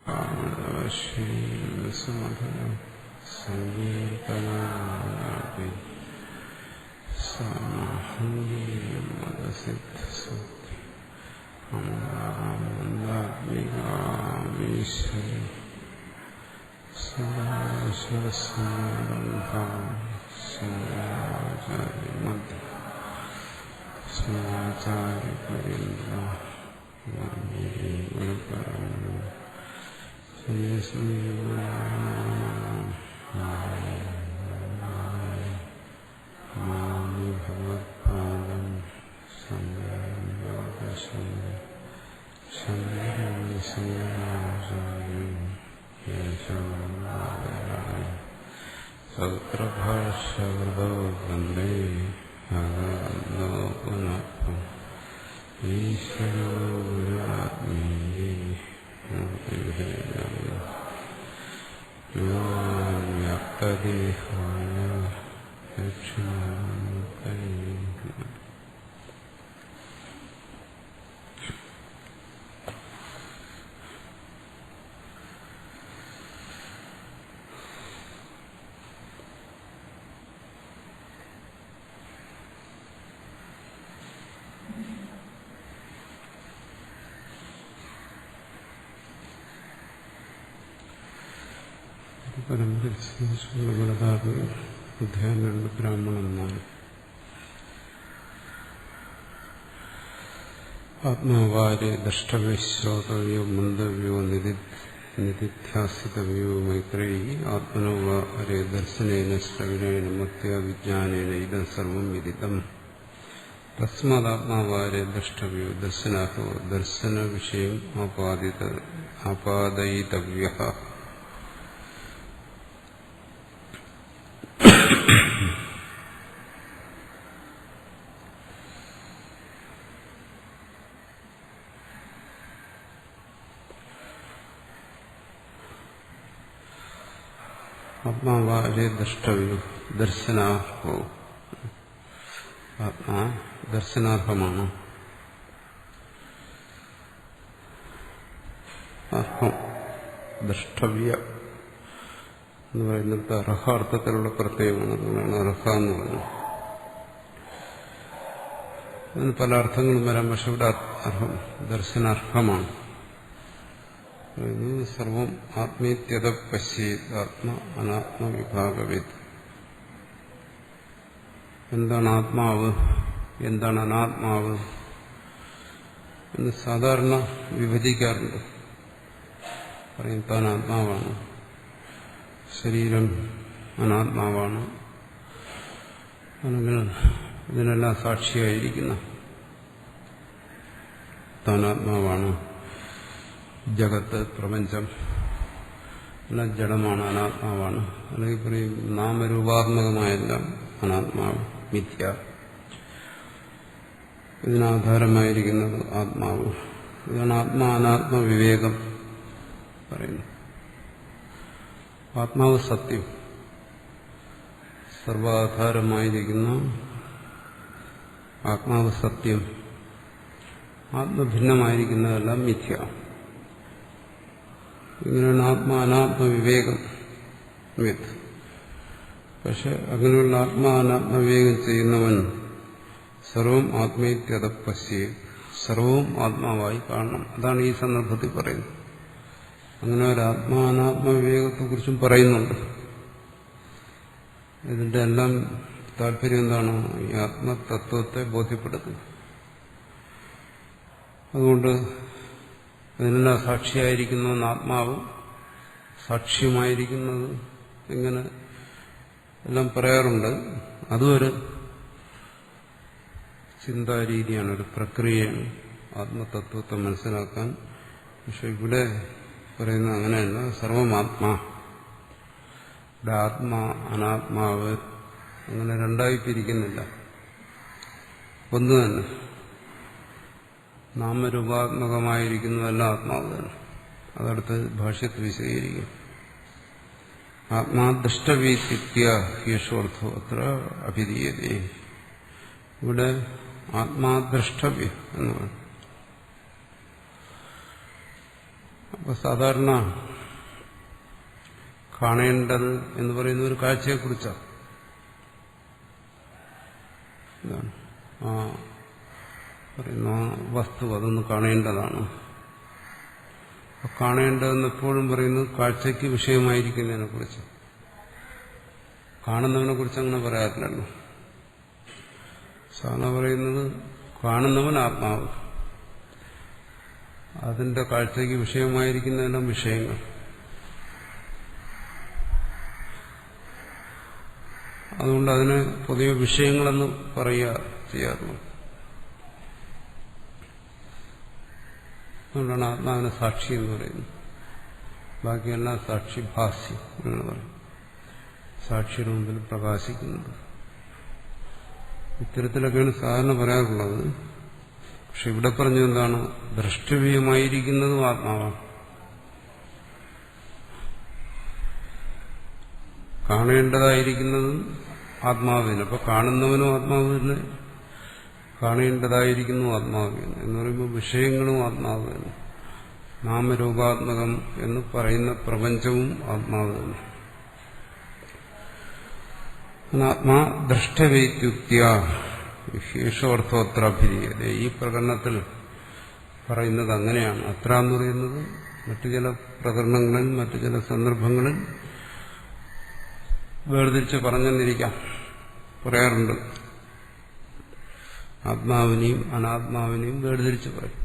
കാമദവശീലസമാധനം സംഗീതനാപി സമഹംഗീമദസിദ്ധസുദ്ധി അമൃതാത്മികാമീശ്വരി സദാശിവസമാരംഭാം ശങ്കരാചാര്യമധ്യ സ്മരാചാര്യപര്യന്ത ഭഗവത്പാദം ശങ്കരാചാര്യം സൂത്രഭാഷ്യകൃതോ വന്ദേ ഭഗവന്തോ പുനഃ ഈശ്വരോ ഗുരുരാത്മീ വ്യാപ്തദേഹായ ദക്ഷിണാമൂർത്തയേ പരമ്പരഗതാപി അധ്യായം 2 ബ്രാഹ്മണൻ 4 ആത്മാവാരെ ദ്രഷ്ടവ്യോ ശ്രോതവ്യോ മന്തവ്യോ നിധിധ്യാസിതവ്യോ മൈത്രേയി ആത്മനോ വാരെ ദർശനേന ശ്രവണേന മത്യാ വിജ്ഞാനേന ഇദം സർവം വിദിതം തസ്മാദാത്മാവാരെ ദ്രഷ്ടവ്യോ ദർശനാഥോ ദർശന വിഷയം ആപാദയിതവ്യഃ ആത്മാവാരെ ദ്രഷ്ടവ്യോ ദർശനാർഹോ ആത്മാ ദർശനാർഹമാണ്. അർഹം ദ്രഷ്ടവ്യ എന്ന് പറയുന്നത് അർഹാർത്ഥത്തിലുള്ള പ്രത്യയമാണ്. അതുകൊണ്ടാണ് അർഹ എന്ന് പറയുന്നത്. അതിന് പല അർത്ഥങ്ങളും വരാം. പക്ഷെ ഇവിടെ അർഹം ദർശനാർഹമാണ്. സർവം ആത്മീത്യത പശ്യേത് ആത്മ അനാത്മ വിഭാഗവേത്. എന്താണ് ആത്മാവ്, എന്താണ് അനാത്മാവ് എന്ന് സാധാരണ വിഭജിക്കാറുണ്ട്. പറയും താൻ ആത്മാവാണ്, ശരീരം അനാത്മാവാണ്, അല്ലെങ്കിൽ ഇതിനെല്ലാം സാക്ഷിയായിരിക്കുന്ന താൻ ആത്മാവാണ്. ജഗത്ത് പ്രപഞ്ചം എല്ലാം ജഡമാണ്, അനാത്മാവാണ്. അല്ലെങ്കിൽ പറയും നാമരൂപാത്മകമായെല്ലാം അനാത്മാവ്, മിഥ്യ. ഇതിനാധാരമായിരിക്കുന്നത് ആത്മാവ്. ഇതാണ് അനാത്മ വിവേകം പറയുന്നത്. ആത്മാവ് സത്യം, സർവാധാരമായിരിക്കുന്ന ആത്മാവ് സത്യം. ആത്മഭിന്നമായിരിക്കുന്നതെല്ലാം മിഥ്യ. ഇങ്ങനെയാണ് അനാത്മ വിവേകം വിത്ത്. പക്ഷെ അങ്ങനെയുള്ള അനാത്മ വിവേകം ചെയ്യുന്നവൻ സർവം ആത്മീയത പശ്യേ, സർവവും ആത്മാവായി കാണണം. അതാണ് ഈ സന്ദർഭത്തിൽ പറയുന്നത്. അങ്ങനെ ഒരു അനാത്മ വിവേകത്തെക്കുറിച്ചും പറയുന്നുണ്ട്. ഇതിന്റെ എല്ലാം താല്പര്യം എന്താണ്? ഈ ആത്മതത്വത്തെ ബോധ്യപ്പെടുത്തുക. അതുകൊണ്ട് അതിനെല്ലാം സാക്ഷിയായിരിക്കുന്ന ആത്മാവ്, സാക്ഷ്യമായിരിക്കുന്നത് ഇങ്ങനെ എല്ലാം പറയാറുണ്ട്. അതും ഒരു ചിന്താരീതിയാണ്, ഒരു പ്രക്രിയയാണ് ആത്മതത്വത്തെ മനസ്സിലാക്കാൻ. പക്ഷെ ഇവിടെ പറയുന്നത് അങ്ങനെയല്ല. സർവമാത്മാ, ഇവിടെ ആത്മാ അനാത്മാവ് അങ്ങനെ രണ്ടായി പിരിക്കുന്നില്ല, ഒന്ന് തന്നെ. നാമരൂപാത്മകമായിരിക്കുന്നതല്ല ആത്മാവ് തന്നെ. അതടുത്ത് ഭാഷ്യത്തിൽ വിശദീകരിക്കും. ആത്മാദൃഷ്ടവീത്യ യേശോർത്ഥോ അത്ര അഭിധീയതേ. ഇവിടെ ആത്മാദ്രഷ്ടവ്യ എന്ന് പറയും. അപ്പോൾ സാധാരണ കാണേണ്ടത് എന്ന് പറയുന്ന ഒരു കാഴ്ചയെക്കുറിച്ചാണ്. ആ പറയുന്ന വസ്തു അതൊന്ന് കാണേണ്ടതാണ്. കാണേണ്ടതെന്ന് എപ്പോഴും പറയുന്നത് കാഴ്ചയ്ക്ക് വിഷയമായിരിക്കുന്നതിനെ കുറിച്ച്. കാണുന്നവനെ കുറിച്ച് അങ്ങനെ പറയാറില്ലല്ലോ. സാധാരണ പറയുന്നത് കാണുന്നവൻ ആത്മാവ്, അതിന്റെ കാഴ്ചയ്ക്ക് വിഷയമായിരിക്കുന്നതെല്ലാം വിഷയങ്ങൾ. അതുകൊണ്ട് അതിന് പൊതുവെ വിഷയങ്ങളെന്ന് പറയുക ചെയ്യാറുള്ളൂ. അതുകൊണ്ടാണ് ആത്മാവിനെ സാക്ഷി എന്ന് പറയുന്നത്. ബാക്കിയെല്ലാം സാക്ഷിഭാസ്യം എന്ന് പറയും, സാക്ഷിയുടെ മുമ്പിൽ പ്രകാശിക്കുന്നത്. ഇത്തരത്തിലൊക്കെയാണ് സാധാരണ പറയാറുള്ളത്. പക്ഷെ ഇവിടെ പറഞ്ഞത് എന്താണ്? ദ്രഷ്ടവ്യമായിരിക്കുന്നതും ആത്മാവാണ്, കാണേണ്ടതായിരിക്കുന്നതും ആത്മാവിന്. അപ്പൊ കാണുന്നവനും ആത്മാവിന്, കാണേണ്ടതായിരിക്കുന്നു ആത്മാവിന് എന്ന് പറയുമ്പോൾ വിഷയങ്ങളും ആത്മാവ് തന്നെ. നാമരൂപാത്മകം എന്ന് പറയുന്ന പ്രപഞ്ചവും ആത്മാവ് തന്നെ. ആത്മാ ദ്രഷ്ടവേത്യുക്തിയ വിശേഷാർത്ഥോത്രാഭിധീയത. ഈ പ്രകരണത്തിൽ പറയുന്നത് അങ്ങനെയാണ്. അത്ര എന്ന് പറയുന്നത് മറ്റു ചില പ്രകരണങ്ങളിൽ മറ്റു ചില സന്ദർഭങ്ങളിൽ വേർതിരിച്ച് പറഞ്ഞെന്നിരിക്കാം, പറയാറുണ്ട്. ആത്മാവിനെയും അനാത്മാവിനെയും വേർതിരിച്ച് പറയും.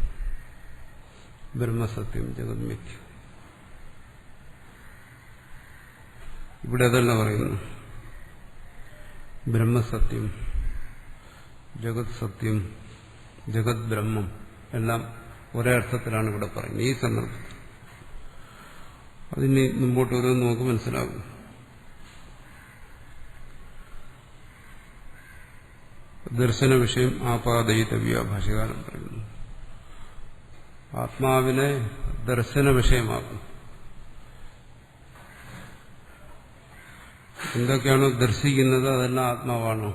ബ്രഹ്മസത്യം, ജഗത് മിഥ്യ. ഇവിടെ അതല്ല പറയുന്നു. ബ്രഹ്മസത്യം, ജഗത് സത്യം, ജഗത് ബ്രഹ്മം എല്ലാം ഒരേ അർത്ഥത്തിലാണ് ഇവിടെ പറയുന്നത് ഈ സന്ദർഭത്തിൽ. അതിന് മുമ്പോട്ട് വരുമെന്ന് നമുക്ക് മനസ്സിലാകും. ദർശന വിഷയം ആപാദയിതവ്യ ഭാഷകാരൻ പറയുന്നു. ആത്മാവിനെ ദർശന വിഷയമാക്കും. എന്തൊക്കെയാണോ ദർശിക്കുന്നത് അതെല്ലാം ആത്മാവാണോ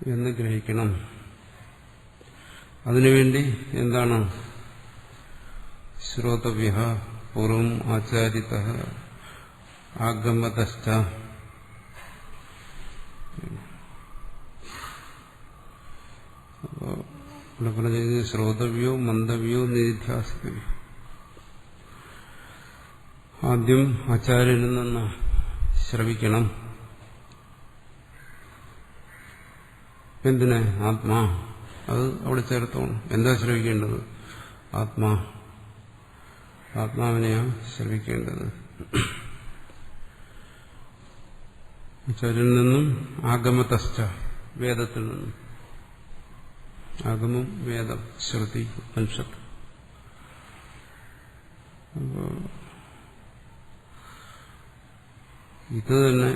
എന്ന് ഗ്രഹിക്കണം. അതിനുവേണ്ടി എന്താണ്? ശ്രോതവ്യ പൂർവം ആചാരിത ആഗമതശ്ച. അപ്പോൾ ഇവിടെ പറഞ്ഞത് ശ്രോതവ്യോ മന്ദവ്യോ നിധിധ്യാസിതവ്യോ. ആദ്യം ആചാര്യനിൽ നിന്ന് ശ്രവിക്കണം. എന്തിനെ? ആത്മാ. അത് അവിടെ ചേർത്തോണം. എന്താ ശ്രവിക്കേണ്ടത്? ആത്മാ. ആത്മാവിനെയാണ് ശ്രവിക്കേണ്ടത്. ആചാര്യനിൽ നിന്നും ആഗമതശ്ച, വേദത്തിൽ നിന്നും. ആഗമം വേദം, ശ്രുതി, ഉപനിഷത്ത്. അപ്പോൾ ഇത് തന്നെ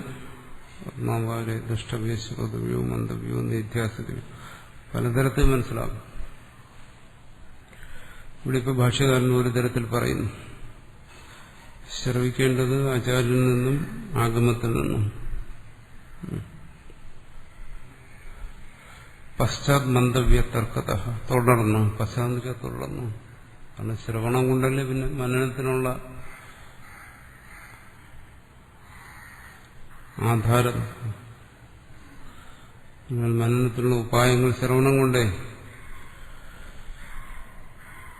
ആത്മാവാരെ ദുഷ്ടവ്യോ ശ്രോതവ്യോ മന്ദവ്യോ നിധ്യാസിതവ്യോ പലതരത്തിൽ മനസ്സിലാകും. ഇവിടെ ഇപ്പോൾ ഭാഷ്യകാരൻ ഒരു തരത്തിൽ പറയുന്നു. ശ്രവിക്കേണ്ടത് ആചാര്യനിൽ നിന്നും ആഗമത്തിൽ നിന്നും. പശ്ചാത് മന്ദവ്യ തർക്കത, തുടർന്നു. പശ്ചാത്ത തുടർന്നു. കാരണം ശ്രവണം കൊണ്ടല്ലേ പിന്നെ മനനത്തിനുള്ള ആധാരം, മനനത്തിനുള്ള ഉപായങ്ങൾ ശ്രവണം കൊണ്ടേ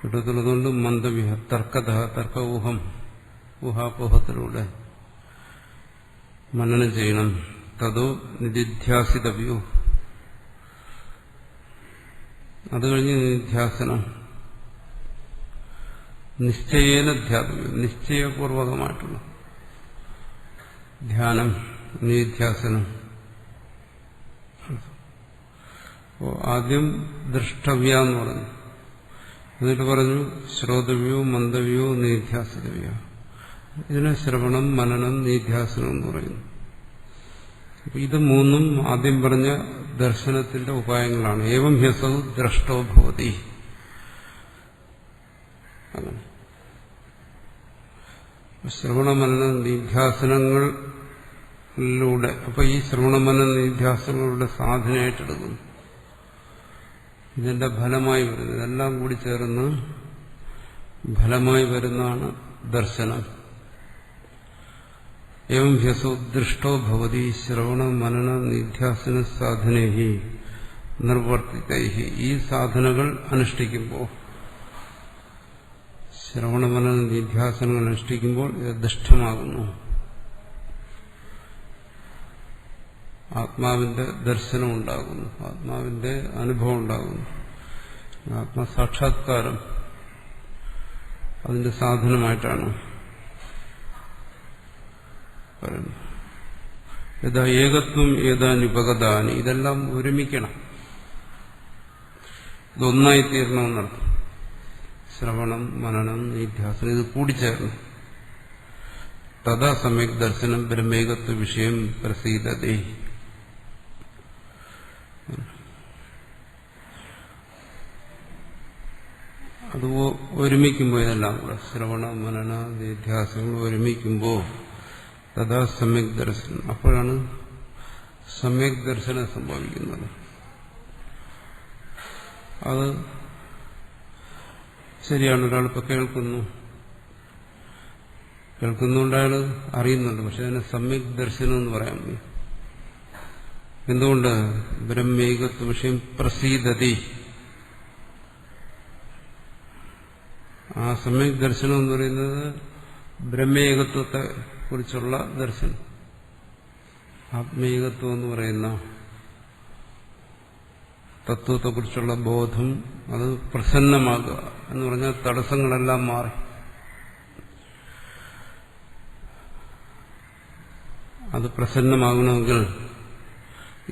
കിട്ടത്തുള്ളതുകൊണ്ട് മന്ദവ്യ തർക്കത, തർക്ക ഊഹം, ഊഹാപോഹത്തിലൂടെ മനനം ചെയ്യണം. തതോ നിധിധ്യാസിതവ്യോ, അത് കഴിഞ്ഞ് നിധ്യാസനം. നിശ്ചയേന ധ്യാതവ്യം, നിശ്ചയപൂർവകമായിട്ടുള്ള ധ്യാനം, നിധ്യാസനം. അപ്പോൾ ആദ്യം ദൃഷ്ടവ്യ എന്ന് പറഞ്ഞു, എന്നിട്ട് പറഞ്ഞു ശ്രോതവ്യോ മന്ദവ്യോ നിധ്യാസിതവ്യ. ഇതിനെ ശ്രവണം, മനനം, നിധ്യാസനം എന്ന് പറയുന്നു. ഇത് മൂന്നും ആദ്യം പറഞ്ഞ ദർശനത്തിന്റെ ഉപായങ്ങളാണ്. ഏവം ഹ്യസൗ ദ്രഷ്ടോ ഭവതി. അങ്ങനെ ശ്രവണമനന നിധ്യാസനങ്ങളിലൂടെ, അപ്പൊ ഈ ശ്രവണമനന നിധ്യാസനങ്ങളുടെ സാധനയായിട്ടെടുക്കുന്നു. ഇതിന്റെ ഫലമായി വരുന്നത് ഇതെല്ലാം കൂടി ചേർന്ന് ഫലമായി വരുന്നതാണ് ദർശനം. എവം ഹ്യസോ ദൃഷ്ടോ ഭവതി ശ്രവണ മനന നിധ്യാസന സാധനൈഹി നിർവർത്തിതൈഹി. ഈ സാധനകൾ അനുഷ്ഠിക്കുമ്പോൾ, ശ്രവണമനന നിധ്യാസനങ്ങൾ അനുഷ്ഠിക്കുമ്പോൾ ഇത് ദൃഷ്ടമാകുന്നു. ആത്മാവിന്റെ ദർശനം ഉണ്ടാകുന്നു, ആത്മാവിന്റെ അനുഭവം ഉണ്ടാകുന്നു. ആത്മസാക്ഷാത്കാരം അതിന്റെ സാധനമായിട്ടാണ് പറയുന്നത്. യഥാ ഏകത്വം ഏതാനുപഗതാനി, ഇതെല്ലാം ഒരുമിക്കണം, ഇതൊന്നായിത്തീരണമെന്നർത്ഥം. ശ്രവണം മനനം നിധ്യാസനം ഇത് കൂടിച്ചേർന്നു. തഥാ സമ്യക് ദർശനം ബ്രഹ്മേകത്വ വിഷയം പ്രസീദതേ. അത് ഒരുമിക്കുമ്പോൾ ഇതെല്ലാം കൂടെ ശ്രവണ മനന നിധ്യാസനങ്ങൾ ഒരുമിക്കുമ്പോൾ തഥാ സമ്യക് ദർശനം, അപ്പോഴാണ് സമ്യക് ദർശനം സംഭവിക്കുന്നത്. അത് ശരിയാണ്. ഒരാളിപ്പോൾ കേൾക്കുന്നുണ്ട്, അയാൾ അറിയുന്നുണ്ട്, പക്ഷെ അതിനെ സമ്യക് ദർശനം എന്ന് പറയാൻ വയ്യ. എന്തുകൊണ്ട്? ബ്രഹ്മേകത്വ വിഷയം പ്രസീദതി. ആ സമ്യക് ദർശനം എന്ന് പറയുന്നത് ബ്രഹ്മേകത്വത്തെ കുറിച്ചുള്ള ദർശനം. ആത്മേകത്വം എന്ന് പറയുന്ന തത്വത്തെക്കുറിച്ചുള്ള ബോധം അത് പ്രസന്നമാകുക എന്ന് പറഞ്ഞാൽ തടസ്സങ്ങളെല്ലാം മാറി. അത് പ്രസന്നമാകണമെങ്കിൽ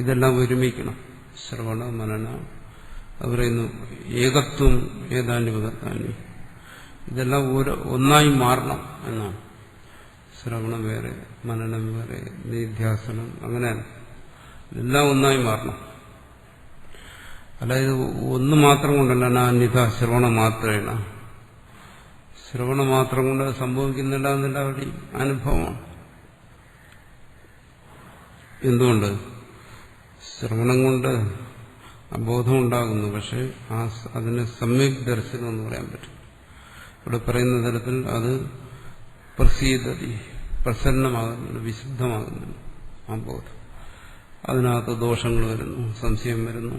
ഇതെല്ലാം ഒരുമിക്കണം. ശ്രവണ മനന, അത് പറയുന്നു ഏകത്വം ഏതാനുപഗതാനി, ഇതെല്ലാം ഒന്നായി മാറണം എന്നാണ്. ശ്രവണം വേറെ, മനനം വേറെ, നിധ്യാസനം അങ്ങനെ ഇതെല്ലാം ഒന്നായി മാറണം. അല്ലാതെ ഒന്ന് മാത്രം കൊണ്ടല്ല. അന്യഥ ശ്രവണ മാത്രേണ, ശ്രവണ മാത്രം കൊണ്ട് സംഭവിക്കുന്നില്ല എന്നെല്ലാവരുടെയും അനുഭവമാണ്. എന്തുകൊണ്ട്? ശ്രവണം കൊണ്ട് ബോധം ഉണ്ടാകുന്നു, പക്ഷെ അതിന് സമ്യക് ദർശനം എന്ന് പറയാൻ പറ്റും. ഇവിടെ പറയുന്ന തരത്തിൽ അത് പ്രസീദതി, പ്രസന്നമാകുന്നുണ്ട്, വിശുദ്ധമാകുന്നുണ്ട് ആ ബോധം. അതിനകത്ത് ദോഷങ്ങൾ വരുന്നു, സംശയം വരുന്നു,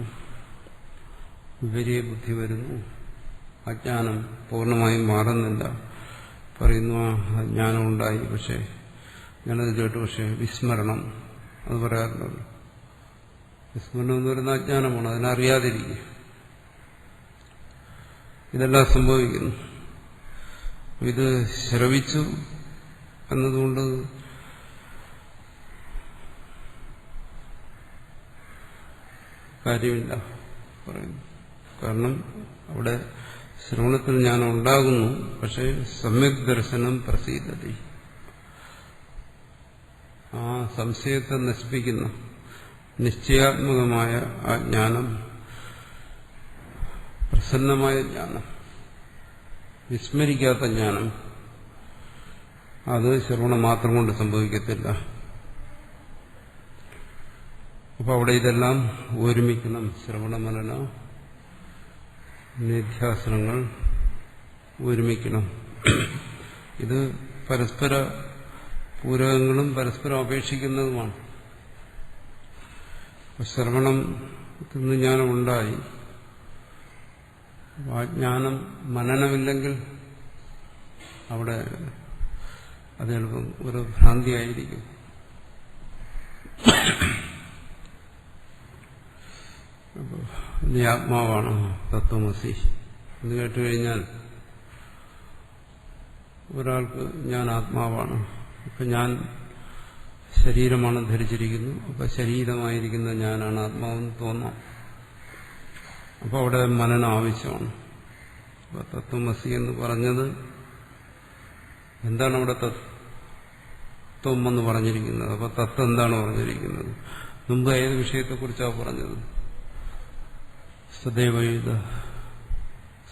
വിപരീയ ബുദ്ധി വരുന്നു, അജ്ഞാനം പൂർണ്ണമായും മാറുന്നില്ല. പറയുന്നു ആ ജ്ഞാനം ഉണ്ടായി, പക്ഷെ ഞാനത് കേട്ടു, പക്ഷെ വിസ്മരണം, അത് പറയാറുണ്ടല്ലോ. വിസ്മരണം എന്ന് പറയുന്ന അജ്ഞാനമാണ്, അതിനറിയാതിരിക്കുക. ഇതെല്ലാം സംഭവിക്കുന്നു. ഇത് ശ്രവിച്ചു എന്നതുകൊണ്ട് കാര്യമില്ല പറയുന്നു. കാരണം അവിടെ ശ്രവണത്തിൽ ജ്ഞാനം ഉണ്ടാകുന്നു, പക്ഷെ സമ്യക് ദർശനം പ്രസീദതി, ആ സംശയത്തെ നശിപ്പിക്കുന്ന നിശ്ചയാത്മകമായ ആ ജ്ഞാനം, പ്രസന്നമായ ജ്ഞാനം, വിസ്മരിക്കാത്ത ജ്ഞാനം, അത് ശ്രവണം മാത്രം കൊണ്ട് സംഭവിക്കത്തില്ല. അപ്പൊ അവിടെ ഇതെല്ലാം ഒരുമിക്കണം. ശ്രവണ മനന നിധ്യാസനങ്ങൾ ഒരുമിക്കണം. ഇത് പരസ്പര പൂരകങ്ങളും പരസ്പരം അപേക്ഷിക്കുന്നതുമാണ്. ശ്രവണത്തിൽ നിന്ന് ജ്ഞാനം ഉണ്ടായി, ആ ജ്ഞാനം മനനമില്ലെങ്കിൽ അവിടെ അത് ചിലപ്പം ഒരു ഭ്രാന്തിയായിരിക്കും. നീ ആത്മാവാണ്, തത്വമസി എന്ന് കേട്ടുകഴിഞ്ഞാൽ ഒരാൾക്ക് ഞാൻ ആത്മാവാണ്, ഇപ്പൊ ഞാൻ ശരീരമാണ് ധരിച്ചിരിക്കുന്നു, അപ്പൊ ശരീരമായിരിക്കുന്ന ഞാനാണ് ആത്മാവെന്ന് തോന്നാം. അപ്പൊ അവിടെ മനനം ആവശ്യമാണ്. അപ്പൊ തത്വമസി എന്ന് പറഞ്ഞത് എന്താണ്? അവിടെ തത്വം എന്ന് പറഞ്ഞിരിക്കുന്നത്. അപ്പൊ തത്വം എന്താണ് പറഞ്ഞിരിക്കുന്നത്? മുമ്പ് ഏത് വിഷയത്തെക്കുറിച്ചാണ് പറഞ്ഞത്? സദൈവയുധ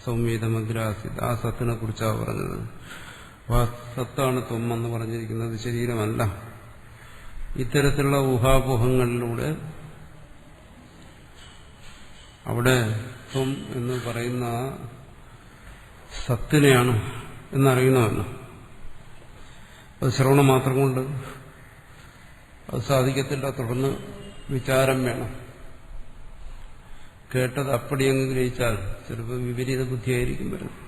സൗമ്യതമഗ്രാസിത്, ആ സത്തിനെ കുറിച്ചാണ് പറഞ്ഞത്. അപ്പൊ ആ സത്താണ് ത്വം എന്ന് പറഞ്ഞിരിക്കുന്നത്, ശരീരമല്ല. ഇത്തരത്തിലുള്ള ഊഹാപോഹങ്ങളിലൂടെ അവിടെ തത്വം എന്ന് പറയുന്ന ആ സത്തിനെയാണ് എന്നറിയണമല്ലോ. അത് ശ്രവണം മാത്രം കൊണ്ട് അത് സാധിക്കത്തില്ല. തുടർന്ന് വിചാരം വേണം. കേട്ടത് അപ്പടി അങ്ങ് ഗ്രഹിച്ചാൽ ചിലപ്പോൾ വിപരീത ബുദ്ധിയായിരിക്കും വരുന്നത്.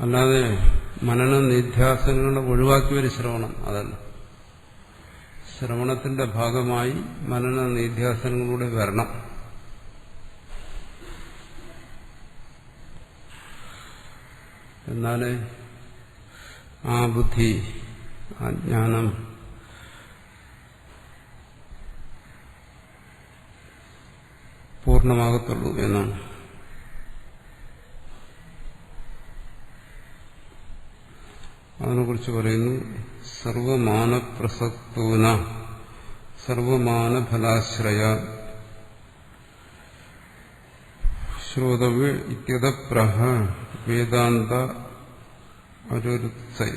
അല്ലാതെ മനന നിധ്യാസനങ്ങളെ ഒഴിവാക്കി ഒരു ശ്രവണം അതല്ല. ശ്രവണത്തിന്റെ ഭാഗമായി മനന നിധ്യാസനങ്ങളിലൂടെ വരണം. എന്നാലേ ആ ബുദ്ധി, ആ ജ്ഞാനം പൂർണ്ണമാകത്തുള്ളൂ എന്നാണ്. അതിനെക്കുറിച്ച് പറയുന്നു, സർവമാനപ്രസക്തൂന സർവമാനഫലാശ്രയ ശ്രോതവ്യ ഇത്യതപ്രഹ വേദാന്ത അരുരുത്സയ.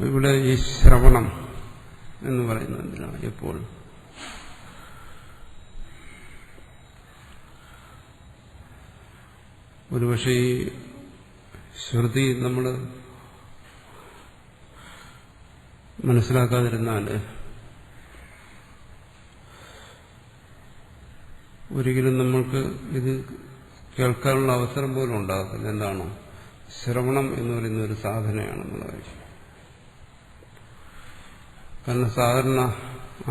ഇവിടെ ഈ ശ്രവണം എന്ന് പറയുന്നത് എന്തിനാണ്? എപ്പോൾ ഒരുപക്ഷെ ഈ ശ്രുതി നമ്മൾ മനസ്സിലാക്കാതിരുന്നാൽ ഒരിക്കലും നമ്മൾക്ക് ഇത് കേൾക്കാനുള്ള അവസരം പോലും ഉണ്ടാകത്തില്ല. എന്താണോ ശ്രവണം എന്ന് പറയുന്ന ഒരു സാധനയാണെന്നുള്ള കാര്യം. കാരണം സാധാരണ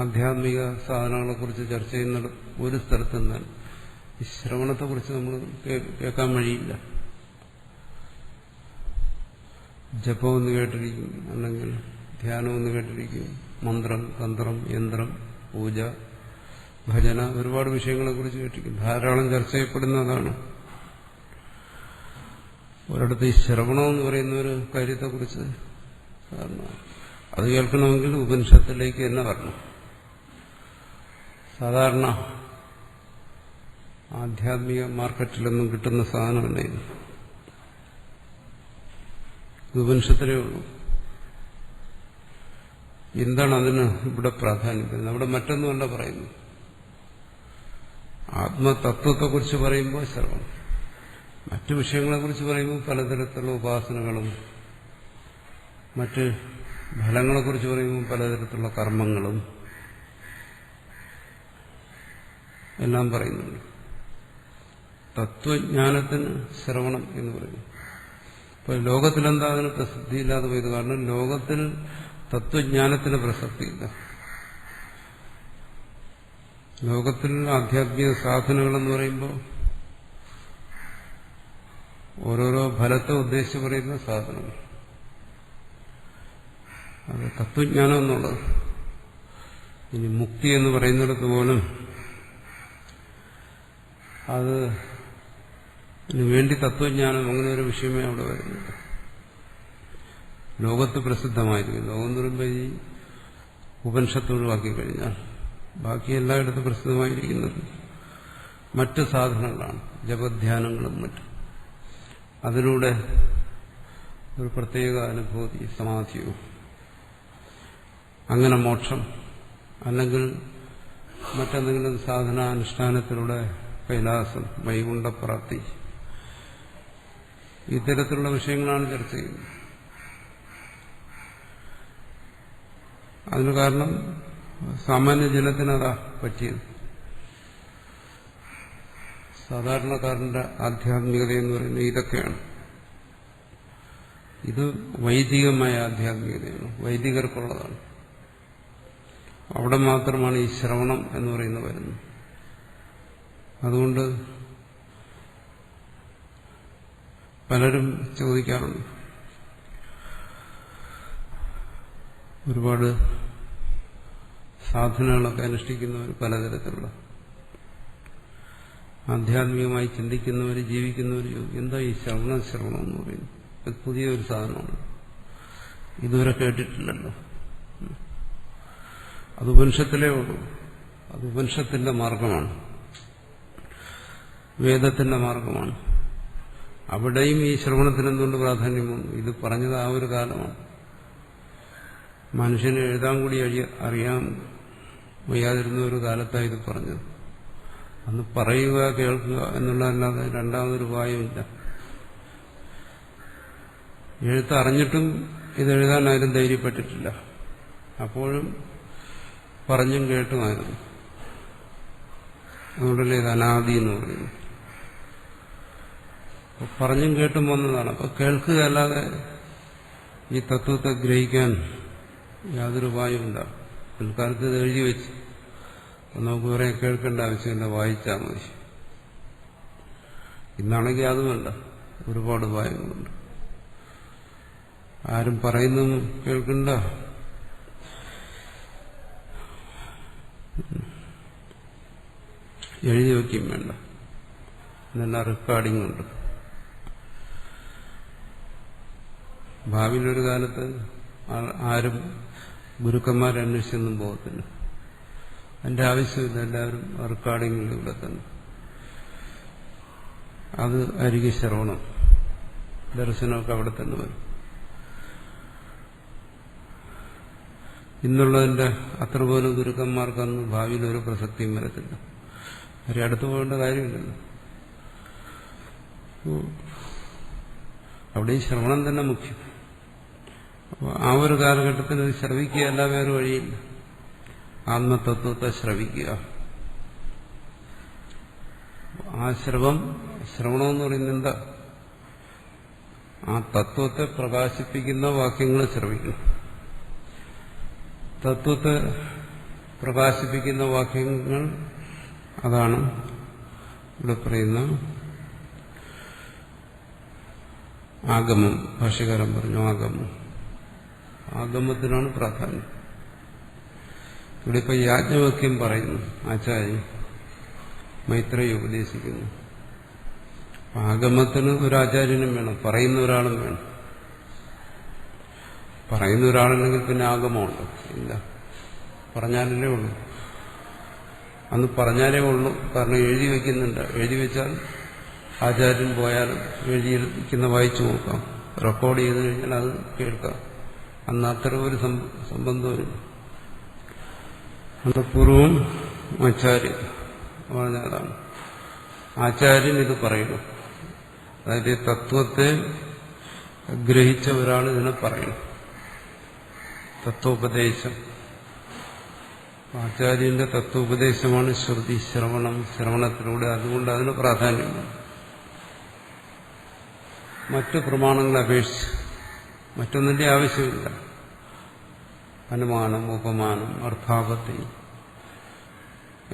ആധ്യാത്മിക സാധനങ്ങളെക്കുറിച്ച് ചർച്ച ചെയ്യുന്ന ഒരു സ്ഥലത്ത് നിന്നാൽ ഈ ശ്രവണത്തെക്കുറിച്ച് നമ്മൾ കേൾക്കാൻ വഴിയില്ല. ജപമെന്ന് കേട്ടിരിക്കും, അല്ലെങ്കിൽ ധ്യാനമെന്ന് കേട്ടിരിക്കും, മന്ത്രം, തന്ത്രം, യന്ത്രം, പൂജ, ഭജന, ഒരുപാട് വിഷയങ്ങളെക്കുറിച്ച് കേട്ടിരിക്കും. ധാരാളം ചർച്ച ചെയ്യപ്പെടുന്നതാണ്. ഒരിടത്ത് ഈ ശ്രവണമെന്ന് പറയുന്ന ഒരു കാര്യത്തെക്കുറിച്ച് കാരണം അത് കേൾക്കണമെങ്കിൽ ഉപനിഷത്തിലേക്ക് തന്നെ വരണം. സാധാരണ ആധ്യാത്മിക മാർക്കറ്റിലൊന്നും കിട്ടുന്ന സാധനമല്ല ഇത്. ഉപനിഷത്തിലേ ഉള്ളൂ. എന്താണ് അതിന് ഇവിടെ പ്രാധാന്യം? അവിടെ മറ്റൊന്നുമല്ല പറയുന്നു. ആത്മതത്വത്തെക്കുറിച്ച് പറയുമ്പോൾ ശ്രവണം, മറ്റു വിഷയങ്ങളെക്കുറിച്ച് പറയുമ്പോൾ പലതരത്തിലുള്ള ഉപാസനകളും, മറ്റ് ഫലങ്ങളെക്കുറിച്ച് പറയുമ്പോൾ പലതരത്തിലുള്ള കർമ്മങ്ങളും എല്ലാം പറയുന്നുണ്ട്. തത്വജ്ഞാനത്തിന് ശ്രവണം എന്ന് പറയുന്നു. ഇപ്പൊ ലോകത്തിലെന്താ അതിന് പ്രസക്തിയില്ലാതെ പോയത്? കാരണം ലോകത്തിൽ തത്വജ്ഞാനത്തിന് പ്രസക്തിയില്ല. ലോകത്തിൽ ആധ്യാത്മിക സാധനങ്ങളെന്ന് പറയുമ്പോൾ ഓരോരോ ഫലത്തെ ഉദ്ദേശിച്ച് പറയുന്ന സാധനങ്ങൾ. അത് തത്വജ്ഞാനം എന്നുള്ളത്. ഇനി മുക്തി എന്ന് പറയുന്നിടത്ത് പോലും അത് വേണ്ടി തത്വജ്ഞാനം അങ്ങനെ ഒരു വിഷയമേ അവിടെ വരുന്നില്ല. ലോകത്ത് പ്രസിദ്ധമായിരിക്കും. ലോകം എന്ന് പറയുമ്പോൾ ഈ ഉപനിഷത്ത് ഒഴിവാക്കി കഴിഞ്ഞാൽ ബാക്കി എല്ലായിടത്തും പ്രസിദ്ധമായിരിക്കുന്നത് മറ്റ് സാധനങ്ങളാണ്, ജപധ്യാനങ്ങളും മറ്റും. അതിലൂടെ ഒരു പ്രത്യേക അനുഭൂതി, സമാധിയോ, അങ്ങനെ മോക്ഷം, അല്ലെങ്കിൽ മറ്റെന്തെങ്കിലും സാധനാനുഷ്ഠാനത്തിലൂടെ കൈലാസം, വൈകുണ്ഠപ്രാപ്തി, ഇത്തരത്തിലുള്ള വിഷയങ്ങളാണ് ചർച്ച ചെയ്യുന്നത്. അതിന് കാരണം സാമാന്യ ജനത്തിനതാ പറ്റിയത്. സാധാരണക്കാരന്റെ ആധ്യാത്മികത എന്ന് പറയുന്നത് ഇതൊക്കെയാണ്. ഇത് വൈദികമായ ആധ്യാത്മികതയാണ്, വൈദികർക്കുള്ളതാണ്. അവിടെ മാത്രമാണ് ഈ ശ്രവണം എന്ന് പറയുന്നത് വരുന്നത്. അതുകൊണ്ട് പലരും ചോദിക്കാറുണ്ട്, ഒരുപാട് സാധനങ്ങളൊക്കെ അനുഷ്ഠിക്കുന്നവർ, പലതരത്തിലുള്ള ആധ്യാത്മികമായി ചിന്തിക്കുന്നവർ, ജീവിക്കുന്നവർ എന്താ ഈ ശ്രവണം എന്ന് പറയുന്നത്? ഇത് പുതിയൊരു സാധനമാണ്, ഇതുവരെ കേട്ടിട്ടില്ലല്ലോ. അത് ഉപനിഷത്തിലേ ഉള്ളൂ. അത് ഉപനിഷത്തിന്റെ മാർഗമാണ്, വേദത്തിന്റെ മാർഗമാണ്. അവിടെയും ഈ ശ്രവണത്തിന് എന്തുകൊണ്ട് പ്രാധാന്യം വന്നു? ഇത് പറഞ്ഞത് ആ ഒരു കാലമാണ്. മനുഷ്യന് എഴുതാൻ കൂടി അറിയാൻ വയ്യാതിരുന്ന ഒരു കാലത്താണ് ഇത് പറഞ്ഞത്. അന്ന് പറയുക കേൾക്കുക എന്നുള്ളതല്ലാതെ രണ്ടാമതൊരു ഉപായമില്ല. എഴുത്തറിഞ്ഞിട്ടും ഇതെഴുതാൻ ആരും ധൈര്യപ്പെട്ടിട്ടില്ല. അപ്പോഴും പറഞ്ഞും കേട്ടുമായിരുന്നു. അതുകൊണ്ടല്ലേ ഇത് അനാദി എന്ന് പറയുന്നു. പറഞ്ഞും കേട്ടും വന്നതാണ്. അപ്പൊ കേൾക്കുക അല്ലാതെ ഈ തത്വത്തെ ഗ്രഹിക്കാൻ യാതൊരു ഉപായമില്ല. പിൽക്കാലത്ത് ഇത് എഴുതി വെച്ച് നമുക്ക് വേറെ കേൾക്കേണ്ട ആവശ്യമില്ല, വായിച്ചാൽ മതി. ഇന്നാണെങ്കിൽ അതുമല്ല, ഒരുപാട് ഉപായങ്ങളുണ്ട്. ആരും പറയുന്നതും കേൾക്കണ്ട, എഴുതി വയ്ക്കും വേണ്ട, എന്നെല്ലാം റെക്കോർഡിംഗ് ഉണ്ട്. ഭാവിയിലൊരു കാലത്ത് ആരും ഗുരുക്കന്മാരെ അന്വേഷിച്ചൊന്നും പോകത്തില്ല. അതിന്റെ ആവശ്യമില്ല. എല്ലാവരും റെക്കോർഡിങ്ങിലൂടെ തന്നെ. അത് അരികെ ശ്രവണം, ദർശനമൊക്കെ അവിടെ തന്നെ വരും. ഇന്നുള്ളതിന്റെ അത്ര പോലും ഗുരുക്കന്മാർക്കൊന്നും ഭാവിയിൽ ഒരു പ്രസക്തിയും വരത്തില്ല. അവരെ അടുത്ത് പോകേണ്ട കാര്യമില്ലല്ലോ. അവിടെ ഈ ശ്രവണം തന്നെ മുഖ്യം. അപ്പോൾ ആ ഒരു കാലഘട്ടത്തിൽ ഇത് ശ്രവിക്കുകയല്ല, വേറെ വഴിയില്ല. ആത്മതത്വത്തെ ശ്രവിക്കുക. ആ ശ്രവണമെന്ന് പറയുന്നത് എന്താ? ആ തത്വത്തെ പ്രകാശിപ്പിക്കുന്ന വാക്യങ്ങൾ ശ്രവിക്കണം. തത്വത്തെ പ്രകാശിപ്പിക്കുന്ന വാക്യങ്ങൾ, അതാണ് ഇവിടെ പറയുന്ന ആഗമം. ഭാഷ്യകാരൻ പറഞ്ഞു ആഗമം. ആഗമത്തിനാണ് പ്രാധാന്യം. ഇവിടെ ഇപ്പൊ യാജ്ഞവൽക്യം പറയുന്നു, ആചാര്യൻ മൈത്രേയി ഉപദേശിക്കുന്നു. ആഗമത്തിന് ഒരു ആചാര്യനും വേണം, പറയുന്ന ഒരാളും വേണം. പറയുന്ന ഒരാളുണ്ടെങ്കിൽ പിന്നെ ആഗമമുണ്ടോ? ഇല്ല, പറഞ്ഞാലേ ഉള്ളൂ. അന്ന് പറഞ്ഞാലേ ഉള്ളൂ. കാരണം എഴുതി വയ്ക്കുന്നുണ്ട്. എഴുതി വെച്ചാൽ ആചാര്യൻ പോയാലും എഴുതിയിരിക്കുന്ന വായിച്ചു നോക്കാം, റെക്കോർഡ് ചെയ്ത് കഴിഞ്ഞാൽ അത് കേൾക്കാം. അന്ന് അത്ര ഒരു സംബന്ധമില്ല. അന്ന് പൂർവം ആചാര്യൻ പറഞ്ഞതാണ്. ആചാര്യൻ ഇത് പറയണം. അതായത് തത്വത്തെ ഗ്രഹിച്ച ഒരാൾ ഇതിനെ പറയണം. തത്വോപദേശം, ആചാര്യന്റെ തത്വോപദേശമാണ് ശ്രുതി, ശ്രവണം. ശ്രവണത്തിലൂടെ അതുകൊണ്ട് അതിന് പ്രാധാന്യമാണ്. മറ്റു പ്രമാണങ്ങളെ അപേക്ഷിച്ച് മറ്റൊന്നിന്റെ ആവശ്യമില്ല. അനുമാനം, ഉപമാനം, അർത്ഥാപത്തി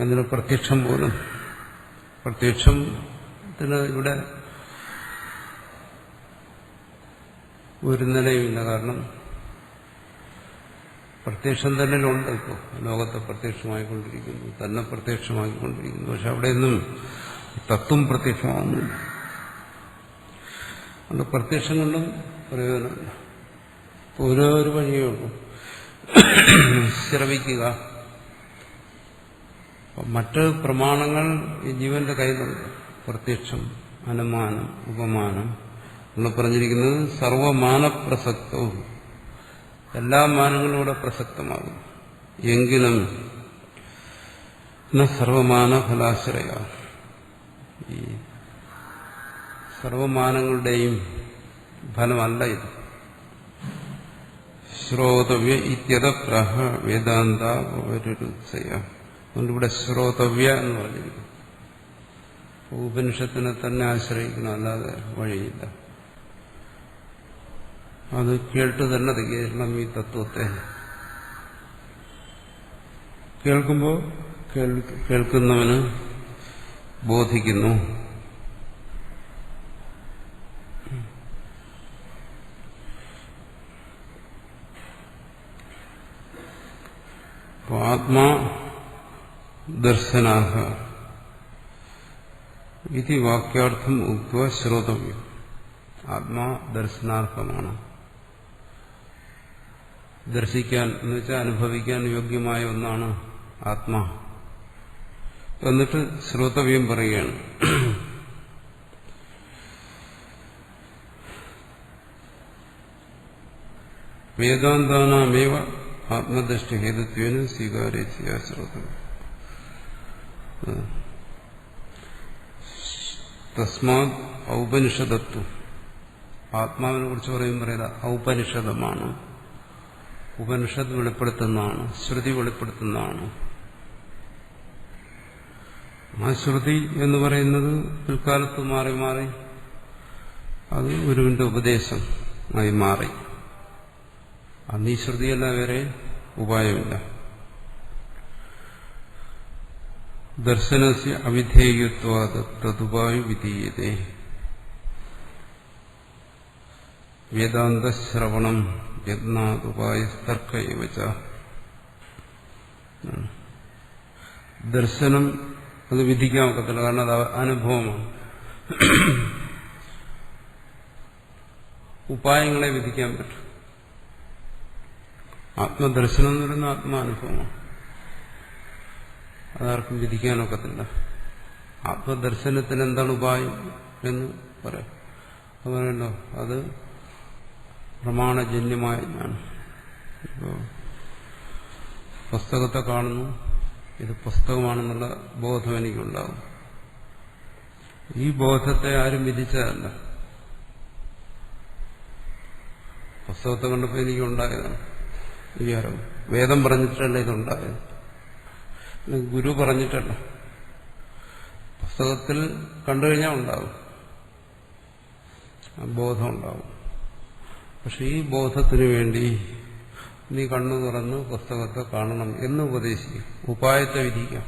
എന്നൊരു പ്രത്യക്ഷം പോലും. പ്രത്യക്ഷത്തിന് ഇവിടെ ഒരു നിലയുമില്ല. കാരണം പ്രത്യക്ഷം തന്നിലുണ്ട്. ഇപ്പോൾ ലോകത്തെ പ്രത്യക്ഷമായിക്കൊണ്ടിരിക്കുന്നു, തന്നെ പ്രത്യക്ഷമായിക്കൊണ്ടിരിക്കുന്നു. പക്ഷെ അവിടെയൊന്നും തത്വം പ്രത്യക്ഷമാകുന്നില്ല. അതുകൊണ്ട് പ്രത്യക്ഷം കൊണ്ടും പ്രയോജനമില്ല. ഒരു വഴിയേ ഉള്ളൂ, ശ്രവിക്കുക. മറ്റ് പ്രമാണങ്ങൾ ഈ ജീവന്റെ കയ്യിലുണ്ട്. പ്രത്യക്ഷം, അനുമാനം, ഉപമാനം നമ്മൾ പറഞ്ഞിരിക്കുന്നത് സർവമാനപ്രസക്തവും. എല്ലാ മാനങ്ങളും ഇവിടെ പ്രസക്തമാകും. എങ്കിലും സർവമാന ഫലാശ്രയ, ഈ സർവമാനങ്ങളുടെയും ഫലമല്ല ഇത്. ശ്രോതവ്യ ഇത്യതപ്രഹ വേദാന്ത വരുരുത്സയ. അതുകൊണ്ടിവിടെ ശ്രോതവ്യ എന്ന് പറഞ്ഞിരിക്കുന്നു. ഉപനിഷത്തിനെ തന്നെ ആശ്രയിക്കണം, അല്ലാതെ വഴിയില്ല. അത് കേട്ട് തന്നെ തികയണം. ഈ തത്വത്തെ കേൾക്കുമ്പോൾ കേൾക്കുന്നവന് ബോധിക്കുന്നു. ആത്മാ ദർശനാഹ ഇതി വാക്യാർത്ഥം ഉക്വ ശ്രോതവ്യം. ആത്മാ ദർശനാർത്ഥമാണ്. ദർശിക്കാൻ എന്ന് വെച്ചാൽ അനുഭവിക്കാൻ യോഗ്യമായ ഒന്നാണ് ആത്മാ. എന്നിട്ട് ശ്രോതവ്യം പറയുകയാണ്. വേദാന്താനാമേവ ആത്മദൃഷ്ടി ഹേതുത്വേന സ്വീകാര്യ ശ്രോതം. തസ്മാത് ഔപനിഷദത്വം. ആത്മാവിനെ കുറിച്ച് പറയുന്നത് ഔപനിഷദമാണ്. ഉപനിഷത്ത് വെളിപ്പെടുത്തുന്നതാണ്, ശ്രുതി വെളിപ്പെടുത്തുന്നതാണ്. ആ ശ്രുതി എന്ന് പറയുന്നത് പിൽക്കാലത്ത് മാറി മാറി അത് ഗുരുവിന്റെ ഉപദേശം ആയി മാറി. അന്ന് ഈ ശ്രുതിയല്ല, വേറെ ഉപായമില്ല. ദർശനസ്യ അവിധേയത്വാത് തതുപായ വിധീയതേ. വേദാന്തശ്രവണം യത്നാദുപായസ്തർക്കൈവച. ദർശനം അത് വിധിക്കാൻ ഒക്കത്തില്ല, കാരണം അത് അനുഭവമാണ്. ഉപായങ്ങളെ വിധിക്കാൻ പറ്റും. ആത്മദർശനം എന്ന് പറയുന്ന ആത്മാനുഭവമാണ്, അതാർക്കും വിധിക്കാനൊക്കത്തില്ല. ആത്മദർശനത്തിന് എന്താണ് ഉപായം എന്ന് പറയാം. അത് പറയണ്ടോ, അത് പ്രമാണജന്യമായ ജ്ഞാനം. ഇപ്പോൾ പുസ്തകത്തെ കാണുന്നു, ഇത് പുസ്തകമാണെന്നുള്ള ബോധം എനിക്കുണ്ടാകും. ഈ ബോധത്തെ ആരും വിധിച്ചതല്ല, പുസ്തകത്തെ കണ്ടപ്പോൾ എനിക്കുണ്ടായതാണ് ഈ അറിവ്. വേദം പറഞ്ഞിട്ടല്ല ഇതുണ്ടായത്, ഗുരു പറഞ്ഞിട്ടല്ല. പുസ്തകത്തിൽ കണ്ടുകഴിഞ്ഞാൽ ഉണ്ടാകും, ആ ബോധം ഉണ്ടാകും. പക്ഷെ ഈ ബോധത്തിനു വേണ്ടി നീ കണ്ണു തുറന്ന് പുസ്തകത്തെ കാണണം എന്ന് ഉപദേശിക്കും. ഉപായത്തെ വിധിക്കാം,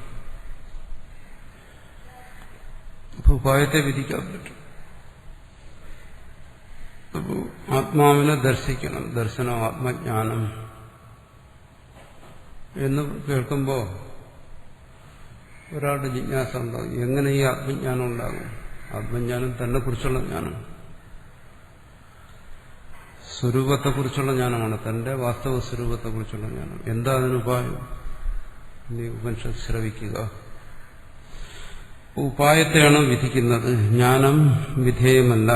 ഉപായത്തെ വിധിക്കാൻ പറ്റും. അപ്പോൾ ആത്മാവിനെ ദർശിക്കണം, ദർശനം ആത്മജ്ഞാനം എന്ന് കേൾക്കുമ്പോൾ ഒരാളുടെ ജിജ്ഞാസ ഉണ്ടാകും. എങ്ങനെ ഈ ആത്മജ്ഞാനം ഉണ്ടാകും? ആത്മജ്ഞാനം തന്നെ കുറിച്ചുള്ള ജ്ഞാനം, സ്വരൂപത്തെക്കുറിച്ചുള്ള ജ്ഞാനമാണ്, തന്റെ വാസ്തവ സ്വരൂപത്തെക്കുറിച്ചുള്ള ജ്ഞാനം. എന്താ അതിനുപായം? നീ ഉപനിഷത്ത് ശ്രവിക്കുക. ഉപായത്തെയാണ് വിധിക്കുന്നത്, ജ്ഞാനം വിധേയമല്ല.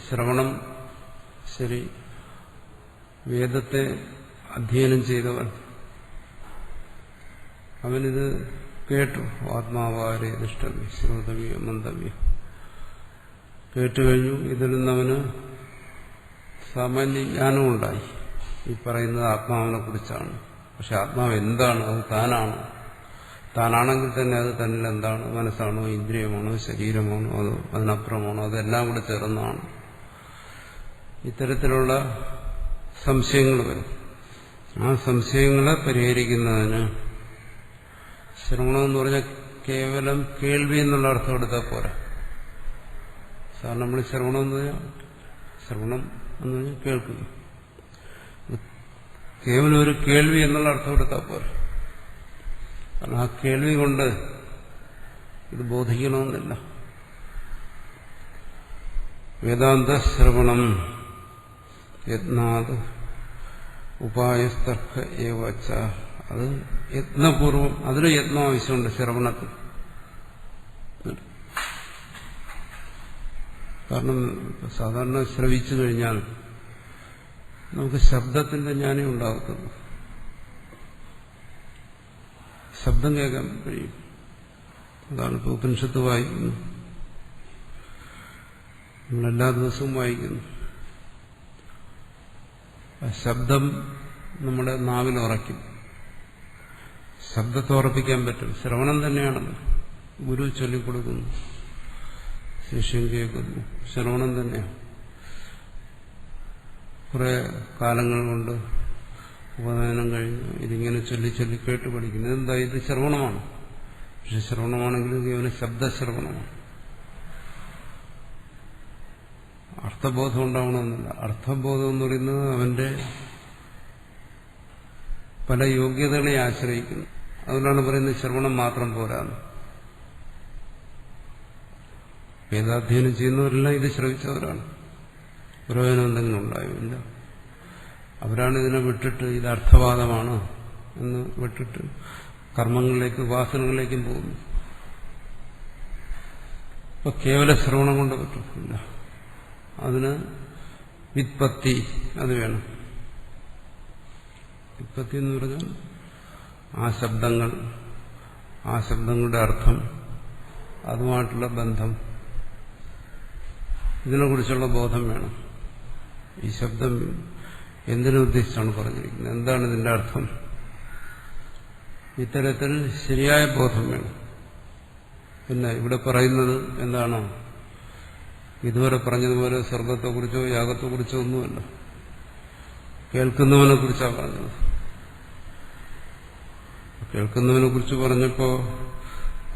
ശ്രവണം ശരി, വേദത്തെ അധ്യയനം ചെയ്തവൻ അവനിത് കേട്ടു. ആത്മാവാരെ ദുഷ്ടവ്യ ശ്രോതവ്യ മന്ദവ്യ കേട്ടുകഴിഞ്ഞു. ഇതിൽ നിന്നവന് സാമാന്യ ജ്ഞാനമുണ്ടായി. ഈ പറയുന്നത് ആത്മാവിനെ കുറിച്ചാണ്. പക്ഷെ ആത്മാവ് എന്താണ്? അത് താനാണ്. താനാണെങ്കിൽ തന്നെ അത് തന്നിൽ എന്താണ്? മനസ്സാണോ, ഇന്ദ്രിയമാണോ, ശരീരമാണോ, അതോ അതിനപ്പുറമാണോ? അതെല്ലാം കൂടെ ചേർന്നാണ്. ഇത്തരത്തിലുള്ള സംശയങ്ങൾ വരും. ആ സംശയങ്ങളെ പരിഹരിക്കുന്നതിന് ശ്രവണമെന്ന് പറഞ്ഞാൽ കേവലം കേൾവി എന്നുള്ള അർത്ഥം എടുത്താൽ പോരാ. സാധാരണ നമ്മൾ ശ്രവണം എന്ന് പറഞ്ഞാൽ കേൾക്കുന്നു. കേവലം ഒരു കേൾവി എന്നുള്ള അർത്ഥം എടുത്താൽ പോരാ. കാരണം ആ കേൾവി കൊണ്ട് ഇത് ബോധിക്കണമെന്നില്ല. വേദാന്ത ശ്രവണം യത്നാത് ഉപായസ്തർക്ക ഏവച്ച. അത് യത്നപൂർവം, അതിന് യത്നം ആവശ്യമുണ്ട് ശ്രവണത്തിൽ. കാരണം സാധാരണ ശ്രവിച്ചു കഴിഞ്ഞാൽ നമുക്ക് ശബ്ദത്തിന്റെ ജ്ഞാനേ ഉണ്ടാകത്തുള്ളൂ. ശബ്ദം കേൾക്കാൻ കഴിയും. അതാണ് ഇപ്പോൾ ഉപനിഷത്ത് വായിക്കുന്നു, നമ്മളെല്ലാ ദിവസവും വായിക്കുന്നു. ശബ്ദം നമ്മുടെ നാവിൽ ഉറയ്ക്കും. ശബ്ദത്തെ ഉറപ്പിക്കാൻ പറ്റും. ശ്രവണം തന്നെയാണല്ലോ. ഗുരു ചൊല്ലിക്കൊടുക്കുന്നു, ശിഷ്യൻ കേൾക്കുന്നു. ശ്രവണം തന്നെയാണ്. കുറെ കാലങ്ങൾ കൊണ്ട് ഉപനയനം കഴിഞ്ഞ് ഇതിങ്ങനെ ചൊല്ലി ചൊല്ലി കേട്ട് പഠിക്കുന്നു. എന്താ? ഇത് ശ്രവണമാണ്. പക്ഷെ ശ്രവണമാണെങ്കിലും കേവലം ശബ്ദശ്രവണമാണ്. അർത്ഥബോധം ഉണ്ടാവണമെന്നില്ല. അർത്ഥബോധം എന്ന് പറയുന്നത് അവന്റെ പല യോഗ്യതകളെ ആശ്രയിക്കുന്നു. അതുകൊണ്ടാണ് പറയുന്നത് ശ്രവണം മാത്രം പോരാന്ന്. വേദാധ്യയനം ചെയ്യുന്നവരെല്ലാം ഇത് ശ്രവിച്ചവരാണ്. പ്രയോജനം എന്തെങ്കിലും ഉണ്ടായില്ല. അവരാണ് ഇതിനെ വിട്ടിട്ട് ഇത് അർത്ഥവാദമാണ് എന്ന് വിട്ടിട്ട് കർമ്മങ്ങളിലേക്കും വാസനകളിലേക്കും പോകുന്നു. അപ്പൊ കേവല ശ്രവണം കൊണ്ട് പറ്റില്ല. അതിന് വ്യുത്പത്തി അത് വേണം. വ്യുത്പത്തി എന്ന് പറഞ്ഞാൽ ആ ശബ്ദങ്ങളുടെ അർത്ഥം, അതുമായിട്ടുള്ള ബന്ധം, ഇതിനെക്കുറിച്ചുള്ള ബോധം വേണം. ഈ ശബ്ദം എന്തിനുദ്ദേശിച്ചാണ് പറഞ്ഞിരിക്കുന്നത്, എന്താണ് ഇതിന്റെ അർത്ഥം, ഇത്തരത്തിൽ ശരിയായ ബോധം വേണം. പിന്നെ ഇവിടെ പറയുന്നത് എന്താണ്, ഇതുവരെ പറഞ്ഞതുപോലെ സ്വർഗത്തെക്കുറിച്ചോ യാഗത്തെക്കുറിച്ചോ ഒന്നുമല്ല, കേൾക്കുന്നവനെ കുറിച്ചാണ് പറഞ്ഞത്. കേൾക്കുന്നവനെ കുറിച്ച് പറഞ്ഞപ്പോ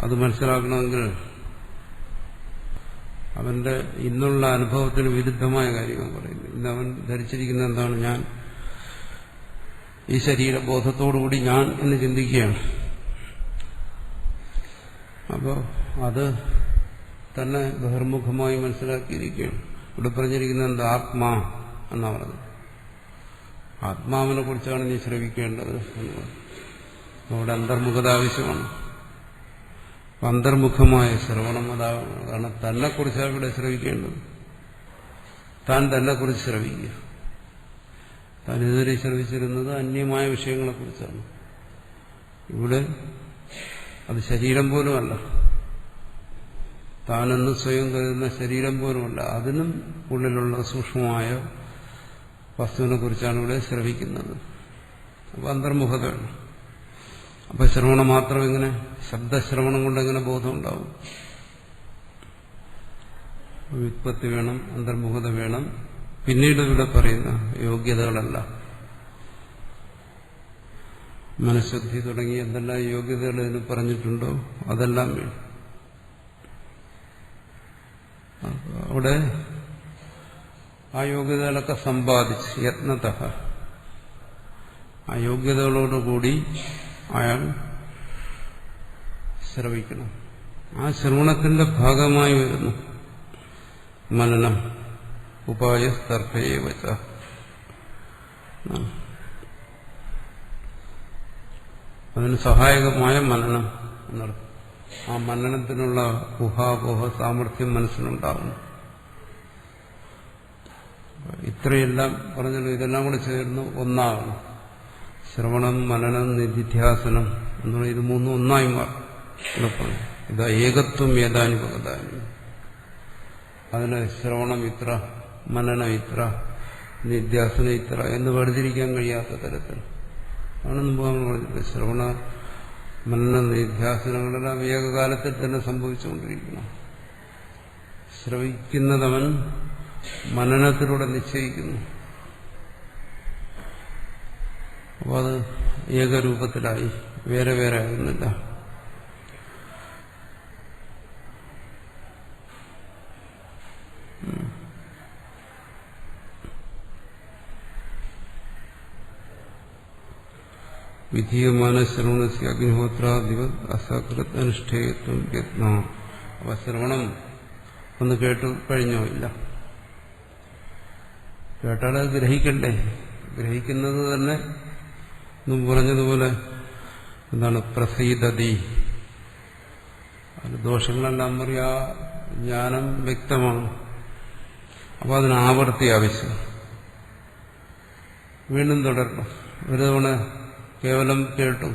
അത് മനസ്സിലാക്കണമെങ്കിൽ അവന്റെ ഇന്നുള്ള അനുഭവത്തിന് വിരുദ്ധമായ കാര്യങ്ങൾ പറയുന്നു. ഇന്ന് അവൻ ധരിച്ചിരിക്കുന്ന എന്താണ്, ഞാൻ ഈ ശരീരബോധത്തോടുകൂടി ഞാൻ എന്ന് ചിന്തിക്കുകയാണ്. അപ്പോൾ അത് തന്നെ ബഹിർമുഖമായി മനസ്സിലാക്കിയിരിക്കുകയാണ്. ഇവിടെ പറഞ്ഞിരിക്കുന്നത് എന്താ, ആത്മാ എന്നാ പറഞ്ഞത്. ആത്മാവിനെ കുറിച്ചാണ് നീ ശ്രവിക്കേണ്ടത് എന്ന് പറഞ്ഞു. അവിടെ അന്തർമുഖത ആവശ്യമാണ്. അന്തർമുഖമായ ശ്രവണം അതാണ്. തന്നെക്കുറിച്ചാണ് ഇവിടെ ശ്രവിക്കേണ്ടത്. താൻ തന്നെക്കുറിച്ച് ശ്രവിക്കുക. താൻ ഇതുവരെ ശ്രവിച്ചിരുന്നത് അന്യമായ വിഷയങ്ങളെക്കുറിച്ചാണ്. ഇവിടെ അത് ശരീരം പോലുമല്ല, താനെന്ന് സ്വയം കരുതുന്ന ശരീരം പോലുമല്ല, അതിനും ഉള്ളിലുള്ള സൂക്ഷ്മമായ വസ്തുവിനെ കുറിച്ചാണ് ഇവിടെ ശ്രവിക്കുന്നത്. അപ്പോൾ അന്തർമുഖതയാണ്. അപ്പൊ ശ്രവണം മാത്രം എങ്ങനെ, ശബ്ദശ്രവണം കൊണ്ട് എങ്ങനെ ബോധം ഉണ്ടാവും? വ്യുത്പത്തി വേണം, അന്തർമുഖത വേണം. പിന്നീട് ഇവിടെ പറയുന്ന യോഗ്യതകളല്ല, മനഃശുദ്ധി തുടങ്ങിയ എന്തെല്ലാം യോഗ്യതകൾ ഇതിന് പറഞ്ഞിട്ടുണ്ടോ അതെല്ലാം വേണം. അവിടെ ആ യോഗ്യതകളൊക്കെ സമ്പാദിച്ച് യത്നത, ആ യോഗ്യതകളോടുകൂടി അയാൾ ശ്രവിക്കണം. ആ ശ്രവണത്തിന്റെ ഭാഗമായി വരുന്നു മനനം, ഉപായസ്തർക്കയേവച. അതിന് സഹായകമായ മനനം എന്നർത്ഥം. ആ മനനത്തിനുള്ള ഊഹാപോഹ സാമർഥ്യം മനസ്സിലുണ്ടാകുന്നു. ഇത്രയെല്ലാം പറഞ്ഞല്ലോ, ഇതെല്ലാം കൂടെ ചേർന്ന് ഒന്നാകണം. ശ്രവണം, മനനം, നിധിധ്യാസനം എന്നുള്ള ഇത് മൂന്നും ഒന്നായി മാറും. ഇതാ ഏകത്വം ഏതാനുപകതാനും. അതിന് ശ്രവണം ഇത്ര, മനനം ഇത്ര, നിധ്യാസനം ഇത്ര എന്ന് വേർതിരിക്കാൻ കഴിയാത്ത തരത്തിൽ ആണ് മുമ്പ് നമ്മൾ പറഞ്ഞത്. ശ്രവണ മനന നിധ്യാസനങ്ങളെല്ലാം ഏകകാലത്തിൽ തന്നെ സംഭവിച്ചുകൊണ്ടിരിക്കണം. ശ്രവിക്കുന്നതവൻ മനനത്തിലൂടെ നിശ്ചയിക്കുന്നു. അപ്പോൾ അത് ഏകരൂപത്തിലായി, വേറെ വേറെ ആകുന്നില്ല. വിധീയമാന ശ്രവണസ്യ അഗ്നിഹോത്രാദിവത് അസകൃത് അനുഷ്ഠേയത്വം യത്ന. അപ്പൊ ശ്രവണം ഒന്ന് കേട്ടു കഴിഞ്ഞോ? ഇല്ല. കേട്ടാലത് ഗ്രഹിക്കണ്ടേ? ഗ്രഹിക്കുന്നത് തന്നെ മുമ്പ് പറഞ്ഞതുപോലെ എന്താണ്, പ്രസീദതി. അത് ദോഷങ്ങളെല്ലാം പറയാ, ജ്ഞാനം വ്യക്തമാണ്. അപ്പൊ അതിന് ആവർത്തി ആവശ്യം. വീണ്ടും തുടരണം. ഒരു തവണ കേവലം കേട്ടു,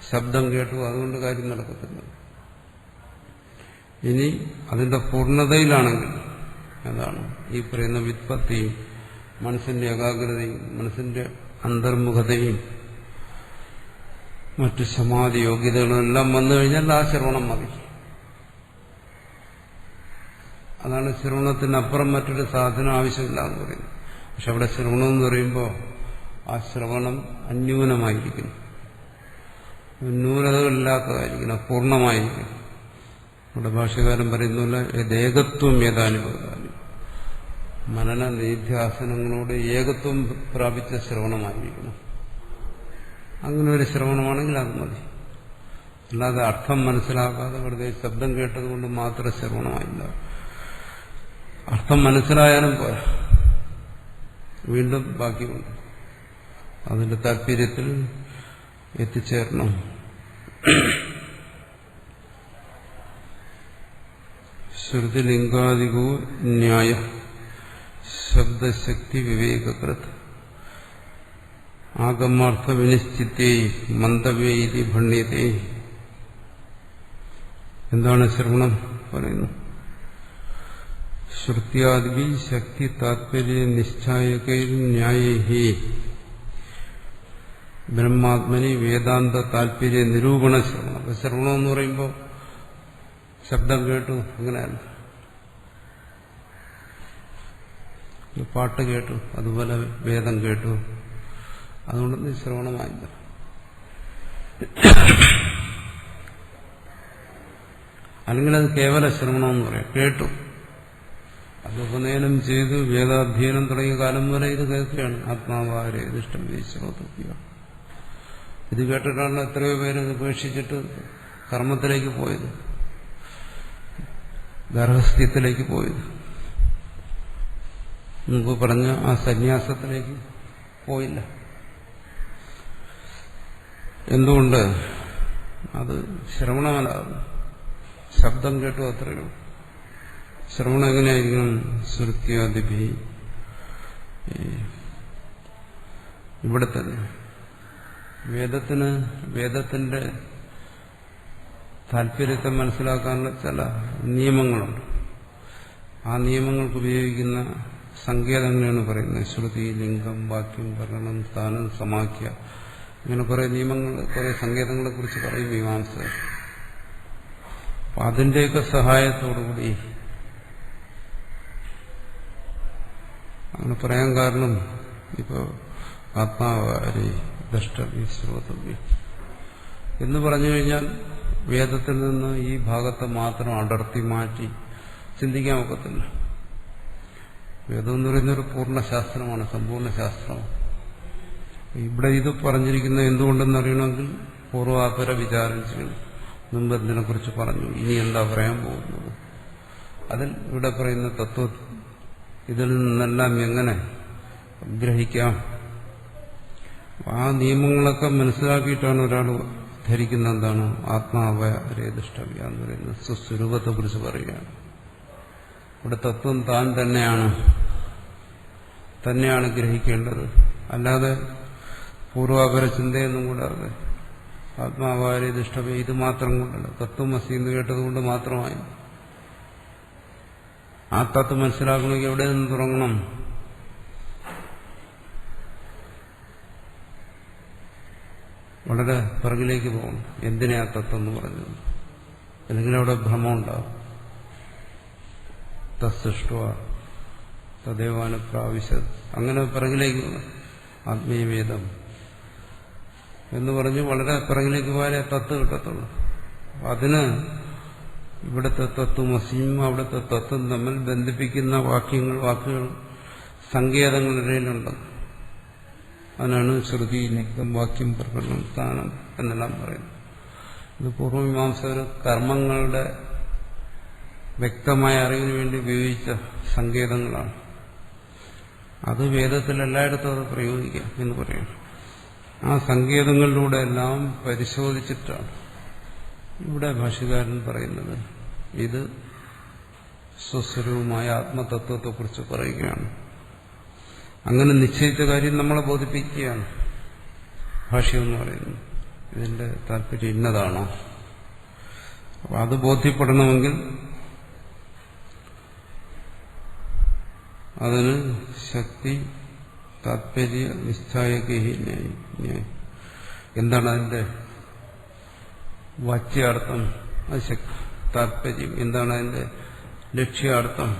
ശബ്ദം കേട്ടു, അതുകൊണ്ട് കാര്യം നടക്കത്തില്ല. ഇനി അതിന്റെ പൂർണ്ണതയിലാണെങ്കിൽ അതാണ് ഈ പറയുന്ന വ്യുത്പത്തിയും മനസ്സിന്റെ ഏകാഗ്രതയും മനസ്സിന്റെ അന്തർമുഖതയും മറ്റു സമാധി യോഗ്യതകളും എല്ലാം വന്നു കഴിഞ്ഞാൽ ആ ശ്രവണം മതി. അതാണ് ശ്രവണത്തിനപ്പുറം മറ്റൊരു സാധനം ആവശ്യമില്ല എന്ന് പറയുന്നത്. പക്ഷെ അവിടെ ശ്രവണം എന്ന് പറയുമ്പോൾ ആ ശ്രവണം അന്യൂനമായിരിക്കുന്നു, ന്യൂനതകളില്ലാത്തതായിരിക്കണം, പൂർണ്ണമായിരിക്കണം. ഇവിടെ ഭാഷ്യകാരൻ പറയുന്നില്ല, ഏകത്വം ഏതാനുഭവം. മനന നിധ്യാസനങ്ങളോട് ഏകത്വം പ്രാപിച്ച ശ്രവണമായിരിക്കണം. അങ്ങനെ ഒരു ശ്രവണമാണെങ്കിൽ അത് മതി. അല്ലാതെ അർത്ഥം മനസ്സിലാക്കാതെ വെറുതെ ശബ്ദം കേട്ടതുകൊണ്ട് മാത്രം ശ്രവണമായില്ല. അർത്ഥം മനസ്സിലായാലും പോരാ, വീണ്ടും ബാക്കിയുണ്ട്. അതിന്റെ താല്പര്യത്തിൽ എത്തിച്ചേരണം. ശ്രുതിലിംഗാദികോ ന്യായ ശബ്ദശക്തി വിവേകകൃത് ആഗമാർത്ഥ വിനിശ്ചിത്തേ മന്ദവ്യേതി ഭണ്യതേ. എന്താണ് ശ്രവണം പറയുന്നു? ശ്രുത്യാദി ശക്തി താത്പര്യ നിശ്ചായകൈർ ന്യായൈ ബ്രഹ്മാത്മനി വേദാന്ത താല്പര്യ നിരൂപണ ശ്രവണം. അപ്പൊ ശ്രവണം എന്ന് പറയുമ്പോൾ ശബ്ദം കേട്ടു അങ്ങനെയല്ല, പാട്ട് കേട്ടു, അതുപോലെ വേദം കേട്ടു, അതുകൊണ്ടൊന്നും ശ്രവണമായില്ല. അല്ലെങ്കിൽ അത് കേവല ശ്രവണമെന്ന് പറയാം. കേട്ടു, അത് ഉപനയനം ചെയ്ത് വേദാധ്യയനം തുടങ്ങിയ കാലം വരെ ഇത് കേൾക്കുകയാണ്. ആത്മാവാരെ ഇഷ്ടം ശ്രോതൃപ്യ. ഇത് കേട്ടിട്ടാണ് എത്രയോ പേര് ഉപേക്ഷിച്ചിട്ട് കർമ്മത്തിലേക്ക് പോയത്, ഗർഹസ്ഥ്യത്തിലേക്ക് പോയത്, മുമ്പ് പറഞ്ഞ ആ സന്യാസത്തിലേക്ക് പോയില്ല. എന്തുകൊണ്ട്? അത് ശ്രവണമല്ലാതെ ശബ്ദം കേട്ടു, അത്രയുള്ളൂ. ശ്രവണം എങ്ങനെയായിരിക്കണം? ശ്രുത്യാദിഭി. ഇവിടെ തന്നെ വേദത്തിന്റെ താല്പര്യത്തെ മനസ്സിലാക്കാനുള്ള ചില നിയമങ്ങളുണ്ട്. ആ നിയമങ്ങൾക്ക് ഉപയോഗിക്കുന്ന സങ്കേതങ്ങളാണ് പറയുന്നത്. ശ്രുതി, ലിംഗം, വാക്യം, വർണ്ണം, സ്ഥാനം, സമാഖ്യ, ഇങ്ങനെ കുറെ നിയമങ്ങൾ, കുറെ സങ്കേതങ്ങളെ കുറിച്ച് പറയും മീമാംസകർ. അപ്പൊ അതിന്റെയൊക്കെ സഹായത്തോടുകൂടി അങ്ങനെ പറയാൻ കാരണം, ഇപ്പോ ആത്മാവാരി ദ്രഷ്ടവ്യ ശ്രോതവ്യ എന്ന് പറഞ്ഞു കഴിഞ്ഞാൽ വേദത്തിൽ നിന്ന് ഈ ഭാഗത്തെ മാത്രം അടർത്തി മാറ്റി ചിന്തിക്കാൻ ഒക്കത്തില്ല. വേദം എന്ന് പറയുന്നൊരു പൂർണ്ണശാസ്ത്രമാണ്, സമ്പൂർണ്ണ ശാസ്ത്രമാണ്. ഇവിടെ ഇത് പറഞ്ഞിരിക്കുന്നത് എന്തുകൊണ്ടെന്നറിയണമെങ്കിൽ പൂർവാപര വിചാരം ചെയ്യണം. മുമ്പ് ഇതിനെക്കുറിച്ച് പറഞ്ഞു, ഇനി എന്താ പറയാൻ പോകുന്നത്, അതിൽ ഇവിടെ പറയുന്ന തത്വം ഇതിൽ നിന്നെല്ലാം എങ്ങനെ ഗ്രഹിക്കാം. ആ നിയമങ്ങളൊക്കെ മനസ്സിലാക്കിയിട്ടാണ് ഒരാൾ ധരിക്കുന്ന എന്താണ് ആത്മാവരെ ദൃഷ്ടവ്യ എന്ന് പറയുന്നത്. സ്വസ്വരൂപത്തെ കുറിച്ച് പറയുകയാണ്. ഇവിടെ തത്വം താൻ തന്നെയാണ് ഗ്രഹിക്കേണ്ടത്. അല്ലാതെ പൂർവാപര ചിന്തയൊന്നും കൂടാതെ ആത്മാവാരെ ദൃഷ്ടവ്യ ഇത് മാത്രം കൊണ്ടല്ല. തത്വമസി എന്ന് കേട്ടതുകൊണ്ട് മാത്രമായി. ആ തത്വം മനസ്സിലാക്കണമെങ്കിൽ എവിടെ നിന്ന് തുടങ്ങണം? വളരെ പിറകിലേക്ക് പോകണം. എന്തിനാ തത്വം എന്ന് പറഞ്ഞത്? അല്ലെങ്കിൽ അവിടെ ഭ്രമം ഉണ്ടാവും. തസ്സൃഷ്ട തദേവാനുപ്രാവശ്യത്, അങ്ങനെ പിറകിലേക്ക് പോകണം. ആത്മീയവേദം എന്ന് പറഞ്ഞ് വളരെ പിറകിലേക്ക് പോയാലേ തത്വം കിട്ടത്തുള്ളൂ. അതിന് ഇവിടുത്തെ തത്വമസിയും അവിടുത്തെ തത്വം തമ്മിൽ ബന്ധിപ്പിക്കുന്ന വാക്കുകൾ സങ്കേതങ്ങളിലുണ്ട്. അതിനാണ് ശ്രുതി, നിഗ്ധം, വാക്യം, പ്രകടനം, സ്ഥാനം എന്നെല്ലാം പറയുന്നത്. ഇത് പൂർവമീമാംസകർ കർമ്മങ്ങളുടെ വ്യക്തമായ അറിവിന് വേണ്ടി ഉപയോഗിച്ച സങ്കേതങ്ങളാണ്. അത് വേദത്തിൽ എല്ലായിടത്തും അത് പ്രയോഗിക്കാം എന്ന് പറയണം. ആ സങ്കേതങ്ങളിലൂടെ എല്ലാം പരിശോധിച്ചിട്ടാണ് ഇവിടെ ഭാഷ്യകാരൻ പറയുന്നത്. ഇത് സ്വസ്വരൂപമായ ആത്മതത്വത്തെക്കുറിച്ച് പറയുകയാണ്. അങ്ങനെ നിശ്ചയിച്ച കാര്യം നമ്മളെ ബോധിപ്പിക്കുകയാണ് ഭാഷ്യം എന്ന് പറയുന്നത്. ഇതിന്റെ താല്പര്യം ഇന്നതാണോ? അപ്പൊ അത് ബോധ്യപ്പെടണമെങ്കിൽ അതിന് ശക്തി, താത്പര്യ, നിശ്ചായകൈ ന്യായം. എന്താണ് അതിന്റെ വാച്യാർത്ഥം? അത് താത്പര്യം. എന്താണ് അതിന്റെ ലക്ഷ്യാർത്ഥം?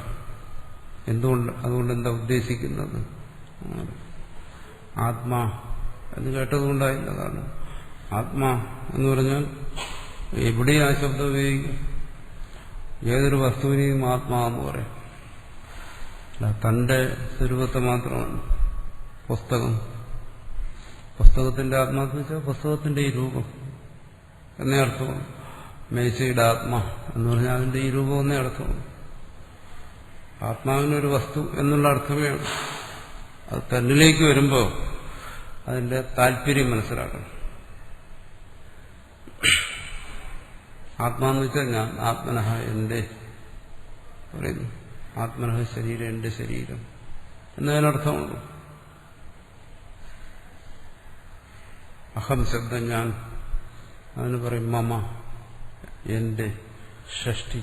അതുകൊണ്ട് എന്താ ഉദ്ദേശിക്കുന്നത്? ആത്മാ എന്ന് കേട്ടതുകൊണ്ടായില്ല. കാരണം ആത്മാ എന്ന് പറഞ്ഞാൽ എവിടെയും ആ ശബ്ദം ഉപയോഗിക്കും. ഏതൊരു വസ്തുവിനെയും ആത്മാ എന്ന് പറയും. അല്ല തന്റെ സ്വരൂപത്തെ മാത്രമാണ്. പുസ്തകത്തിന്റെ ആത്മാന്ന് വെച്ചാൽ പുസ്തകത്തിന്റെ ഈ രൂപം എന്നേ അർത്ഥമാണ്. മേശയുടെ ആത്മാ എന്ന് പറഞ്ഞാൽ അതിന്റെ ഈ രൂപം എന്നേ അർത്ഥമാണ്. ആത്മാവിനൊരു വസ്തു എന്നുള്ള അർത്ഥമേ ഉള്ളൂ. അത് തന്നിലേക്ക് വരുമ്പോൾ അതിന്റെ താല്പര്യം മനസ്സിലാക്കണം. ആത്മാന്ന് വെച്ചാൽ ഞാൻ, ആത്മനഃ എന്റെ പറയുന്നു. ആത്മനഃ ശരീരം, എന്റെ ശരീരം എന്നതിനർത്ഥമുള്ളൂ. അഹം ശബ്ദം ഞാൻ, അതിന് പറയും മമ, എന്റെ, ഷഷ്ടി.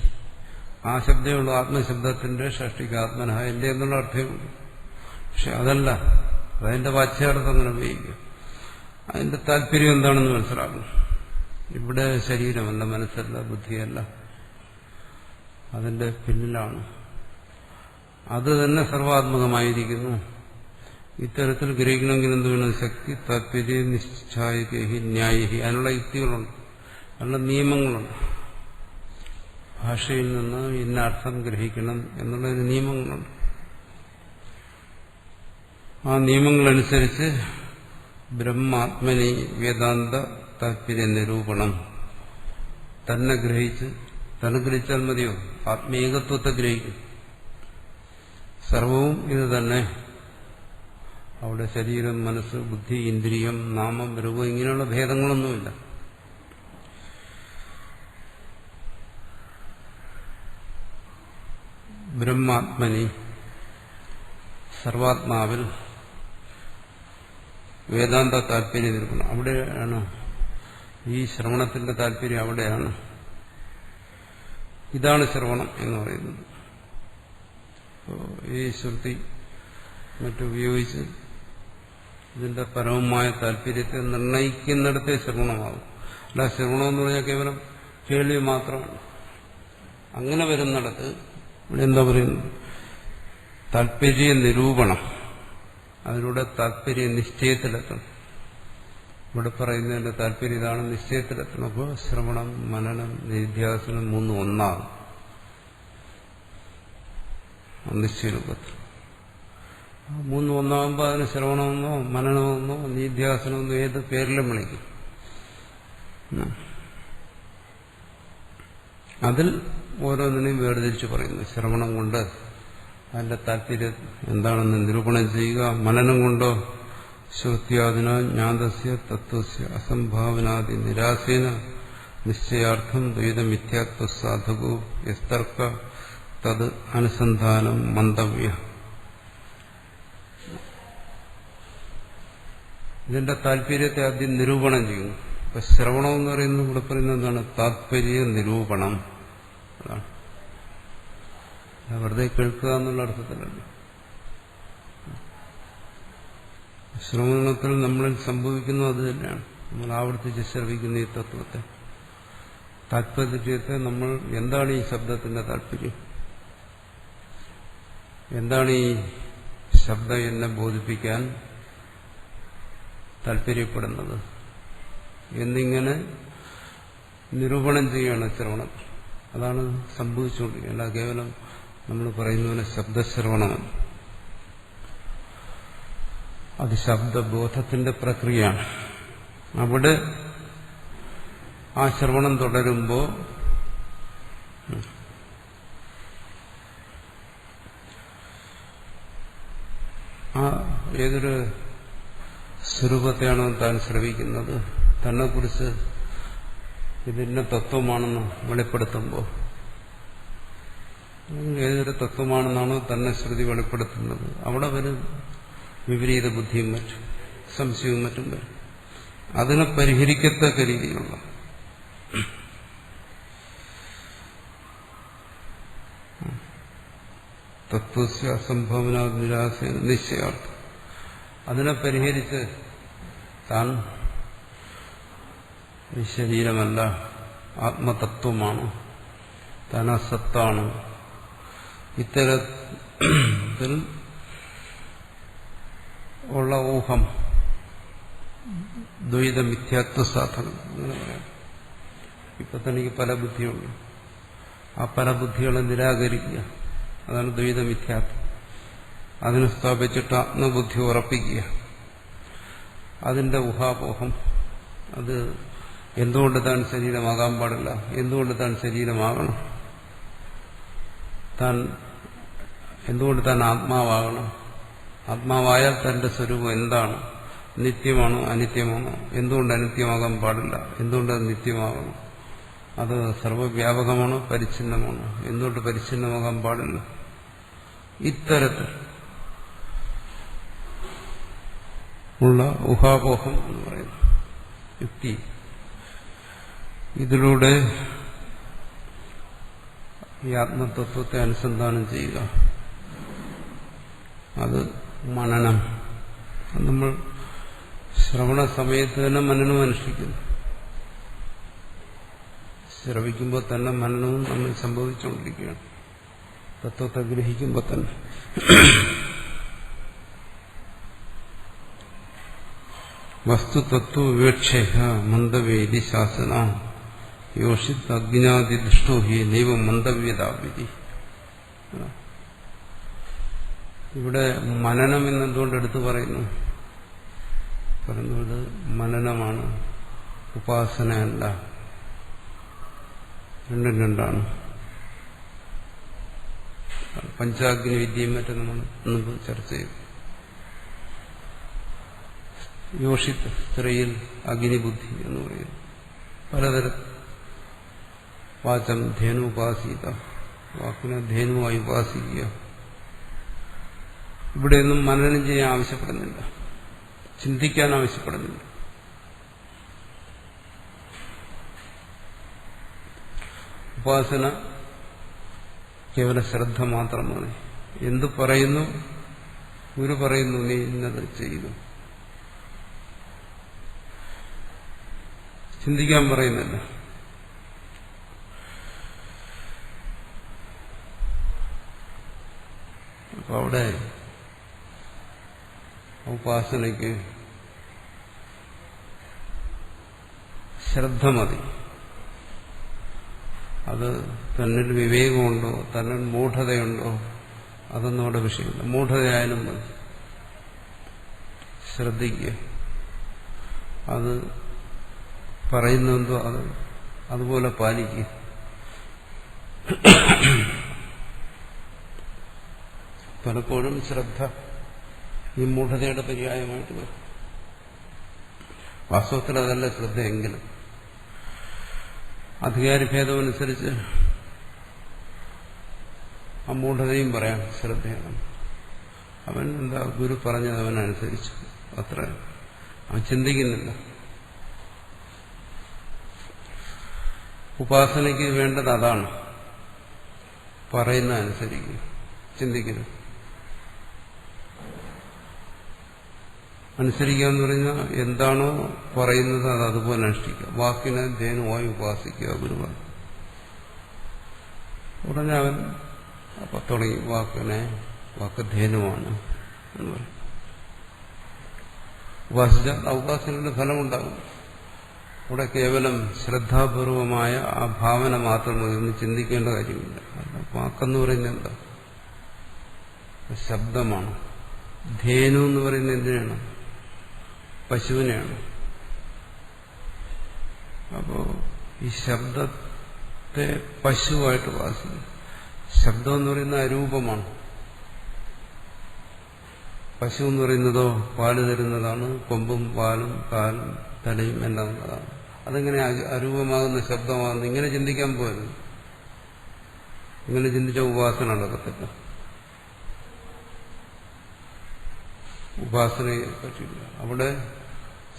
ആ ശബ്ദമുള്ളൂ. ആത്മശബ്ദത്തിന്റെ ഷഷ്ടിക്ക് ആത്മനഃ എന്റെ എന്നുള്ള അർത്ഥമുള്ളൂ. പക്ഷെ അതല്ല, അതതിന്റെ വാച്യാർത്ഥം അങ്ങനെ ഉപയോഗിക്കും. അതിന്റെ താല്പര്യം എന്താണെന്ന് മനസ്സിലാക്കണം. ഇവിടെ ശരീരമല്ല, മനസ്സല്ല, ബുദ്ധിയല്ല, അതിന്റെ പിന്നിലാണ്. അത് തന്നെ സർവാത്മകമായിരിക്കുന്നു. ഇത്തരത്തിൽ ഗ്രഹിക്കണമെങ്കിൽ എന്ത് വേണം? ശക്തി, താല്പര്യ, നിശ്ചായകി, ന്യായഹി. അതിനുള്ള യുക്തികളുണ്ട്, അതിനുള്ള നിയമങ്ങളുണ്ട്. ഭാഷയിൽ നിന്ന് ഇന്ന അർത്ഥം ഗ്രഹിക്കണം എന്നുള്ള നിയമങ്ങളുണ്ട്. ആ നിയമങ്ങളനുസരിച്ച് ബ്രഹ്മാത്മനി വേദാന്ത താല്പര്യ നിരൂപണം. തന്നെ ഗ്രഹിച്ചാൽ മതിയോ? ആത്മീകത്വത്തെ ഗ്രഹിക്കും. സർവവും ഇത് തന്നെ. അവിടെ ശരീരം, മനസ്സ്, ബുദ്ധി, ഇന്ദ്രിയം, നാമം, രൂപം ഇങ്ങനെയുള്ള ഭേദങ്ങളൊന്നുമില്ല. ബ്രഹ്മാത്മനി, സർവാത്മാവിൽ വേദാന്ത താല്പര്യം നിൽക്കണം. അവിടെയാണ് ഈ ശ്രവണത്തിന്റെ താല്പര്യം, അവിടെയാണ്. ഇതാണ് ശ്രവണം എന്ന് പറയുന്നത്. ഈ ശ്രുതി മറ്റുപയോഗിച്ച് ഇതിന്റെ പരമമായ താല്പര്യത്തെ നിർണയിക്കുന്നിടത്തെ ശ്രവണമാകും. അല്ല, ശ്രവണം എന്ന് പറഞ്ഞാൽ കേവലം കേൾവി മാത്രമാണ്. അങ്ങനെ വരുന്നിടത്ത് ഇവിടെ എന്താ പറയുന്നത്? താല്പര്യ നിരൂപണം. അതിലൂടെ താല്പര്യ നിശ്ചയത്തിലെത്തണം. ഇവിടെ പറയുന്നതിന്റെ താല്പര്യം ഇതാണ്, നിശ്ചയത്തിലെത്തണം. അപ്പോൾ ശ്രവണം, മനനം, നിധ്യാസനം മൂന്നും ഒന്നാകും നിശ്ചയരൂപത്തിൽ. മൂന്നും ഒന്നാകുമ്പോൾ അതിന് ശ്രവണമെന്നോ മനനമെന്നോ നിധ്യാസനമെന്നോ ഏത് പേരിലും വിളിക്കും. അതിൽ ഓരോന്നിനെയും വേർതിരിച്ച് പറയുന്നു. ശ്രവണം കൊണ്ട് അതിന്റെ താല്പര്യം എന്താണെന്ന് നിരൂപണം ചെയ്യുക. മനനം കൊണ്ടോ ശ്രുത്യാദിന ജ്ഞാതസ്യ തത്വസ്യ അസംഭാവനാദി നിരാസേന നിശ്ചയാർത്ഥം ദ്വൈതമിഥ്യാത്വ സാധകോ യസ്തർക്ക തത് അനുസന്ധാനം മന്തവ്യ. ഇതിന്റെ താല്പര്യത്തെ ആദ്യം നിരൂപണം ചെയ്യുന്നു. ഇപ്പൊ ശ്രവണം എന്ന് പറയുന്നത് ഇവിടെ പറയുന്നത് എന്താണ്? താത്പര്യ നിരൂപണം. അതാണ്. വെറുതെ കേൾക്കുക എന്നുള്ള അർത്ഥത്തിലല്ല. ശ്രവണത്തിൽ നമ്മളിൽ സംഭവിക്കുന്നത് അത് തന്നെയാണ്. നമ്മൾ ആവർത്തിച്ച് ശ്രവിക്കുന്ന ഈ തത്വത്തെ, താത്പര്യത്തെ നമ്മൾ എന്താണ് ഈ ശബ്ദത്തിന്റെ താല്പര്യം, എന്താണ് ഈ ശബ്ദം എന്നെ ബോധിപ്പിക്കാൻ താല്പര്യപ്പെടുന്നത് എന്നിങ്ങനെ നിരൂപണം ചെയ്യുകയാണ് ശ്രവണത്തിൽ. അതാണ് സംഭവിച്ചുകൊണ്ടിരിക്കുന്നത്. അല്ല കേവലം നമ്മൾ പറയുന്ന പോലെ ശബ്ദശ്രവണമല്ല. അത് ശബ്ദബോധത്തിന്റെ പ്രക്രിയയാണ്. അവിടെ ആ ശ്രവണം തുടരുമ്പോൾ ആ ഏതൊരു സ്വരൂപത്തെയാണോ താൻ ശ്രവിക്കുന്നത്, തന്നെക്കുറിച്ച് ഇതിന്റെ തത്വമാണെന്ന് വെളിപ്പെടുത്തുമ്പോൾ, ഏതൊരു തത്വമാണെന്നാണോ തന്നെ ശ്രുതി വെളിപ്പെടുത്തുന്നത്, അവിടെ വരും വിപരീത ബുദ്ധിയും മറ്റും സംശയവും മറ്റും വരും. അതിനെ പരിഹരിക്കത്തക്ക രീതിയിലുള്ള തത്വസ്യ അസംഭാവന നിരാശ നിശ്ചയാർത്ഥം, അതിനെ പരിഹരിച്ച് താൻ ഈ ശരീരമല്ല, ആത്മതത്വമാണ്, താൻ അസത്താണ്, ഇത്തരത്തിൽ ഉള്ള ഊഹം, ദ്വൈത മിഥ്യാത്വ സാധനം അങ്ങനെ പറയാം. ഇപ്പൊ തനിക്ക് പല ബുദ്ധിയുണ്ട്, ആ പല ബുദ്ധികളെ നിരാകരിക്കുക, അതാണ് ദ്വൈത മിഥ്യാത്വം. അതിനെ സ്ഥാപിച്ചിട്ട് ആത്മബുദ്ധി ഉറപ്പിക്കുക. അതിന്റെ ഊഹാപോഹം, അത് എന്തുകൊണ്ട് താൻ ശരീരമാകാൻ പാടില്ല, എന്തുകൊണ്ട് താൻ ശരീരമാകണം, താൻ എന്തുകൊണ്ട് താൻ ആത്മാവാകണം, ആത്മാവായാൽ തന്റെ സ്വരൂപം എന്താണ്, നിത്യമാണോ അനിത്യമാണോ, എന്തുകൊണ്ട് അനിത്യമാകാൻ പാടില്ല, എന്തുകൊണ്ട് അത് നിത്യമാകണം, അത് സർവവ്യാപകമാണോ പരിച്ഛിന്നമാണോ, എന്തുകൊണ്ട് പരിച്ഛിന്നമാകാൻ പാടില്ല. ഇത്തരത്തിൽ ഉള്ള ഊഹാപോഹം എന്ന് പറയുന്നു യുക്തി. ഇതിലൂടെ ഈ ആത്മതത്വത്തെ അനുസന്ധാനം ചെയ്യുക, അത് മനനം. നമ്മൾ ശ്രവണ സമയത്ത് തന്നെ മനനം അനുഷ്ഠിക്കുന്നു. ശ്രവിക്കുമ്പോൾ തന്നെ മനനവും നമ്മൾ സംഭവിച്ചുകൊണ്ടിരിക്കുകയാണ്, തത്വത്തെ ഗ്രഹിക്കുമ്പോൾ തന്നെ. വസ്തുതത്വ വിവക്ഷേഹ മന്ദവേദി ശാസന യോഷിത് അജ്ഞാതിദൃഷ്ടോ ഹി നൈവ മന്ദവ്യതാവിധി. ഇവിടെ മനനം എന്നെന്തുകൊണ്ട് എടുത്തു പറയുന്നു? പറയുന്നത് മനനമാണ്, ഉപാസനയല്ല. രണ്ടും രണ്ടാണ്. പഞ്ചാഗ്നി വിദ്യയും മറ്റും നമ്മൾ മുമ്പ് ചർച്ച ചെയ്തു. യോഷിത്ത് സ്ത്രീയിൽ അഗ്നിബുദ്ധി എന്ന് പറയുന്നു. പലതരം വാചം ധേനു ഉപാസിത, വാക്കിനെ ധേനുവായി ഉപാസിക്കുക. ഇവിടെയൊന്നും മനനം ചെയ്യാൻ ആവശ്യപ്പെടുന്നില്ല, ചിന്തിക്കാൻ ആവശ്യപ്പെടുന്നില്ല. ഉപാസന കേവല ശ്രദ്ധ മാത്രമാണ്. എന്തു പറയുന്നു? ഗുരു പറയുന്നു നീ ഇന്നത് ചെയ്യുന്നു, ചിന്തിക്കാൻ പറയുന്നില്ല. അപ്പൊ അവിടെ ഉപാസനയ്ക്ക് ശ്രദ്ധ മതി. അത് തന്നിൽ വിവേകമുണ്ടോ, തന്നിൽ മൂഢതയുണ്ടോ, അതൊന്നും അവിടെ വിഷയമില്ല. മൂഢതയായാലും മതി, ശ്രദ്ധിക്കുക. അത് പറയുന്നതെന്തോ അത് അതുപോലെ പാലിക്കുക. പലപ്പോഴും ശ്രദ്ധ ഈ മൂഢതയുടെ പര്യായമായിട്ട് വരും. വാസ്തവത്തിൽ അതല്ല ശ്രദ്ധയെങ്കിലും അധികാരിഭേദമനുസരിച്ച് ആ മൂഢതയും പറയാം ശ്രദ്ധയാണ്. അവൻ എന്താ ഗുരു പറഞ്ഞത് അവനനുസരിച്ചു, അത്ര. അവൻ ചിന്തിക്കുന്നില്ല. ഉപാസനയ്ക്ക് വേണ്ടത് അതാണ്, പറയുന്ന അനുസരിക്കുക, ചിന്തിക്കുന്നു. അനുസരിക്കുക എന്ന് പറഞ്ഞാൽ എന്താണോ പറയുന്നത് അത് അതുപോലെ അനുഷ്ഠിക്കുക. വാക്കിനെ ധേനുവായി ഉപാസിക്കുക ഗുരുവാണ്. ഉടനെ അവൻ അപ്പൊ തുടങ്ങി വാക്ക് ധേനുവാണ് എന്ന് പറയും. ഉപാസിച്ചാൽ ആ ഉപാസനയുടെ ഫലമുണ്ടാകും. ഇവിടെ കേവലം ശ്രദ്ധാപൂർവമായ ആ ഭാവന മാത്രം മതി, ഒന്നും ചിന്തിക്കേണ്ട കാര്യമില്ല. വാക്കെന്ന് പറയുന്നത് എന്താ? ശബ്ദമാണ്. ധേനു എന്ന് പറയുന്നത് എന്തിനാണ്? പശുവിനെയാണ്. അപ്പോ ഈ ശബ്ദത്തെ പശുവായിട്ട് ഉപാസിക്കുന്നു. ശബ്ദം എന്ന് പറയുന്ന അരൂപമാണ്. പശു എന്ന് പറയുന്നതോ പാല് തരുന്നതാണ്. കൊമ്പും പാലും കാലും തലയും എല്ലാം ഉള്ളതാണ്. അതെങ്ങനെ അരൂപമാകുന്ന ശബ്ദമാകുന്നു? ഇങ്ങനെ ചിന്തിക്കാൻ പോയത്. ഇങ്ങനെ ചിന്തിച്ച ഉപാസന നടക്കത്തില്ല. ഉപാസനയെ പറ്റില്ല. അവിടെ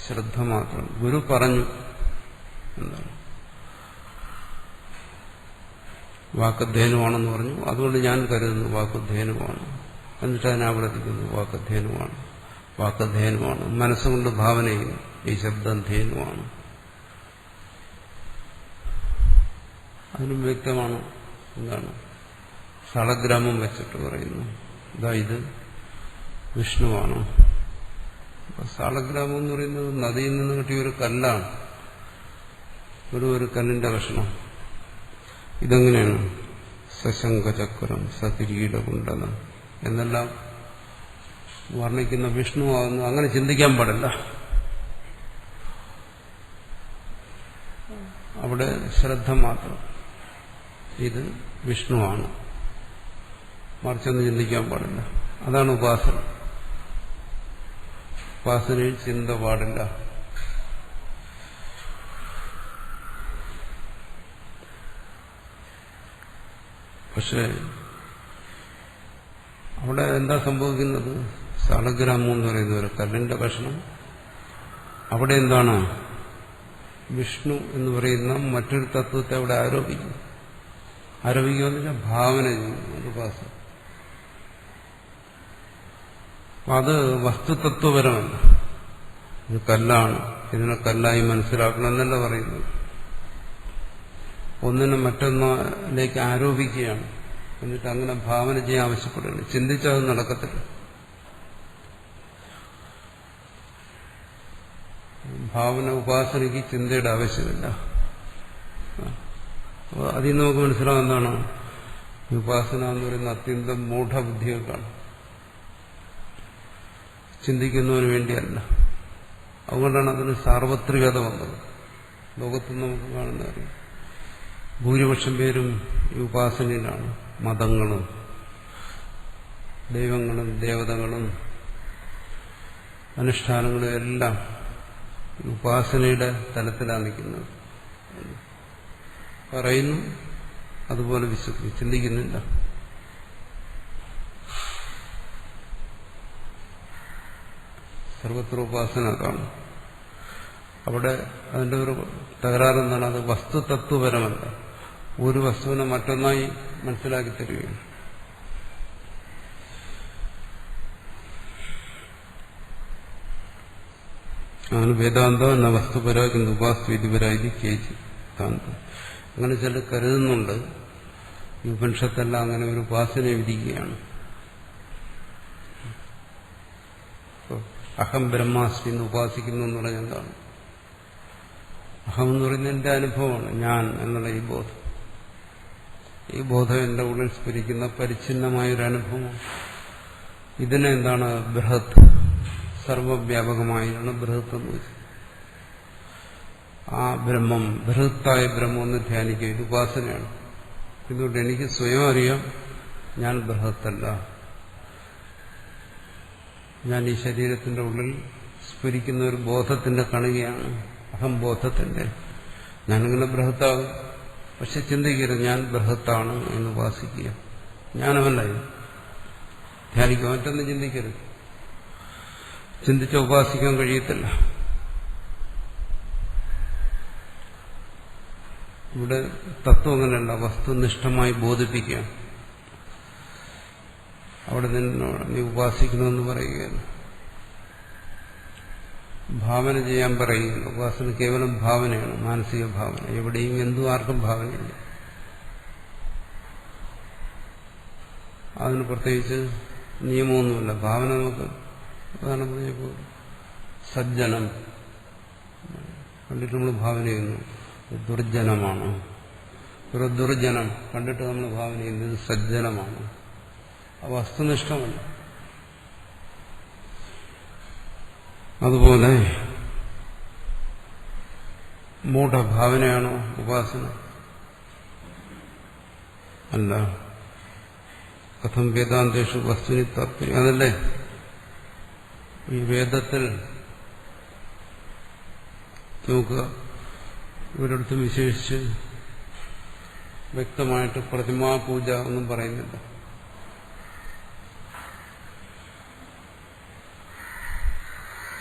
ശ്രദ്ധ മാത്രം. ഗുരു പറഞ്ഞു എന്താണ്? വാക്ക് ധേനുവാണെന്ന് പറഞ്ഞു. അതുകൊണ്ട് ഞാൻ കരുതുന്നു വാക്ക് ധേനുവാണ്. എന്നിട്ട് അതിനാവർത്തിക്കുന്നു വാക്ക് ധേനുവാണ്, വാക്ക് ധേനുവാണ്. മനസ്സുകൊണ്ട് ഭാവന ചെയ്യുന്നു ഈ ശബ്ദം ധേനുവാണ്. അതിനും വ്യക്തമാണ്. എന്താണ്? ശളഗ്രാമം വെച്ചിട്ട് പറയുന്നു ഇതാ ഇത് വിഷ്ണുവാണ്. സാളഗ്രാമം എന്ന് പറയുന്നത് നദിയിൽ നിന്ന് കിട്ടിയ ഒരു കല്ലാണ്, ഒരു കല്ലിന്റെ കഷ്ണം. ഇതെങ്ങനെയാണ്? സശങ്കചക്രം സകിരീടകുണ്ടലം എന്നെല്ലാം വർണ്ണിക്കുന്ന വിഷ്ണുവാകുന്നു. അങ്ങനെ ചിന്തിക്കാൻ പാടില്ല. അവിടെ ശ്രദ്ധ മാത്രം. ഇത് വിഷ്ണുവാണ്, മറിച്ചൊന്നും ചിന്തിക്കാൻ പാടില്ല. അതാണ് ഉപാസന. ഉപാസനയിൽ ചിന്ത പാടില്ല. പക്ഷെ അവിടെ എന്താ സംഭവിക്കുന്നത്? സാളഗ്രാമം എന്ന് പറയുന്ന ഒരു കല്ലിന്റെ കഷ്ണം അവിടെ എന്താണ് വിഷ്ണു എന്ന് പറയുന്ന മറ്റൊരു തത്വത്തെ അവിടെ ആരോപിക്കുന്നു. ആരോപിക്കുമെന്ന് വെച്ചാൽ ഭാവന ചെയ്യുന്നു ഉപാസന. അത് വസ്തുതത്വപരമല്ല. ഇത് കല്ലാണ്, ഇതിനെ കല്ലായി മനസ്സിലാക്കണം എന്നല്ല പറയുന്നത്. ഒന്നിനെ മറ്റൊന്നിലേക്ക് ആരോപിക്കുകയാണ്. എന്നിട്ട് അങ്ങനെ ഭാവന ചെയ്യാൻ ആവശ്യപ്പെടുകയാണ്. ചിന്തിച്ചാൽ അത് നടക്കത്തില്ല. ഭാവന ഉപാസനയ്ക്ക് ചിന്തയുടെ ആവശ്യമില്ല. അപ്പോൾ അതിൽ നമുക്ക് മനസ്സിലാവും എന്താണ് ഉപാസന എന്ന് പറയുന്ന അത്യന്തം മൂഢബുദ്ധികൾക്കാണ്, ചിന്തിക്കുന്നതിന് വേണ്ടിയല്ല. അതുകൊണ്ടാണ് അതിന് സാർവത്രികത വന്നത്. ലോകത്ത് നമുക്ക് കാണുന്ന കാര്യം ഭൂരിപക്ഷം പേരും ഈ ഉപാസനയിലാണ്. മതങ്ങളും ദൈവങ്ങളും ദേവതകളും അനുഷ്ഠാനങ്ങളും എല്ലാം ഉപാസനയുടെ തലത്തിലാണ് നിൽക്കുന്നത്. പറയുന്നു, അതുപോലെ ചിന്തിക്കുന്നില്ല. സർവത്ര ഉപാസന അതാണ്. അവിടെ അതിന്റെ ഒരു തകരാറെന്താണ്? അത് വസ്തുതത്വപരമല്ല. ഒരു വസ്തുവിനെ മറ്റൊന്നായി മനസ്സിലാക്കി തരികയാണ്. അങ്ങനെ വേദാന്തം എന്ന വസ്തുപരാക്കുന്ന ഉപാസ്വീതിപരായി കേജി താന്തം. അങ്ങനെ ചില കരുതുന്നുണ്ട് ഈ ഉപനിഷത്തെല്ലാം അങ്ങനെ ഒരു ഉപാസനയെ വിധിക്കുകയാണ്. അഹം ബ്രഹ്മാസ്മി എന്ന് ഉപാസിക്കുന്നു എന്ന് പറഞ്ഞാൽ എന്താണ്? അഹം എന്ന് പറയുന്നത് എന്റെ അനുഭവമാണ്, ഞാൻ എന്നുള്ള ഈ ബോധം. ഈ ബോധം എന്റെ ഉള്ളിൽ സ്ഫുരിക്കുന്ന പരിച്ഛിന്നമായൊരു അനുഭവമാണ്. ഇതിനെ എന്താണ് ബൃഹത്, സർവവ്യാപകമായാണ് ബൃഹത്ത് എന്ന് വെച്ചത്. ആ ബ്രഹ്മം, ബൃഹത്തായ ബ്രഹ്മം എന്ന് ധ്യാനിക്കുക, ഇത് ഉപാസനയാണ്. ഇതുകൊണ്ട് എനിക്ക് സ്വയം അറിയാം ഞാൻ ബൃഹത്തല്ല, ഞാൻ ഈ ശരീരത്തിന്റെ ഉള്ളിൽ സ്ഫുരിക്കുന്ന ഒരു ബോധത്തിന്റെ കണികയാണ്, അഹംബോധത്തിന്റെ. ഞാനിങ്ങനെ ബൃഹത്താകും, പക്ഷെ ചിന്തിക്കരുത് ഞാൻ ബൃഹത്താണ് എന്ന് ഉപാസിക്കുക. ഞാനവല്ല ധ്യാനിക്കുക, മറ്റൊന്നും ചിന്തിക്കരുത്. ചിന്തിച്ച ഉപാസിക്കാൻ കഴിയത്തില്ല. ഇവിടെ തത്വം അങ്ങനെയല്ല, വസ്തുനിഷ്ഠമായി ബോധിപ്പിക്കുക. അവിടെ നീ ഉപാസിക്കണമെന്ന് പറയുകയാണ്, ഭാവന ചെയ്യാൻ പറയുകയാണ്. ഉപാസന കേവലം ഭാവനയാണ്, മാനസിക ഭാവന. എവിടെയും എന്തും ആർക്കും ഭാവനയില്ല. അതിന് പ്രത്യേകിച്ച് നിയമമൊന്നുമില്ല. ഭാവന നമുക്ക് അതാണ് പറഞ്ഞപ്പോൾ സജ്ജനം കണ്ടിട്ട് നമ്മൾ ഭാവന ചെയ്യുന്നു, ദുർജനമാണ്. ഒരു ദുർജനം കണ്ടിട്ട് നമ്മൾ ഭാവന ചെയ്യുന്നത് സജ്ജനമാണ്. ആ വസ്തുനിഷ്ഠമല്ല. അതുപോലെ മൂഢഭാവനയാണോ ഉപാസന? അല്ല. കഥം വേദാന്തേഷു വസ്തുനി താത്പര്യം, അതല്ലേ ഈ വേദത്തിൽ നോക്കുക. ഇവരടുത്ത് വിശേഷിച്ച് വ്യക്തമായിട്ട് പ്രതിമാപൂജ ഒന്നും പറയുന്നില്ല.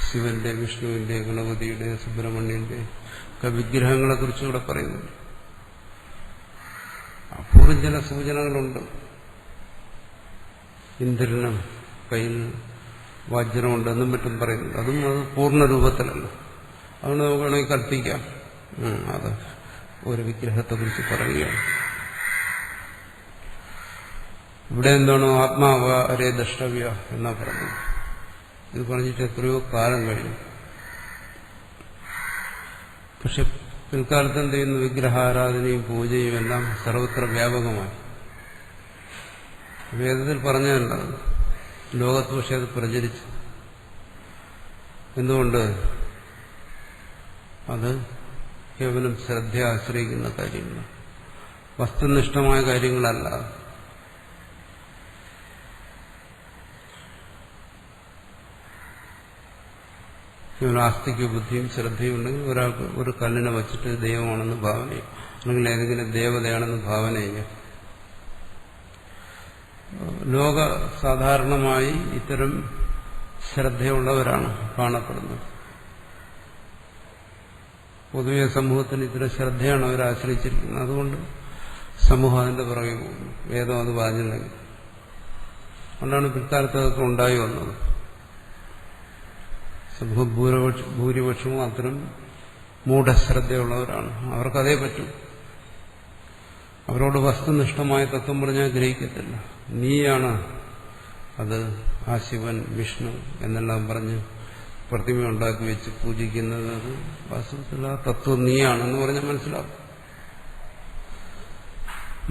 ശിവന്റെ, വിഷ്ണുവിന്റെ, ഗണപതിയുടെ, സുബ്രഹ്മണ്യന്റെ ഒക്കെ വിഗ്രഹങ്ങളെ കുറിച്ച് ഇവിടെ പറയുന്നുണ്ട്. അപൂർവം ചില സൂചനകളുണ്ട്. ഇന്ദ്രനും കയ്യിൽ വജ്രമുണ്ടെന്നും മറ്റും പറയുന്നുണ്ട്. അതും അത് പൂർണ്ണ രൂപത്തിലല്ല. അതുകൊണ്ട് നമുക്ക് വേണമെങ്കിൽ കൽപ്പിക്കാം അത് ഒരു വിഗ്രഹത്തെക്കുറിച്ച് പറയുകയാണ്. ഇവിടെ എന്താണോ ആത്മാവരെ ദ്രഷ്ടവ്യ എന്നാ പറഞ്ഞത്. ഇത് പറഞ്ഞിട്ട് എത്രയോ കാലം കഴിഞ്ഞു. പക്ഷെ പിൽക്കാലത്ത് എന്ത് ചെയ്യുന്നു? വിഗ്രഹാരാധനയും പൂജയും എല്ലാം സർവത്ര വ്യാപകമായി. വേദത്തിൽ പറഞ്ഞതല്ല, ലോകത്ത് പക്ഷെ അത് പ്രചരിച്ചു. എന്തുകൊണ്ട്? അത് കേവലം ശ്രദ്ധ ആശ്രയിക്കുന്ന കാര്യങ്ങൾ, വസ്തുനിഷ്ഠമായ കാര്യങ്ങളല്ല. ആസ്തിക്ക് ബുദ്ധിയും ശ്രദ്ധയും ഉണ്ടെങ്കിൽ ഒരാൾക്ക് ഒരു കല്ലിനെ വച്ചിട്ട് ദൈവമാണെന്ന് ഭാവന ചെയ്യും, അല്ലെങ്കിൽ ഏതെങ്കിലും ദേവതയാണെന്ന് ഭാവന ചെയ്യാം. ലോക സാധാരണമായി ഇത്തരം ശ്രദ്ധയുള്ളവരാണ് കാണപ്പെടുന്നത്. പൊതുവെ സമൂഹത്തിന് ഇത്ര ശ്രദ്ധയാണ് അവർ ആശ്രയിച്ചിരിക്കുന്നത്. അതുകൊണ്ട് സമൂഹം അതിന്റെ പുറകെ പോകുന്നു. വേദം അത് പറഞ്ഞില്ലെങ്കിൽ അതുകൊണ്ടാണ് പിൽക്കാലത്തൊക്കെ ഉണ്ടായി വന്നത്. സമൂഹ ഭൂരിപക്ഷവും അത്തരം മൂഢശ്രദ്ധയുള്ളവരാണ്. അവർക്കതേ പറ്റൂ. അവരോട് വസ്തുനിഷ്ഠമായ തത്വം പറഞ്ഞാൽ ഗ്രഹിക്കത്തില്ല. നീയാണ് അത്, ആ ശിവൻ വിഷ്ണു എന്നെല്ലാം പറഞ്ഞ് പ്രതിമ ഉണ്ടാക്കി വെച്ച് പൂജിക്കുന്നത്. അത് വാസ്തവത്തിൽ ആ തത്വം നീയാണെന്ന് പറഞ്ഞാൽ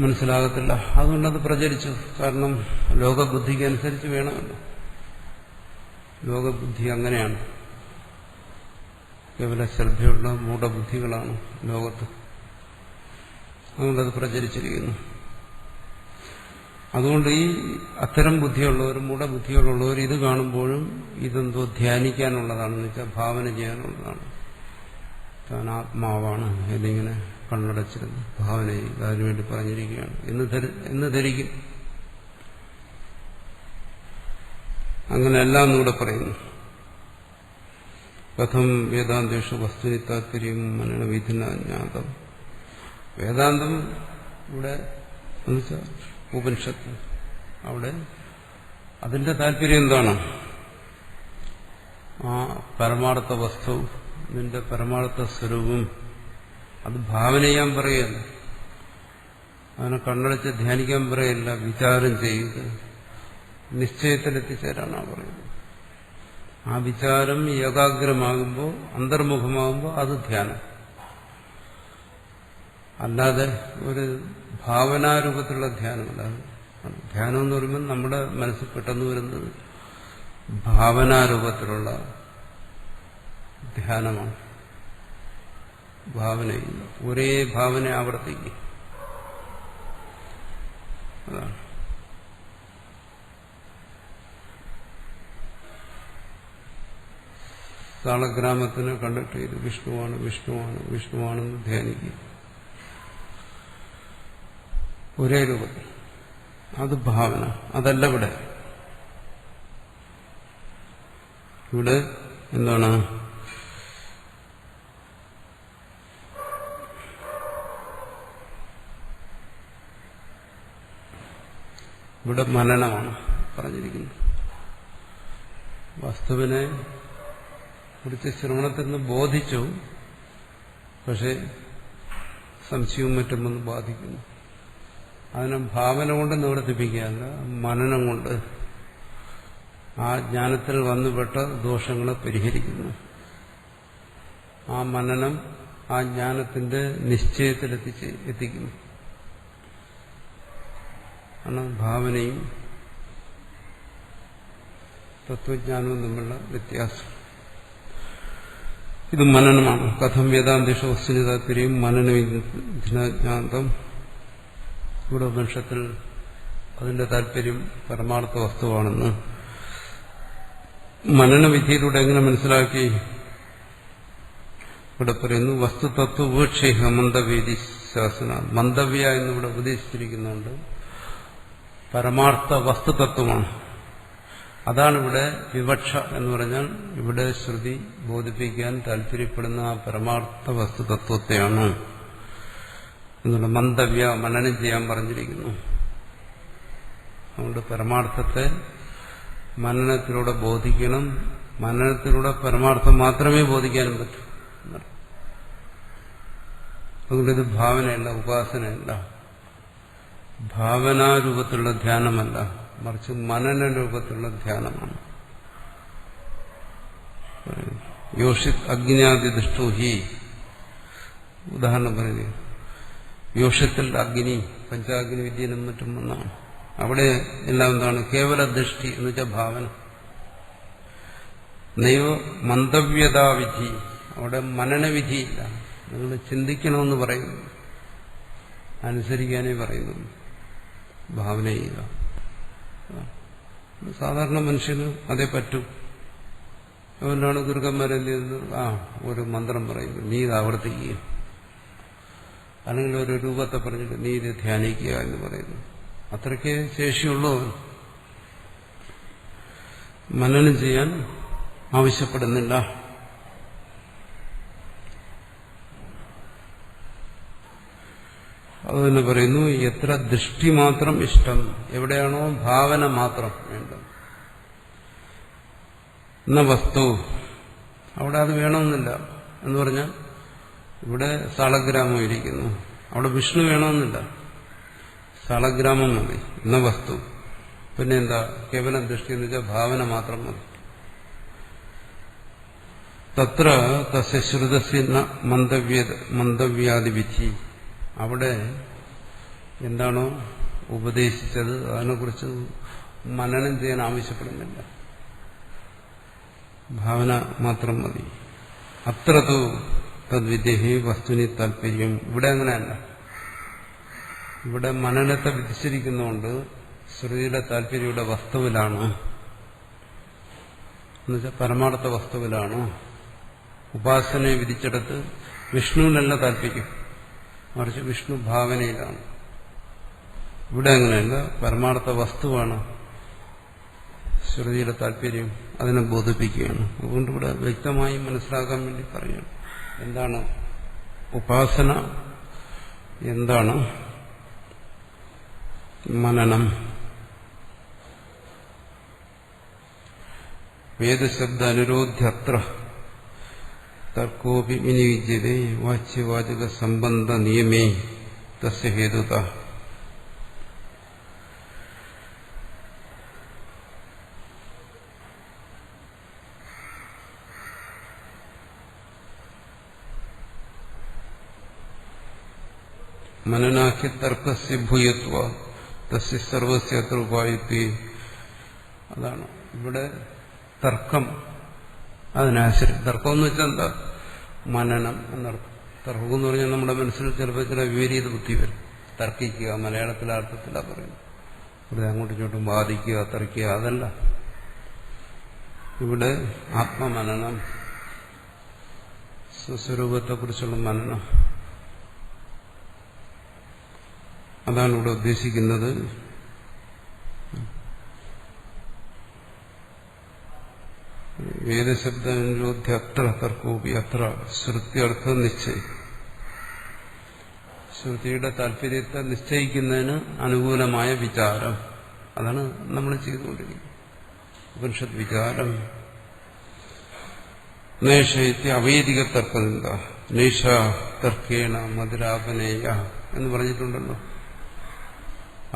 മനസ്സിലാകത്തില്ല. അതുകൊണ്ടത് പ്രചരിച്ചു. കാരണം ലോകബുദ്ധിക്ക് അനുസരിച്ച് വേണമല്ലോ. ലോകബുദ്ധി അങ്ങനെയാണ്. കേവല ശ്രദ്ധയുള്ള മൂഢബുദ്ധികളാണ് ലോകത്ത്. അതുകൊണ്ടത് പ്രചരിച്ചിരിക്കുന്നു. അതുകൊണ്ട് ഈ അത്തരം ബുദ്ധിയുള്ളവർ, മൂഢബുദ്ധികളുള്ളവർ ഇത് കാണുമ്പോഴും ഇതെന്തോ ധ്യാനിക്കാനുള്ളതാണെന്ന് വെച്ചാൽ ഭാവന ചെയ്യാനുള്ളതാണ്. താൻ ആത്മാവാണ് എന്നിങ്ങനെ കണ്ണടച്ചിരുന്ന് ഭാവന ചെയ്യുക, അതിനുവേണ്ടി പറഞ്ഞിരിക്കുകയാണ് എന്ന് ധരിക്കും. അങ്ങനെ എല്ലാം എന്നിവിടെ പറയുന്നു. കഥം വേദാന്തേഷു വസ്തുനി താത്പര്യം മനന വിധിന ജ്ഞാതം. വേദാന്തം ഇവിടെ എന്നുവെച്ചാൽ ഉപനിഷത്ത്, അവിടെ അതിന്റെ താല്പര്യം എന്താണ്? ആ പരമാർത്ഥ വസ്തു, നിന്റെ പരമാർത്ഥ സ്വരൂപം അത് ഭാവന ചെയ്യാൻ പറയല്ല, അതിനെ കണ്ണടച്ച് ധ്യാനിക്കാൻ പറയല്ല, വിചാരം ചെയ്യുക, നിശ്ചയത്തിലെത്തിച്ചേരാനാണ് പറയുന്നത്. ആ വിചാരം ഏകാഗ്രമാകുമ്പോൾ, അന്തർമുഖമാകുമ്പോൾ അത് ധ്യാനം. അല്ലാതെ ഒരു ഭാവനാരൂപത്തിലുള്ള ധ്യാനമല്ല. ധ്യാനം എന്ന് പറയുമ്പോൾ നമ്മുടെ മനസ്സിൽ പെട്ടെന്ന് വരുന്നത് ഭാവനാരൂപത്തിലുള്ള ധ്യാനമാണ്. ഭാവനയില്ല, ഒരേ ഭാവന ആവർത്തിക്കുക, അതാണ്. താളഗ്രാമത്തിന് കണ്ടിട്ട് ഇത് വിഷ്ണുവാണ്, വിഷ്ണുവാണ്, വിഷ്ണുവാണെന്ന് ധ്യാനിക്കുക ഒരേ രൂപത്തിൽ. അത് ഭാവന. അതല്ല ഇവിടെ എന്താണ്? ഇവിടെ മനനമാണ് പറഞ്ഞിരിക്കുന്നത്. വസ്തുവിനെ കുറിച്ച് ശ്രവണത്തിൽ നിന്ന് ബോധിച്ചു, പക്ഷെ സംശയവും മറ്റും വന്ന് ബാധിക്കുന്നു. അതിനെ ഭാവന കൊണ്ട് നിവർത്തിപ്പിക്കുകയല്ല, മനനം കൊണ്ട് ആ ജ്ഞാനത്തിൽ വന്നുപെട്ട ദോഷങ്ങളെ പരിഹരിക്കുന്നു. ആ മനനം ആ ജ്ഞാനത്തിന്റെ നിശ്ചയത്തിലെത്തിക്കുന്നു. ആണ് ഭാവനയും തത്വജ്ഞാനവും തമ്മിലുള്ള വ്യത്യാസം. ഇത് മനനമാണ്. കഥം വേദാന്തേഷു വസ്തുനി താത്പര്യം മനനവിജ്ഞാതം. ഇവിടെ ഉപനിഷത്തിൽ അതിന്റെ താല്പര്യം പരമാർത്ഥ വസ്തുവാണെന്ന് മനനവിധിയിലൂടെ എങ്ങനെ മനസ്സിലാക്കി? ഇവിടെ പറയുന്നു വസ്തുതത്വ ഉപേക്ഷ മന്ദവേദി ശാസന. മന്ദവ്യ എന്നിവിടെ ഉപദേശിച്ചിരിക്കുന്നുണ്ട്. പരമാർത്ഥ വസ്തുതത്വമാണ്. അതാണ് ഇവിടെ വിവക്ഷ എന്ന് പറഞ്ഞാൽ ഇവിടെ ശ്രുതി ബോധിപ്പിക്കാൻ താല്പര്യപ്പെടുന്ന ആ പരമാർത്ഥ വസ്തുതത്വത്തെയാണ് എന്നുള്ള മന്ദവ്യ മനനം ചെയ്യാൻ പറഞ്ഞിരിക്കുന്നു. അതുകൊണ്ട് പരമാർത്ഥത്തെ മനനത്തിലൂടെ ബോധിക്കണം. മനനത്തിലൂടെ പരമാർത്ഥം മാത്രമേ ബോധിക്കാനും പറ്റൂ. അതുകൊണ്ട് ഇത് ഭാവനയല്ല, ഉപാസനയല്ല, ഭാവനാരൂപത്തിലുള്ള ധ്യാനമല്ല, മറിച്ച് മനന രൂപത്തിലുള്ള ധ്യാനമാണ്. യോഷിത് അഗ്നിയാദിദുഷ്ടോ ഹി. ഉദാഹരണം പറയുക, യോഷത്തിൽ അഗ്നി, പഞ്ചാഗ്നി വിദ്യനും മറ്റും ഒന്നാണ്. അവിടെ എല്ലാം എന്താണ്? കേവല ദൃഷ്ടി എന്ന് വെച്ചാൽ ഭാവന. നൈവ മന്ദവ്യതാവിധി, അവിടെ മനനവിധിയില്ല. നിങ്ങൾ ചിന്തിക്കണമെന്ന് പറയുന്നു, അനുസരിക്കാനേ പറയുന്നു. ഭാവന ചെയ്യുക. സാധാരണ മനുഷ്യന് അതേ പറ്റും. അതുകൊണ്ടാണ് ഗുരുക്കന്മാരെന്ത് ചെയ്യുന്നത്? ഒരു മന്ത്രം പറയുന്നു, നീ ഇത് ആവർത്തിക്കുക. അല്ലെങ്കിൽ ഒരു രൂപത്തെ പറഞ്ഞിട്ട് നീ ഇത് ധ്യാനിക്കുക എന്ന് പറയുന്നു. അത്രയ്ക്ക് ശേഷിയുള്ളൂ. മനനം ചെയ്യാൻ ആവശ്യപ്പെടുന്നില്ല. അത് തന്നെ പറയുന്നു, എത്ര ദൃഷ്ടി മാത്രം ഇഷ്ടം, എവിടെയാണോ ഭാവന മാത്രം വേണ്ടത്, എന്ന വസ്തു അവിടെ അത് വേണമെന്നില്ല. എന്ന് പറഞ്ഞാൽ ഇവിടെ സാളഗ്രാമം ഇരിക്കുന്നു, അവിടെ വിഷ്ണു വേണമെന്നില്ല, സാളഗ്രാമം മതി എന്ന വസ്തു. പിന്നെ എന്താ കേവലം ദൃഷ്ടി എന്ന് വെച്ചാൽ ഭാവന മാത്രം മതി. തത്ര തസ്യ ശ്രുതസ്യ മന്തവ്യാദി വിധി, അവിടെ എന്താണോ ഉപദേശിച്ചത് അതിനെക്കുറിച്ച് മനനം ചെയ്യാൻ ആവശ്യപ്പെടുന്നില്ല, ഭാവന മാത്രം മതി. അത്രതു തദ്വിദേഹി വസ്തുനി താല്പര്യം. ഇവിടെ അങ്ങനെയല്ല, ഇവിടെ മനനത്തെ വിധിച്ചിരിക്കുന്നതുകൊണ്ട് ശ്രുതിയുടെ താല്പര്യയുടെ വസ്തുവിലാണ്, എന്നുവെച്ചാൽ പരമാർത്ഥ വസ്തുവിലാണ്. ഉപാസനയെ വിധിച്ചെടുത്ത് വിഷ്ണുവിനല്ല താല്പര്യം, മറിച്ച് വിഷ്ണു ഭാവനയിലാണ്. ഇവിടെ അങ്ങനെയല്ല, പരമാർത്ഥ വസ്തുവാണ് ശ്രുതിയുടെ താല്പര്യം, അതിനെ ബോധിപ്പിക്കുകയാണ്. അതുകൊണ്ട് ഇവിടെ വ്യക്തമായി മനസ്സിലാക്കാൻ വേണ്ടി പറയുകയാണ് എന്താണ് ഉപാസന, എന്താണ് മനനം. വേദശബ്ദ അനുരോധ്യത്ര തർക്കോപി വിനിയുജ്യതേ വാച്യവാചക സംബന്ധ നിയമേ തസ്യ ഹേതുത. മനനാഖ്യ തർക്കസ്യ ഭൂയത്വ തസ്യ സർവസ്യ അത്ര ഉപായത്വേ. അതാണ് ഇവിടെ തർക്കം, അതിനാശ്രയം. തർക്കം എന്ന് വെച്ചാൽ എന്താ? മനനം എന്നർത്ഥം. തർക്കം എന്ന് പറഞ്ഞാൽ നമ്മുടെ മനസ്സിൽ ചിലപ്പോൾ ചില വിപരീത ബുദ്ധി വരും. തർക്കിക്കുക, മലയാളത്തിലെ അർത്ഥത്തിലാണ് പറയുന്നത്. ഇവിടെ അങ്ങോട്ടും ഇങ്ങോട്ടും വാദിക്കുക, തർക്കുക, അതല്ല. ഇവിടെ ആത്മമനനം, സ്വസ്വരൂപത്തെക്കുറിച്ചുള്ള മനനം, അതാണ് ഇവിടെ ഉദ്ദേശിക്കുന്നത്. വേദശബ്ദാനുരോധ്യ അത്ര തർക്കോപി അത്ര ശ്രുത്യർത്ഥ നിശ്ചയം. ശ്രുതിയുടെ താല്പര്യത്തെ നിശ്ചയിക്കുന്നതിന് അനുകൂലമായ വിചാരം, അതാണ് നമ്മൾ ചെയ്തുകൊണ്ടിരിക്കുന്നത്. ഉപനിഷത്ത് വിചാരം. നേഷയത്തി അവൈദിക തർക്കനിന്ദ നേഷ തർക്കേണ മധുരാപനേയ എന്ന് പറഞ്ഞിട്ടുണ്ടല്ലോ.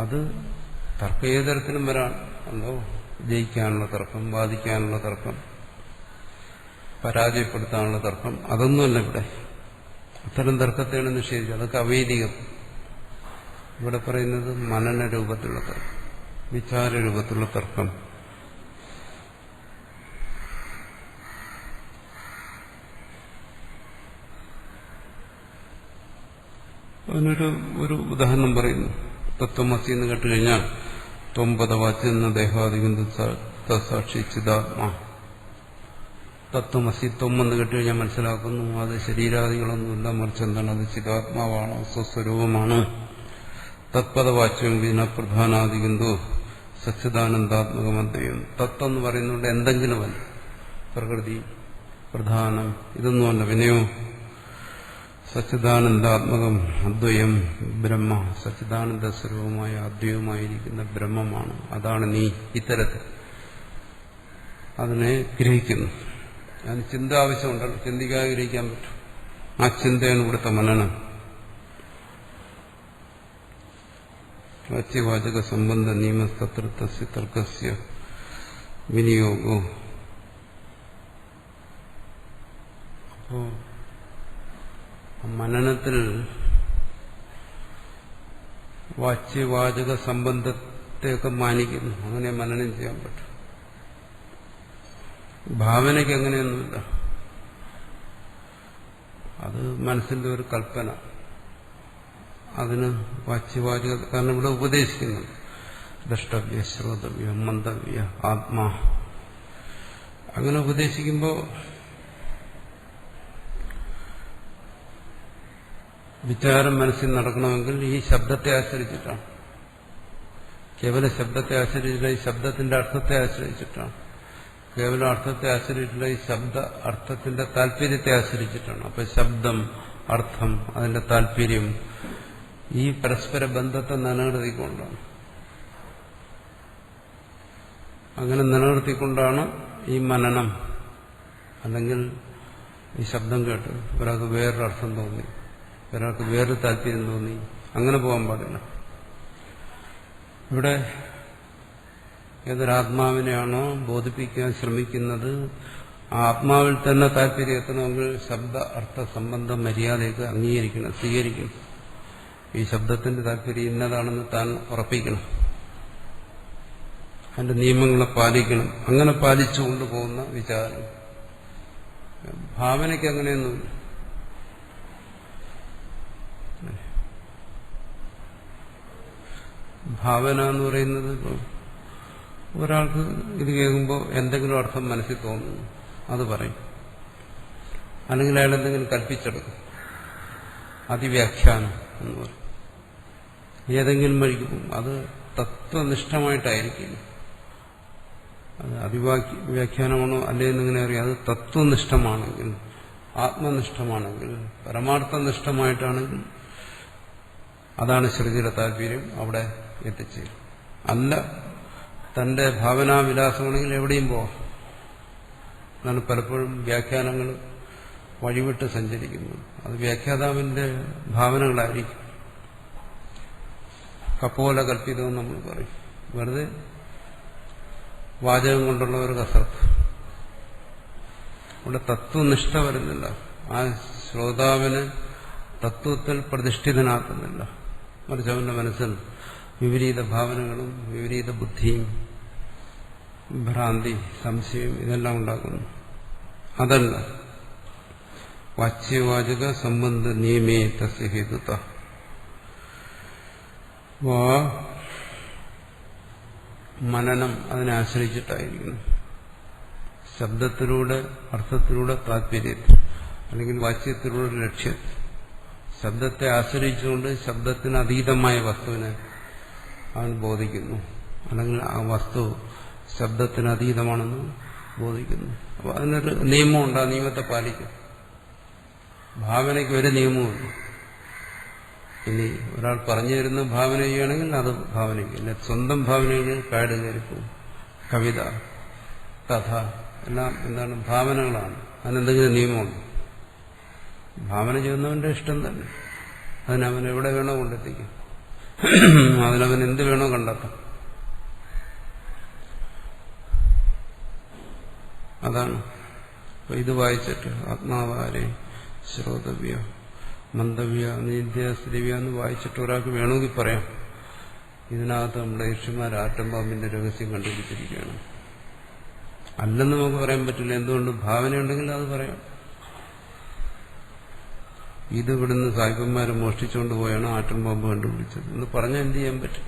അത് തർക്കം ഏത് തരത്തിലും വരാം. എന്തോ ജയിക്കാനുള്ള തർക്കം, ബാധിക്കാനുള്ള തർക്കം, പരാജയപ്പെടുത്താനുള്ള തർക്കം, അതൊന്നുമല്ല ഇവിടെ. അത്തരം തർക്കത്തെയാണ് നിഷേധിച്ചത്. അതൊക്കെ അവൈദികം. ഇവിടെ പറയുന്നത് മനന രൂപത്തിലുള്ള തർക്കം, വിചാര രൂപത്തിലുള്ള തർക്കം. അതിനൊരു ഉദാഹരണം പറയുന്നു. തത്വമസി എന്ന് കേട്ടുകഴിഞ്ഞാൽ ത്വംപദവാച്യെന്ന ദേഹാദിബിന്ദു സാക്ഷി ചിദാത്മാ. തത്വമസി ത്വമെന്ന് കേട്ടുകഴിഞ്ഞാൽ മനസ്സിലാക്കുന്നു അത് ശരീരാദികളൊന്നുമില്ല, മറിച്ച് എന്താണ്? അത് ചിദാത്മാവാണ്, സ്വസ്വരൂപമാണ്. തത്പദവാച്യം വിന പ്രധാനാദിബിന്ദു സച്ചിദാനന്ദാത്മകമദ്വയം. തത്വെന്ന് പറയുന്നുണ്ട് എന്തെങ്കിലുമല്ല, പ്രകൃതി, പ്രധാനം, ഇതൊന്നുമല്ല. വിനയോ സച്ചിദാനന്ദാത്മകം അദ്വയം ബ്രഹ്മ, സച്ചിദാനന്ദ സ്വരൂപമായ അദ്വയമായിരിക്കുന്ന ബ്രഹ്മമാണ്. അതാണ് നീ. ഇത്തരത്തിൽ അതിനെ ഗ്രഹിക്കുന്നു. അതിന് ചിന്ത ആവശ്യമുണ്ടല്ലോ, ചിന്തിക്കാതെ ഗ്രഹിക്കാൻ പറ്റും. ആ ചിന്തയാണ് ഇവിടുത്തെ മനനം. വാച്യവാചക സംബന്ധ നിയമസ്തത്രസ്യ തർക്കസ്യ വിനിയോഗോ. അപ്പോ മനനത്തിൽ വാച്യവാചക സംബന്ധത്തെയൊക്കെ മാനിക്കുന്നു. അങ്ങനെ മനനം ചെയ്യാൻ പറ്റും. ഭാവനയ്ക്ക് അങ്ങനെയൊന്നുമില്ല. അത് മനസ്സിന്റെ ഒരു കൽപ്പന. അതിന് വാച്യവാചക, കാരണം ഇവിടെ ഉപദേശിക്കുന്നു ദ്രഷ്ടവ്യ, ശ്രോതവ്യ, മന്തവ്യ, ആത്മാ. അങ്ങനെ ഉപദേശിക്കുമ്പോൾ വിചാരം മനസ്സിൽ നടക്കണമെങ്കിൽ ഈ ശബ്ദത്തെ ആശ്രയിച്ചിട്ടാണ്. കേവല ശബ്ദത്തെ ആശ്രയിച്ചില്ല, ഈ ശബ്ദത്തിന്റെ അർത്ഥത്തെ ആശ്രയിച്ചിട്ടാണ്. കേവലം അർത്ഥത്തെ ആശ്രയിച്ചില്ല, ഈ ശബ്ദ അർത്ഥത്തിന്റെ താല്പര്യത്തെ ആശ്രയിച്ചിട്ടാണ്. അപ്പൊ ശബ്ദം, അർത്ഥം, അതിന്റെ താല്പര്യം, ഈ പരസ്പര ബന്ധത്തെ നിലനിർത്തിക്കൊണ്ടാണ്. അങ്ങനെ നിലനിർത്തിക്കൊണ്ടാണ് ഈ മനനം. അല്ലെങ്കിൽ ഈ ശബ്ദം കേട്ട് ഒരാൾക്ക് വേറൊരർത്ഥം തോന്നി, ഒരാൾക്ക് വേറൊരു താല്പര്യം തോന്നി, അങ്ങനെ പോകാൻ പാടില്ല. ഇവിടെ ഏതൊരാത്മാവിനെയാണോ ബോധിപ്പിക്കാൻ ശ്രമിക്കുന്നത് ആ ആത്മാവിൽ തന്നെ താല്പര്യം എത്തണമെങ്കിൽ ശബ്ദ അർത്ഥ സംബന്ധ മര്യാദയൊക്കെ അംഗീകരിക്കണം, സ്വീകരിക്കണം. ഈ ശബ്ദത്തിന്റെ താല്പര്യം ഇന്നതാണെന്ന് താൻ ഉറപ്പിക്കണം, അതിന്റെ നിയമങ്ങളെ പാലിക്കണം. അങ്ങനെ പാലിച്ചു കൊണ്ടുപോകുന്ന വിചാരം. ഭാവനയ്ക്ക് അങ്ങനെയൊന്നുമില്ല. ഭാവന എന്ന് പറയുന്നത് ഒരാൾക്ക് ഇത് കേൾക്കുമ്പോൾ എന്തെങ്കിലും അർത്ഥം മനസ്സിൽ തോന്നുന്നു, അത് പറയും. അല്ലെങ്കിൽ അയാൾ എന്തെങ്കിലും കൽപ്പിച്ചെടുക്കും, അതിവ്യാഖ്യാനം എന്ന് പറയും. ഏതെങ്കിലും വഴിക്ക് പോകും. അത് തത്വനിഷ്ഠമായിട്ടായിരിക്കും. അത് അതിവ്യാഖ്യാനമാണോ അല്ലേന്ന് ഇങ്ങനെ അറിയാം. അത് തത്വനിഷ്ഠമാണെങ്കിൽ, ആത്മനിഷ്ഠമാണെങ്കിൽ, പരമാർത്ഥനിഷ്ഠമായിട്ടാണെങ്കിൽ അതാണ് ശ്രുതിയുടെ താല്പര്യം, അവിടെ എത്തിച്ചേരും. അല്ല തന്റെ ഭാവനാവിലാസമാണെങ്കിൽ എവിടെയും പോവാം. അതാണ് പലപ്പോഴും വ്യാഖ്യാനങ്ങൾ വഴിവിട്ട് സഞ്ചരിക്കുന്നത്. അത് വ്യാഖ്യാതാവിന്റെ ഭാവനകളായിരിക്കും. കപ്പോല കൽപ്പിതമെന്ന് നമ്മൾ പറയും. വെറുതെ വാചകം കൊണ്ടുള്ള ഒരു കസർത്ത്. ഇവിടെ തത്വനിഷ്ഠ വരുന്നില്ല. ആ ശ്രോതാവിന് തത്വത്തിൽ പ്രതിഷ്ഠിതനാക്കുന്നില്ല. മറിച്ച് അവന്റെ മനസ്സിൽ വിപരീത ഭാവനകളും വിപരീത ബുദ്ധിയും ഭ്രാന്തി, സംശയം ഇതെല്ലാം ഉണ്ടാക്കുന്നു. അതല്ല വാച്യവാചക സംബന്ധ നിയമേ തസ്യ ഹേതുത. മനനം അതിനെ ആശ്രയിച്ചിട്ടായിരിക്കുന്നു. ശബ്ദത്തിലൂടെ, അർത്ഥത്തിലൂടെ താല്പര്യത്തിൽ, അല്ലെങ്കിൽ വാച്യത്തിലൂടെ ലക്ഷ്യത്തിൽ. ശബ്ദത്തെ ആശ്രയിച്ചുകൊണ്ട് ശബ്ദത്തിന് അതീതമായ വസ്തുവിനെ അവൻ ബോധിക്കുന്നു, അല്ലെങ്കിൽ ആ വസ്തു ശബ്ദത്തിന് അതീതമാണെന്ന് ബോധിക്കുന്നു. അപ്പോൾ അതിനൊരു നിയമമുണ്ട്, ആ നിയമത്തെ പാലിക്കും. ഭാവനയ്ക്ക് ഒരു നിയമവുമില്ല. ഇനി ഒരാൾ പറഞ്ഞു തരുന്ന ഭാവന ചെയ്യുകയാണെങ്കിൽ അത് ഭാവനയ്ക്ക്, അല്ലെ സ്വന്തം ഭാവനയിൽ കാട് കയറിപ്പോവും. കവിത, കഥ എല്ലാം എന്താണ്? ഭാവനകളാണ്. അതിനെന്തെങ്കിലും നിയമമുണ്ട്? ഭാവന ചെയ്യുന്നവന്റെ ഇഷ്ടം തന്നെ. അതിനവൻ എവിടെ വേണോ കൊണ്ടെത്തിക്കും, അതിനവൻ എന്ത് വേണോ കണ്ടെത്താം. അതാണ്. അപ്പൊ ഇത് വായിച്ചിട്ട് ആത്മാവാരെ ശ്രോതവ്യ മന്ദവ്യ നീന്ത്യ ശ്രീവ്യ എന്ന് വായിച്ചിട്ട് ഒരാൾക്ക് വേണമെങ്കിൽ പറയാം, ഇതിനകത്ത് നമ്മുടെ ഋഷിമാർ ആറ്റം പാമ്പിന്റെ രഹസ്യം കണ്ടുപിടിച്ചിരിക്കുകയാണ്. അല്ലെന്ന് നമുക്ക് പറയാൻ പറ്റില്ല. എന്തുകൊണ്ട്? ഭാവനയുണ്ടെങ്കിൽ അത് പറയാം. ഇത് ഇവിടുന്ന് സായിപ്പന്മാരെ മോഷ്ടിച്ചുകൊണ്ട് പോയാണ് ആറ്റം പാമ്പ് കണ്ടുപിടിച്ചത് എന്ന് പറഞ്ഞാൽ എന്ത് ചെയ്യാൻ പറ്റും?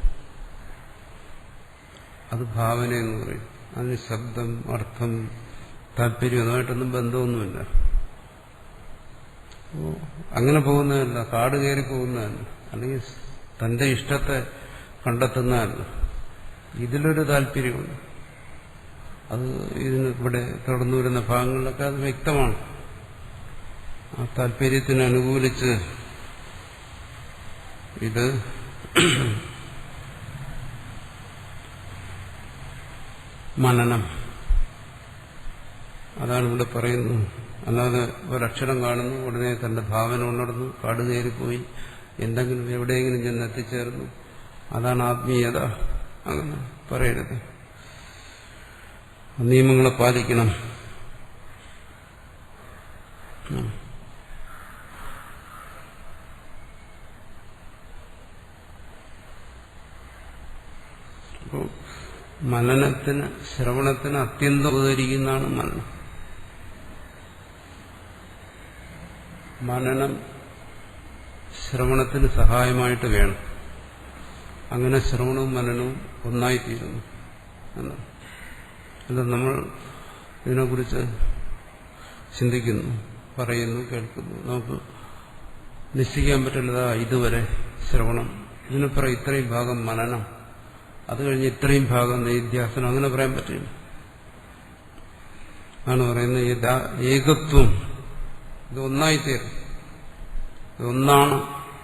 അത് ഭാവന എന്ന് പറയും. അതിന് ശബ്ദം, അർത്ഥം, താല്പര്യം അതുമായിട്ടൊന്നും ബന്ധമൊന്നുമില്ല. അങ്ങനെ പോകുന്നതല്ല, കാട് കയറി പോകുന്നതല്ല, അല്ലെങ്കിൽ തന്റെ ഇഷ്ടത്തെ കണ്ടെത്തുന്നതല്ല. ഇതിലൊരു താല്പര്യമുണ്ട്. അത് ഇതിന് ഇവിടെ തുടർന്നു വരുന്ന ഭാഗങ്ങളിലൊക്കെ അത് വ്യക്തമാണ്. ആ താല്പര്യത്തിന് അനുകൂലിച്ച് ഇത് മനനം, അതാണ് ഇവിടെ പറയുന്നത്. അല്ലാതെ ഒരക്ഷരം കാണുന്നു, ഉടനെ തന്റെ ഭാവന ഉണർന്നു, കാട് കയറിപ്പോയി, എന്തെങ്കിലും എവിടെയെങ്കിലും ചെന്ന് എത്തിച്ചേർന്നു, അതാണ് ആത്മീയത. അങ്ങനെ പറയരുത്. നിയമങ്ങളെ പാലിക്കണം. അപ്പോൾ മനനത്തിന്, ശ്രവണത്തിന് അത്യന്തം ഉപകരിക്കുന്നതാണ് മനനം. മനനം ശ്രവണത്തിന് സഹായമായിട്ട് വേണം. അങ്ങനെ ശ്രവണവും മനനവും ഒന്നായിത്തീരുന്നു എന്നാണ്. അല്ല നമ്മൾ ഇതിനെക്കുറിച്ച് ചിന്തിക്കുന്നു, പറയുന്നു, കേൾക്കുന്നു. നമുക്ക് നിശ്ചയിക്കാൻ പറ്റില്ലതാ ഇതുവരെ ശ്രവണം, ഇതിനപ്പുറം ഇത്രയും ഭാഗം മനനം, അത് കഴിഞ്ഞ് ഇത്രയും ഭാഗം നിധ്യാസനം, അങ്ങനെ പറയാൻ പറ്റില്ല. ആണ് പറയുന്നത് ഏകത്വം, ഇത് ഒന്നായിത്തീരും. ഇതൊന്നാണ്.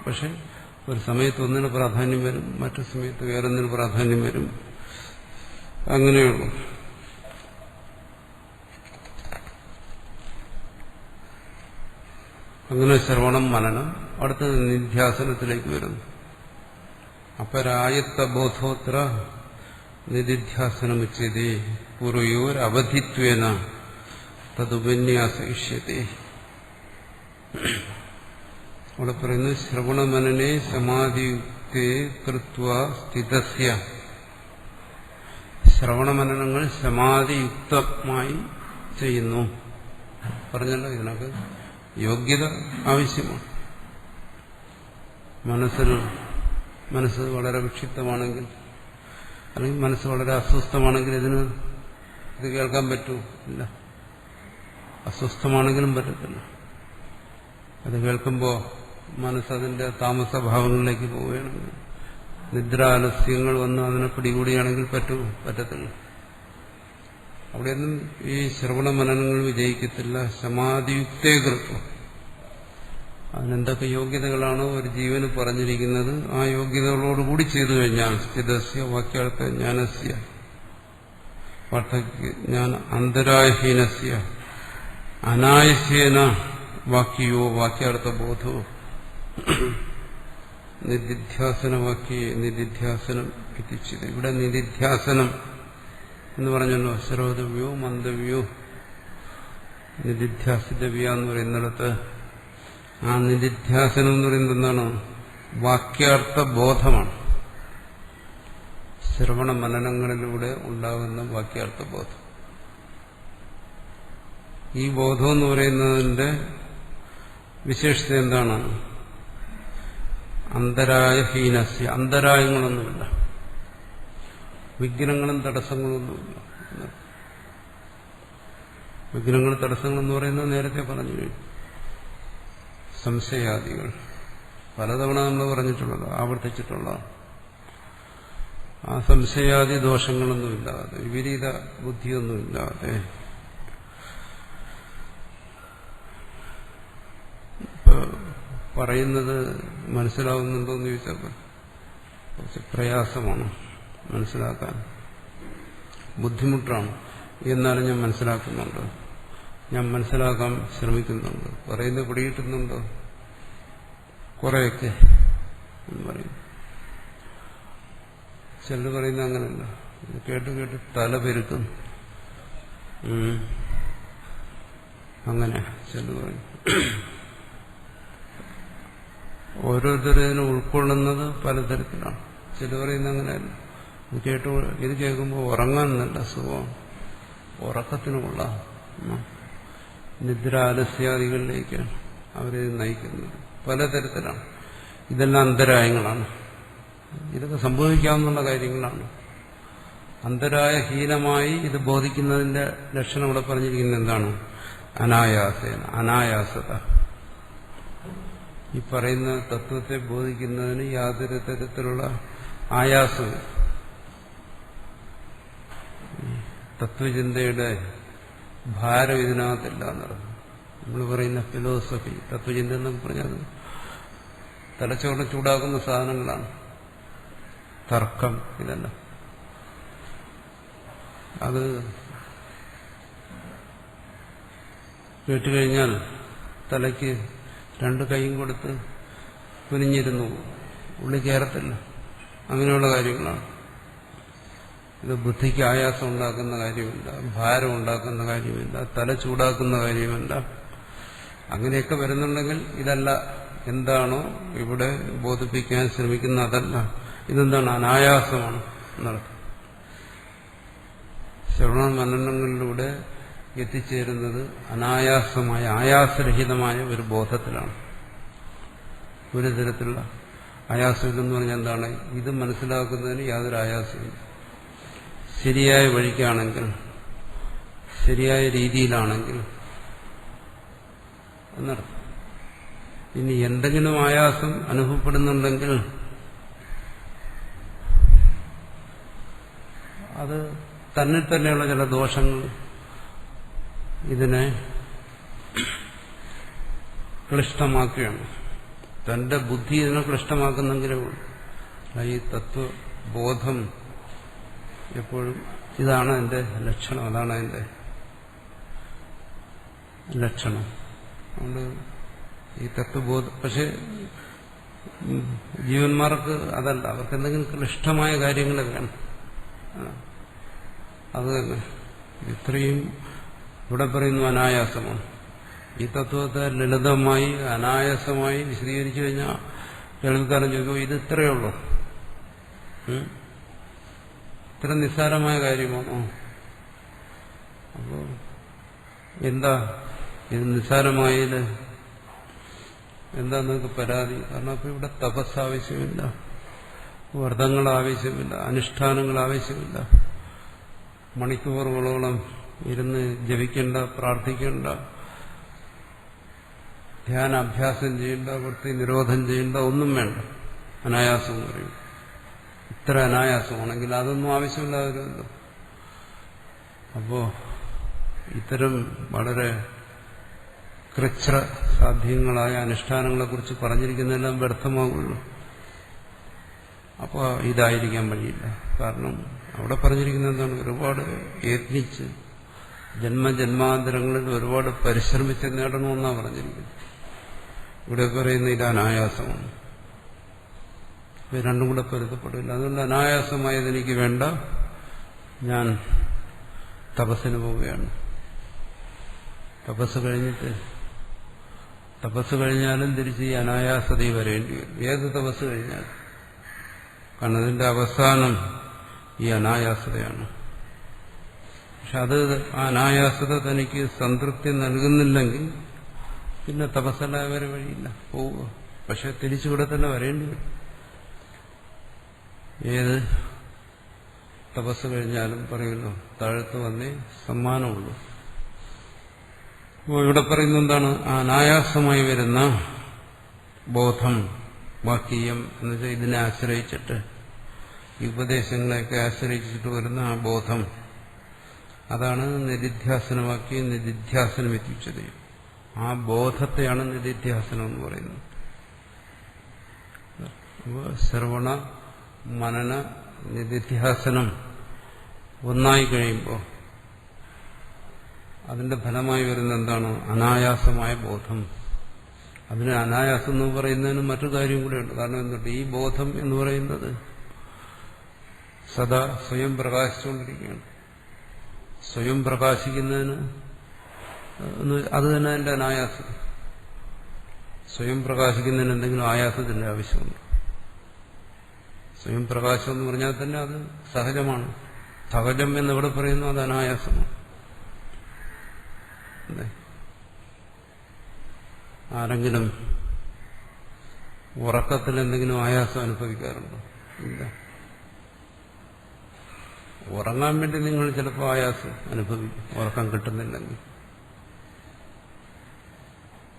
പക്ഷെ ഒരു സമയത്ത് ഒന്നിന് പ്രാധാന്യം വരും, മറ്റു സമയത്ത് വേറൊന്നിന് പ്രാധാന്യം വരും. അങ്ങനെയുള്ളൂ. അങ്ങനെ ശ്രവണം മനനം. അടുത്തത് നിധ്യാസനത്തിലേക്ക് വരുന്നു. അപരായത്തബോധോത്ര നിധിധ്യാസനമുച്യതേ പൂർവയോരവധിത്വേന തതുപന്യാസയിഷ്യത്തെ. അവിടെ പറയുന്നു ശ്രവണമനനെ സമാധിയുക്തേ കൃത്വാ സ്ഥിതസ്യ. ശ്രവണമനനങ്ങൾ സമാധിയുക്തമായി ചെയ്യുന്നു. പറഞ്ഞല്ലോ, ഇതിനൊക്കെ യോഗ്യത ആവശ്യമാണ്. മനസ്സ് വളരെ വിക്ഷിപ്തമാണെങ്കിൽ, അല്ലെങ്കിൽ മനസ്സ് വളരെ അസ്വസ്ഥമാണെങ്കിൽ ഇത് കേൾക്കാൻ പറ്റൂ? ഇല്ല. അസ്വസ്ഥമാണെങ്കിലും പറ്റത്തില്ല. അത് കേൾക്കുമ്പോൾ മനസ്സതിന്റെ താമസഭാവങ്ങളിലേക്ക് പോവുകയാണെങ്കിൽ, നിദ്രാലസ്യങ്ങൾ വന്ന് അതിനെ പിടികൂടിയാണെങ്കിൽ പറ്റത്തില്ല. അവിടെയൊന്നും ഈ ശ്രവണ മനനങ്ങൾ വിജയിക്കത്തില്ല. സമാധിയുക്തേ കൃത്വം. അതിനെന്തൊക്കെ യോഗ്യതകളാണോ ഒരു ജീവന് പറഞ്ഞിരിക്കുന്നത്, ആ യോഗ്യതകളോടുകൂടി ചെയ്തു കഴിഞ്ഞാൽ സ്ഥിതസ്യ വാക്യാർത്ഥ ജ്ഞാനസ്യ പാഠജ്ഞാന അന്തരായഹീനസ്യ അനായസ്യേന വാക്യോ വാക്യാർത്ഥബോധോ നിധിധ്യാസനവാക്യേ നിധിധ്യാസനം എത്തിച്ചത്. ഇവിടെ നിധിധ്യാസനം എന്ന് പറഞ്ഞല്ലോ, ശ്രോതവ്യോ മന്ദവ്യോ നിധിധ്യാസിതവ്യ എന്ന് പറയുന്നിടത്ത് ആ നിധിധ്യാസനം എന്ന് പറയുന്നത് എന്താണ്? വാക്യാർത്ഥബോധമാണ്. ശ്രവണ മനനങ്ങളിലൂടെ ഉണ്ടാകുന്ന വാക്യാർത്ഥബോധം. ഈ ബോധം എന്ന് പറയുന്നതിന്റെ വിശേഷത എന്താണ്? അന്തരായഹീനസ്യ. അന്തരായങ്ങളൊന്നുമില്ല, വിഘ്നങ്ങളും തടസ്സങ്ങളൊന്നുമില്ല. വിഘ്നങ്ങളും തടസ്സങ്ങളെന്ന് പറയുന്നത് നേരത്തെ പറഞ്ഞു കഴിഞ്ഞു. സംശയാദികൾ പലതവണ നമ്മൾ പറഞ്ഞിട്ടുള്ളത്, ആവർത്തിച്ചിട്ടുള്ളതാണ്. ആ സംശയാദി ദോഷങ്ങളൊന്നുമില്ലാതെ, വിപരീത ബുദ്ധിയൊന്നുമില്ലാതെ പറയുന്നത് മനസ്സിലാവുന്നുണ്ടോയെന്ന് ചോദിച്ചാൽ കുറച്ച് പ്രയാസമാണ് മനസ്സിലാക്കാൻ, ബുദ്ധിമുട്ടാണ്. എന്നാലും ഞാൻ മനസ്സിലാക്കുന്നുണ്ട്, ഞാൻ മനസ്സിലാക്കാൻ ശ്രമിക്കുന്നുണ്ട്. പറയുന്നത് പിടികിട്ടുന്നുണ്ടോ? കുറെയൊക്കെ എന്ന് പറയും. ചിലർ പറയുന്നത് അങ്ങനെയല്ല, കേട്ട് കേട്ട് തല പെരുക്കും. അങ്ങനെ ചിലർ പറയും. ഓരോരുത്തരും ഉൾക്കൊള്ളുന്നത് പലതരത്തിലാണ്. ചിലർ പറയുന്നത് അങ്ങനെയല്ല, ഇത് കേൾക്കുമ്പോൾ ഉറങ്ങാൻ നല്ല സുഖം, ഉറക്കത്തിന് കൊള്ളാം. നിദ്രാലസ്യാദികളിലേക്കാണ് അവരെ നയിക്കുന്നത്. പലതരത്തിലാണ്. ഇതെല്ലാം അന്തരായങ്ങളാണ്. ഇതൊക്കെ സംഭവിക്കാവുന്ന കാര്യങ്ങളാണ്. അന്തരായഹീനമായി ഇത് ബോധിക്കുന്നതിന്റെ ലക്ഷണം ഇവിടെ പറഞ്ഞിരിക്കുന്നത് എന്താണ്? അനായാസേന, അനായാസത. ഈ പറയുന്ന തത്വത്തെ ബോധിക്കുന്നതിന് യാതൊരു തരത്തിലുള്ള ആയാസവും, തത്വചിന്തയുടെ ഭാരം ഇതിനകത്തില്ല എന്നറിയാം. നമ്മൾ പറയുന്ന ഫിലോസഫി, തത്വചിന്ത എന്നൊക്കെ പറഞ്ഞാൽ തലച്ചോറിനെ ചൂടാക്കുന്ന സാധനങ്ങളാണ്. തർക്കം, ഇതെല്ലാം അത് കേട്ടുകഴിഞ്ഞാൽ തലയ്ക്ക് രണ്ട് കൈയും കൊടുത്ത് കുനിഞ്ഞിരുന്നു, ഉള്ളി കയറത്തില്ല. അങ്ങനെയുള്ള കാര്യങ്ങളാണ്. ഇത് ബുദ്ധിക്ക് ആയാസം ഉണ്ടാക്കുന്ന കാര്യമില്ല, ഭാരം ഉണ്ടാക്കുന്ന കാര്യമില്ല, തല ചൂടാക്കുന്ന കാര്യമില്ല. അങ്ങനെയൊക്കെ വരുന്നുണ്ടെങ്കിൽ ഇതല്ല. എന്താണോ ഇവിടെ ബോധിപ്പിക്കാൻ ശ്രമിക്കുന്ന അതല്ല. ഇതെന്താണ്? അനായാസമാണ് എന്നർത്ഥം. ശ്രവണ മനനങ്ങളിലൂടെ എത്തിച്ചേരുന്നത് അനായാസമായ, ആയാസരഹിതമായ ഒരു ബോധത്തിലാണ്. ഒരു തരത്തിലുള്ള ആയാസമില്ലെന്ന് പറഞ്ഞാൽ എന്താണ്? ഇത് മനസ്സിലാക്കുന്നതിന് യാതൊരു ആയാസമില്ല. ശരിയായ വഴിക്കാണെങ്കിൽ, ശരിയായ രീതിയിലാണെങ്കിൽ എന്നർത്ഥം. ഇനി എന്തെങ്കിലും ആയാസം അനുഭവപ്പെടുന്നുണ്ടെങ്കിൽ അത് തന്നിൽ തന്നെയുള്ള ചില ദോഷങ്ങൾ ഇതിനെ ക്ലിഷ്ടമാക്കുകയാണ്. തന്റെ ബുദ്ധി ഇതിനെ ക്ലിഷ്ടമാക്കുന്നെങ്കിലേ ഉള്ളൂ. ഈ തത്വബോധം എപ്പോഴും ഇതാണ് എന്റെ ലക്ഷണം, അതാണ് എന്റെ ലക്ഷണം. അതുകൊണ്ട് ഈ തത്വബോധം, പക്ഷെ ജീവന്മാർക്ക് അതല്ല, അവർക്ക് എന്തെങ്കിലും ക്ലിഷ്ടമായ കാര്യങ്ങൾ വേണം. അത് തന്നെ ഇത്രയും ഇവിടെ പറയുന്നു അനായാസമാണ്. ഈ തത്വത്തെ ലളിതമായി അനായാസമായി വിശദീകരിച്ചു കഴിഞ്ഞാൽ കേൾവിക്കാരൻ ചോദിക്കും, ഇത് ഇത്രയേ ഉള്ളൂ, ഇത്ര നിസ്സാരമായ കാര്യമാണോ? അപ്പോ എന്താ ഇത് നിസ്സാരമായത്? എന്താ നിങ്ങൾക്ക് പരാതി? കാരണം അപ്പൊ ഇവിടെ തപസ് ആവശ്യമില്ല, വ്രതങ്ങൾ ആവശ്യമില്ല, അനുഷ്ഠാനങ്ങൾ ആവശ്യമില്ല, മണിക്കൂറുകളോളം ഇരുന്ന് ജപിക്കേണ്ട, പ്രാർത്ഥിക്കേണ്ട, ധ്യാനാഭ്യാസം ചെയ്യേണ്ട, വൃത്തി നിരോധം ചെയ്യേണ്ട, ഒന്നും വേണ്ട. അനായാസം എന്ന് പറയും. ഇത്ര അനായാസമാണെങ്കിൽ അതൊന്നും ആവശ്യമില്ലാതിരുമല്ലോ. അപ്പോ ഇത്തരം വളരെ കൃച്ഛ്ര സാധ്യങ്ങളായ അനുഷ്ഠാനങ്ങളെക്കുറിച്ച് പറഞ്ഞിരിക്കുന്നതെല്ലാം വ്യർത്ഥമാകുള്ളൂ. അപ്പോൾ ഇതായിരിക്കാൻ വഴിയില്ല. കാരണം അവിടെ പറഞ്ഞിരിക്കുന്നത് എന്താണ്? ഒരുപാട് യത്നിച്ച് ജന്മജന്മാന്തരങ്ങളിൽ ഒരുപാട് പരിശ്രമിച്ച് നേടണമെന്നാണ് പറഞ്ഞിരിക്കുന്നത്. ഇവിടെ പറയുന്ന ഇത് അനായാസമാണ്. ഇത് രണ്ടും കൂടെ പൊരുത്തപ്പെടില്ല. അതുകൊണ്ട് അനായാസമായത് എനിക്ക് വേണ്ട, ഞാൻ തപസ്സിന് പോവുകയാണ്. തപസ് കഴിഞ്ഞാലും തിരിച്ച് ഈ അനായാസതയിൽ വരേണ്ടി വരും. ഏത് തപസ് കഴിഞ്ഞാലും. കാരണം അതിന്റെ അവസാനം ഈ അനായാസതയാണ്. പക്ഷെ അത് അനായാസത തനിക്ക് സംതൃപ്തി നൽകുന്നില്ലെങ്കിൽ പിന്നെ തപസ്സല്ലാതെ വരെ വഴിയില്ല, പോവുക. പക്ഷെ തിരിച്ചുകൂടെ തന്നെ വരേണ്ടി വരും. ഏത് തപസ് കഴിഞ്ഞാലും പറയുന്നു താഴത്ത് വന്നേ സമ്മാനമുള്ളൂ. അപ്പോൾ ഇവിടെ പറയുന്നത് എന്താണ്? അനായാസമായി വരുന്ന ബോധം, വാക്യം എന്ന് വെച്ചാൽ ഇതിനെ ആശ്രയിച്ചിട്ട്, ഈ ഉപദേശങ്ങളെയൊക്കെ ആശ്രയിച്ചിട്ട് വരുന്ന ആ ബോധം, അതാണ് നിധിധ്യാസനവാക്യം. നിധിധ്യാസനം എത്തിച്ചത് ആ ബോധത്തെയാണ് നിധിധ്യാസനം എന്ന് പറയുന്നത്. അപ്പോൾ ശ്രവണ മനന നിധിധ്യാസനം ഒന്നായി കഴിയുമ്പോൾ അതിന്റെ ഫലമായി വരുന്ന എന്താണ്? അനായാസമായ ബോധം. അതിന് അനായാസം എന്ന് പറയുന്നതിന് മറ്റു കാര്യം കൂടെയുണ്ട്. കാരണം എന്തുകൊണ്ട്? ഈ ബോധം എന്ന് പറയുന്നത് സദാ സ്വയം പ്രകാശിച്ചുകൊണ്ടിരിക്കുകയാണ്. സ്വയം പ്രകാശിക്കുന്നതിന് അത് തന്നെ അതിന്റെ അനായാസം. സ്വയം പ്രകാശിക്കുന്നതിന് എന്തെങ്കിലും ആയാസത്തിന്റെ ആവശ്യമുണ്ട്. സ്വയം പ്രകാശം എന്ന് പറഞ്ഞാൽ തന്നെ അത് സഹജമാണ്. സഹജം എന്നിവിടെ പറയുന്നു, അത് അനായാസമാണ്. ആരെങ്കിലും ഉറക്കത്തിൽ എന്തെങ്കിലും ആയാസം അനുഭവിക്കാറുണ്ടോ? ഇല്ല. ഉറങ്ങാൻ വേണ്ടി നിങ്ങൾ ചിലപ്പോൾ ആയാസം അനുഭവിക്കും, ഉറക്കം കിട്ടുന്നില്ലെങ്കിൽ.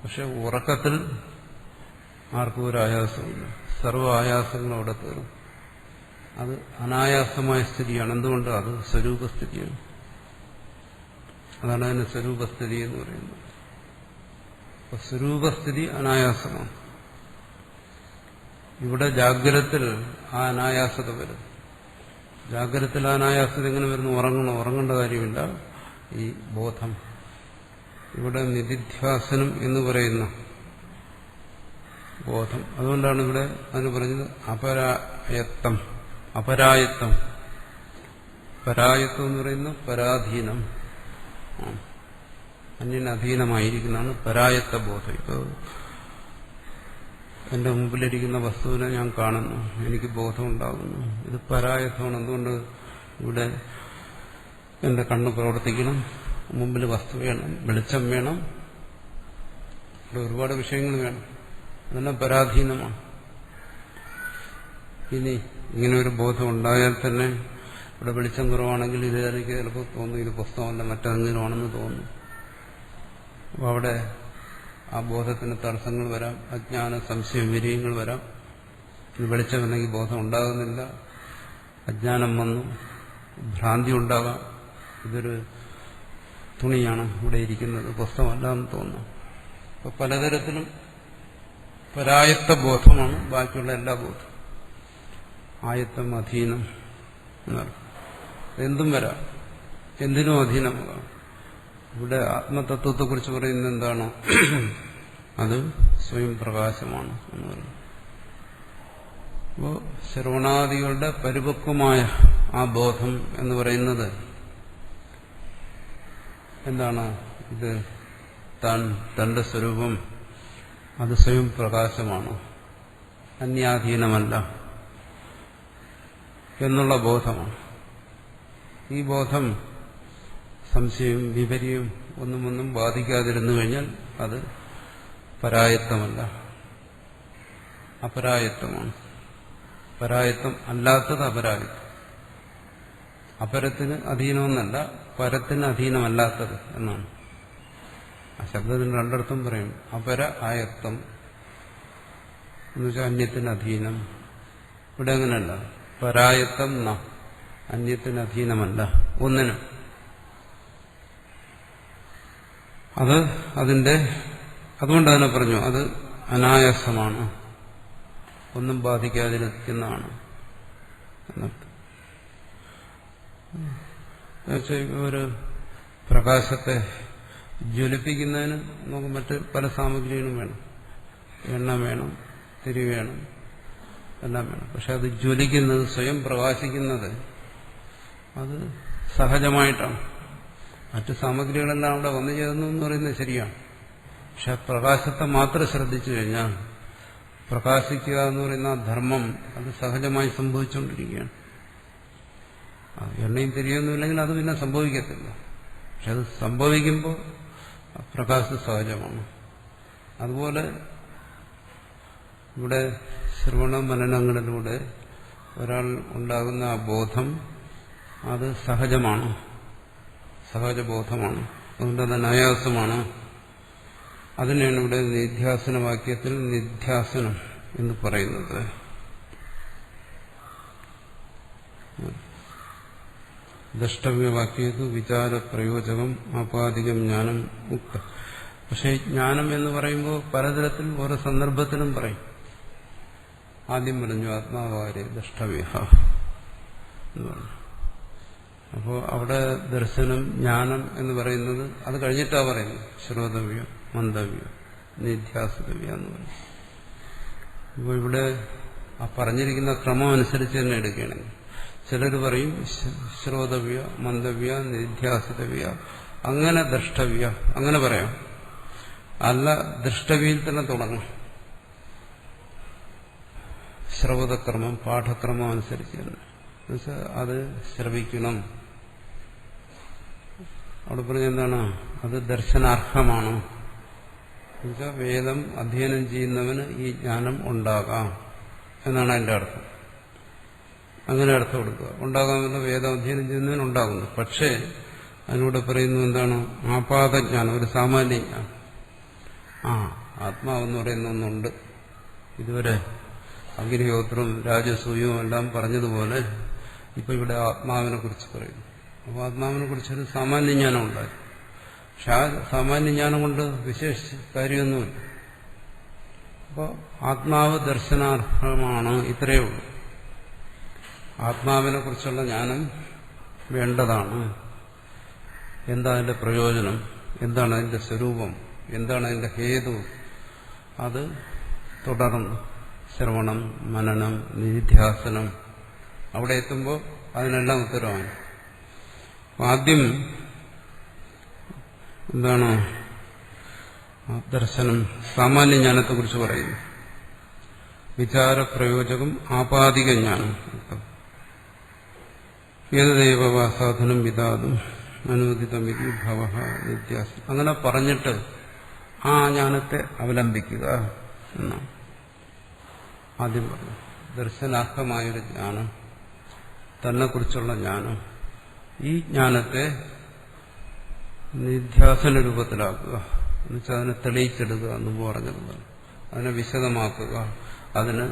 പക്ഷെ ഉറക്കത്തിൽ ആർക്കും ഒരു ആയാസമില്ല. സർവ്വ ആയാസങ്ങളും അവിടെ തീർന്നു. അത് അനായാസമായ സ്ഥിതിയാണ്. എന്തുകൊണ്ട്? അത് സ്വരൂപസ്ഥിതിയാണ്. അതാണ് അതിന് സ്വരൂപസ്ഥിതി എന്ന് പറയുന്നത്. അപ്പൊ സ്വരൂപസ്ഥിതി അനായാസമാണ്. ഇവിടെ ജാഗ്രതത്തിൽ ആ അനായാസത വരും. ജാഗ്രതത്തിൽ അനായാസത എങ്ങനെ വരുന്നു? ഉറങ്ങേണ്ട കാര്യമില്ല. ഈ ബോധം ഇവിടെ നിധിധ്യാസനം എന്ന് പറയുന്ന ബോധം. അതുകൊണ്ടാണ് ഇവിടെ അതിന് പറഞ്ഞത് അപരായത്തം. അപരായത്തം, പരായത്വം എന്ന് പറയുന്ന പരാധീനം, അന്യനധീനമായിരിക്കുന്നതാണ് പരായത്ത ബോധം. ഇപ്പോൾ എന്റെ മുമ്പിലിരിക്കുന്ന വസ്തുവിനെ ഞാൻ കാണുന്നു, എനിക്ക് ബോധമുണ്ടാകുന്നു. ഇത് പരായത്വമാണ്. എന്തുകൊണ്ട്? ഇവിടെ എന്റെ കണ്ണ് പ്രവർത്തിക്കണം, മുമ്പിൽ വസ്തു വേണം, വെളിച്ചം വേണം, ഇവിടെ ഒരുപാട് വിഷയങ്ങൾ വേണം. അതെല്ലാം പരാധീനമാണ്. ഇനി ഇങ്ങനെ ഒരു ബോധം ഉണ്ടായാൽ തന്നെ ഇവിടെ വെളിച്ചം കുറവാണെങ്കിൽ ഇത് എനിക്ക് ചിലപ്പോൾ തോന്നുന്നു ഇത് പുസ്തകമല്ല മറ്റെന്തെങ്കിലും ആണെന്ന് തോന്നുന്നു. അപ്പോൾ അവിടെ ആ ബോധത്തിന് തടസ്സങ്ങൾ വരാം, അജ്ഞാന സംശയം വിരയങ്ങൾ വരാം. ഇത് വെളിച്ചമില്ലെങ്കിൽ ബോധം ഉണ്ടാകുന്നില്ല, അജ്ഞാനം വന്നു, ഭ്രാന്തി ഉണ്ടാകാം. ഇതൊരു തുണിയാണ് ഇവിടെ ഇരിക്കുന്നത്, പുസ്തകമല്ല എന്ന് തോന്നുന്നു. അപ്പോൾ പലതരത്തിലും പരായത്ത ബോധമാണ് ബാക്കിയുള്ള എല്ലാ ബോധം. ആയത്തം അധീനം എന്നർത്ഥം. എന്തും വരാം, എന്തിനും അധീനമാകാം. ഇവിടെ ആത്മതത്വത്തെക്കുറിച്ച് പറയുന്നത് എന്താണ്? അത് സ്വയം പ്രകാശമാണ് എന്ന് പറയുന്നത്. അപ്പോൾ ശ്രവണാദികളുടെ പരിപക്വമായ ആ ബോധം എന്ന് പറയുന്നത് എന്താണ്? ഇത് തന്റെ സ്വരൂപം അത് സ്വയം പ്രകാശമാണ്, അന്യാധീനമല്ല എന്നുള്ള ബോധമാണ്. ഈ ബോധം സംശയവും വിപര്യവും ഒന്നും ബാധിക്കാതിരുന്നു കഴിഞ്ഞാൽ അത് പരായത്തമല്ല, അപരായത്തമാണ്. പരായത്തം അല്ലാത്തത് അപരായത്തം. അപരത്തിന് അധീനമെന്നല്ല, പരത്തിന് അധീനമല്ലാത്തത് എന്നാണ്. ആ ശബ്ദത്തിന് രണ്ടിടത്തും പറയും. അപര ആയത്തം എന്നുവെച്ചാൽ അന്യത്തിന് അധീനം. ഇവിടെ അങ്ങനെയല്ല. പരായത്തം അന്യത്തിന് അധീനമല്ല ഒന്നിനും. അതുകൊണ്ട് തന്നെ പറഞ്ഞു അത് അനായാസമാണ്, ഒന്നും ബാധിക്കാതിരിക്കുന്നതാണ് എന്നർത്ഥം. ഒരു പ്രകാശത്തെ ജ്വലിപ്പിക്കുന്നതിന് നമുക്ക് മറ്റ് പല സാമഗ്രികളും വേണം. എണ്ണ വേണം, തിരി വേണം, എല്ലാം വേണം. പക്ഷെ അത് ജ്വലിക്കുന്നത്, സ്വയം പ്രകാശിക്കുന്നത് അത് സഹജമായിട്ടാണ്. മറ്റ് സാമഗ്രികളെല്ലാം അവിടെ വന്നു ചേർന്നു എന്ന് പറയുന്നത് ശരിയാണ്. പക്ഷെ പ്രകാശത്തെ മാത്രം ശ്രദ്ധിച്ചു കഴിഞ്ഞാൽ പ്രകാശിക്കുക എന്ന് പറയുന്ന ആ ധർമ്മം അത് സഹജമായി സംഭവിച്ചുകൊണ്ടിരിക്കുകയാണ്. എണ്ണയും തിരിയൊന്നുമില്ലെങ്കിൽ അത് പിന്നെ സംഭവിക്കത്തില്ല. പക്ഷെ അത് സംഭവിക്കുമ്പോൾ പ്രകാശം സഹജമാണ്. അതുപോലെ ഇവിടെ ശ്രവണ മനനങ്ങളിലൂടെ ഒരാൾ ഉണ്ടാകുന്ന ആ ബോധം അത് സഹജമാണ്, സഹജബോധമാണ്. അതുകൊണ്ട് അത് അനായാസമാണ്. അതിനെയാണ് ഇവിടെ നിധ്യാസന വാക്യത്തിൽ നിധ്യാസനം എന്ന് പറയുന്നത്. ദ്രഷ്ടവ്യവാക്യത്തു വിചാര പ്രയോജകം ആപാദികം ജ്ഞാനം മുക്ത. പക്ഷെ ജ്ഞാനം എന്ന് പറയുമ്പോൾ പലതരത്തിൽ ഓരോ സന്ദർഭത്തിലും പറയും. ആദ്യം പറഞ്ഞു ആത്മാവാരെ ദ്രഷ്ടവ്യ എന്ന് പറഞ്ഞു. അപ്പോൾ അവിടെ ദർശനം ജ്ഞാനം എന്ന് പറയുന്നത് അത് കഴിഞ്ഞിട്ടാ പറയുന്നത്. ശ്രോതവ്യം, മന്ദവ്യം, നിധ്യാസിതവ്യ എന്ന് പറയും. അപ്പോൾ ഇവിടെ ആ പറഞ്ഞിരിക്കുന്ന ക്രമം അനുസരിച്ച് തന്നെ എടുക്കുകയാണെങ്കിൽ ചിലർ പറയും ശ്രോതവ്യ, മന്ദവ്യ, നിധ്യാസിതവ്യ, അങ്ങനെ ദ്രഷ്ടവ്യ, അങ്ങനെ പറയാം. അല്ല, ദൃഷ്ടവ്യയിൽ തന്നെ തുടങ്ങും. ശ്രവതക്രമം, പാഠക്രമം അനുസരിച്ച് തന്നെ. എന്നുവെച്ചാൽ അത് ശ്രവിക്കണം. അവിടെ പറഞ്ഞ എന്താണ്? അത് ദർശനാർഹമാണ്. എന്നുവെച്ചാൽ വേദം അധ്യയനം ചെയ്യുന്നവന് ഈ ജ്ഞാനം ഉണ്ടാകാം എന്നാണ് അതിന്റെ അർത്ഥം. അങ്ങനെ അർത്ഥം കൊടുക്കുക. ഉണ്ടാകാമെന്ന വേദം അധ്യയനം ചെയ്യുന്നതിന് ഉണ്ടാകുന്നു. പക്ഷേ അതിലൂടെ പറയുന്നു എന്താണ്? ആപാതജ്ഞാനം, ഒരു സാമാന്യ ജ്ഞാനം. ആത്മാവെന്ന് പറയുന്ന ഒന്നുണ്ട്. ഇതുവരെ അഗ്നിഹോത്രവും രാജസൂയവും എല്ലാം പറഞ്ഞതുപോലെ ഇപ്പൊ ഇവിടെ ആത്മാവിനെ കുറിച്ച് പറയുന്നു. അപ്പോൾ ആത്മാവിനെ കുറിച്ചൊരു സാമാന്യജ്ഞാനം ഉണ്ടായി. പക്ഷെ ആ സാമാന്യജ്ഞാനം കൊണ്ട് വിശേഷിച്ച് കാര്യമൊന്നുമില്ല. അപ്പോൾ ആത്മാവ് ദർശനാർഹമാണ്, ഇത്രയേ ഉള്ളൂ. ആത്മാവിനെ കുറിച്ചുള്ള ജ്ഞാനം വേണ്ടതാണ്. എന്താ അതിന്റെ പ്രയോജനം, എന്താണ് അതിന്റെ സ്വരൂപം, എന്താണ് അതിന്റെ ഹേതു, അത് തുടർന്ന് ശ്രവണം, മനനം, നിധ്യാസനം അവിടെ എത്തുമ്പോൾ അതിനെല്ലാം ഉത്തരവാണ്. ആദ്യം എന്താണ്? ദർശനം, സാമാന്യ ജ്ഞാനത്തെക്കുറിച്ച് പറയുന്നു. വിചാരപ്രയോജകം ആപാദിക ജ്ഞാനം. ഏതദേവസാധനം വിദാതും അനുവദിതമിതി ഭവ നിത്യാസം. അങ്ങനെ പറഞ്ഞിട്ട് ആ ജ്ഞാനത്തെ അവലംബിക്കുക എന്നാണ് ആദ്യം പറഞ്ഞു. ദർശനാർഹമായൊരു ജ്ഞാനം, തന്നെക്കുറിച്ചുള്ള ജ്ഞാനം, ഈ ജ്ഞാനത്തെ നിധ്യാസന രൂപത്തിലാക്കുക. എന്നുവെച്ചാൽ അതിനെ തെളിയിച്ചെടുക്കുക എന്ന് പറഞ്ഞതാണ്. അതിനെ വിശദമാക്കുക. അതിന്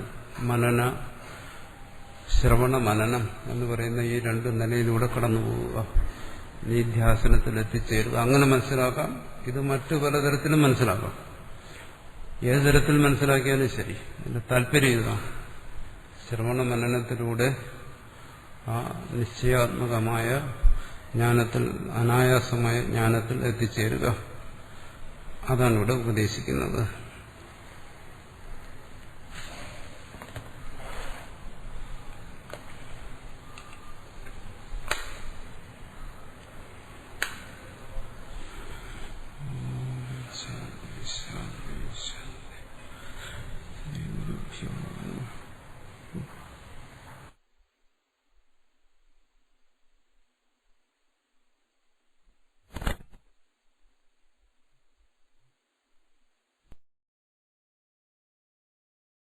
ശ്രവണ മനനം എന്ന് പറയുന്ന ഈ രണ്ട് നിലയിലൂടെ കടന്നു പോവുക, നിധ്യാസനത്തിൽ എത്തിച്ചേരുക. അങ്ങനെ മനസ്സിലാക്കാം. ഇത് മറ്റു പലതരത്തിലും മനസ്സിലാക്കാം. ഏത് തരത്തിൽ മനസ്സിലാക്കിയാലും ശരി, അതിന്റെ താല്പര്യം ഇതാണ്. ശ്രവണ മനനത്തിലൂടെ ആ നിശ്ചയാത്മകമായ ജ്ഞാനത്തിൽ, അനായാസമായ ജ്ഞാനത്തിൽ എത്തിച്ചേരുക, അതാണ് ഇവിടെ ഉപദേശിക്കുന്നത്.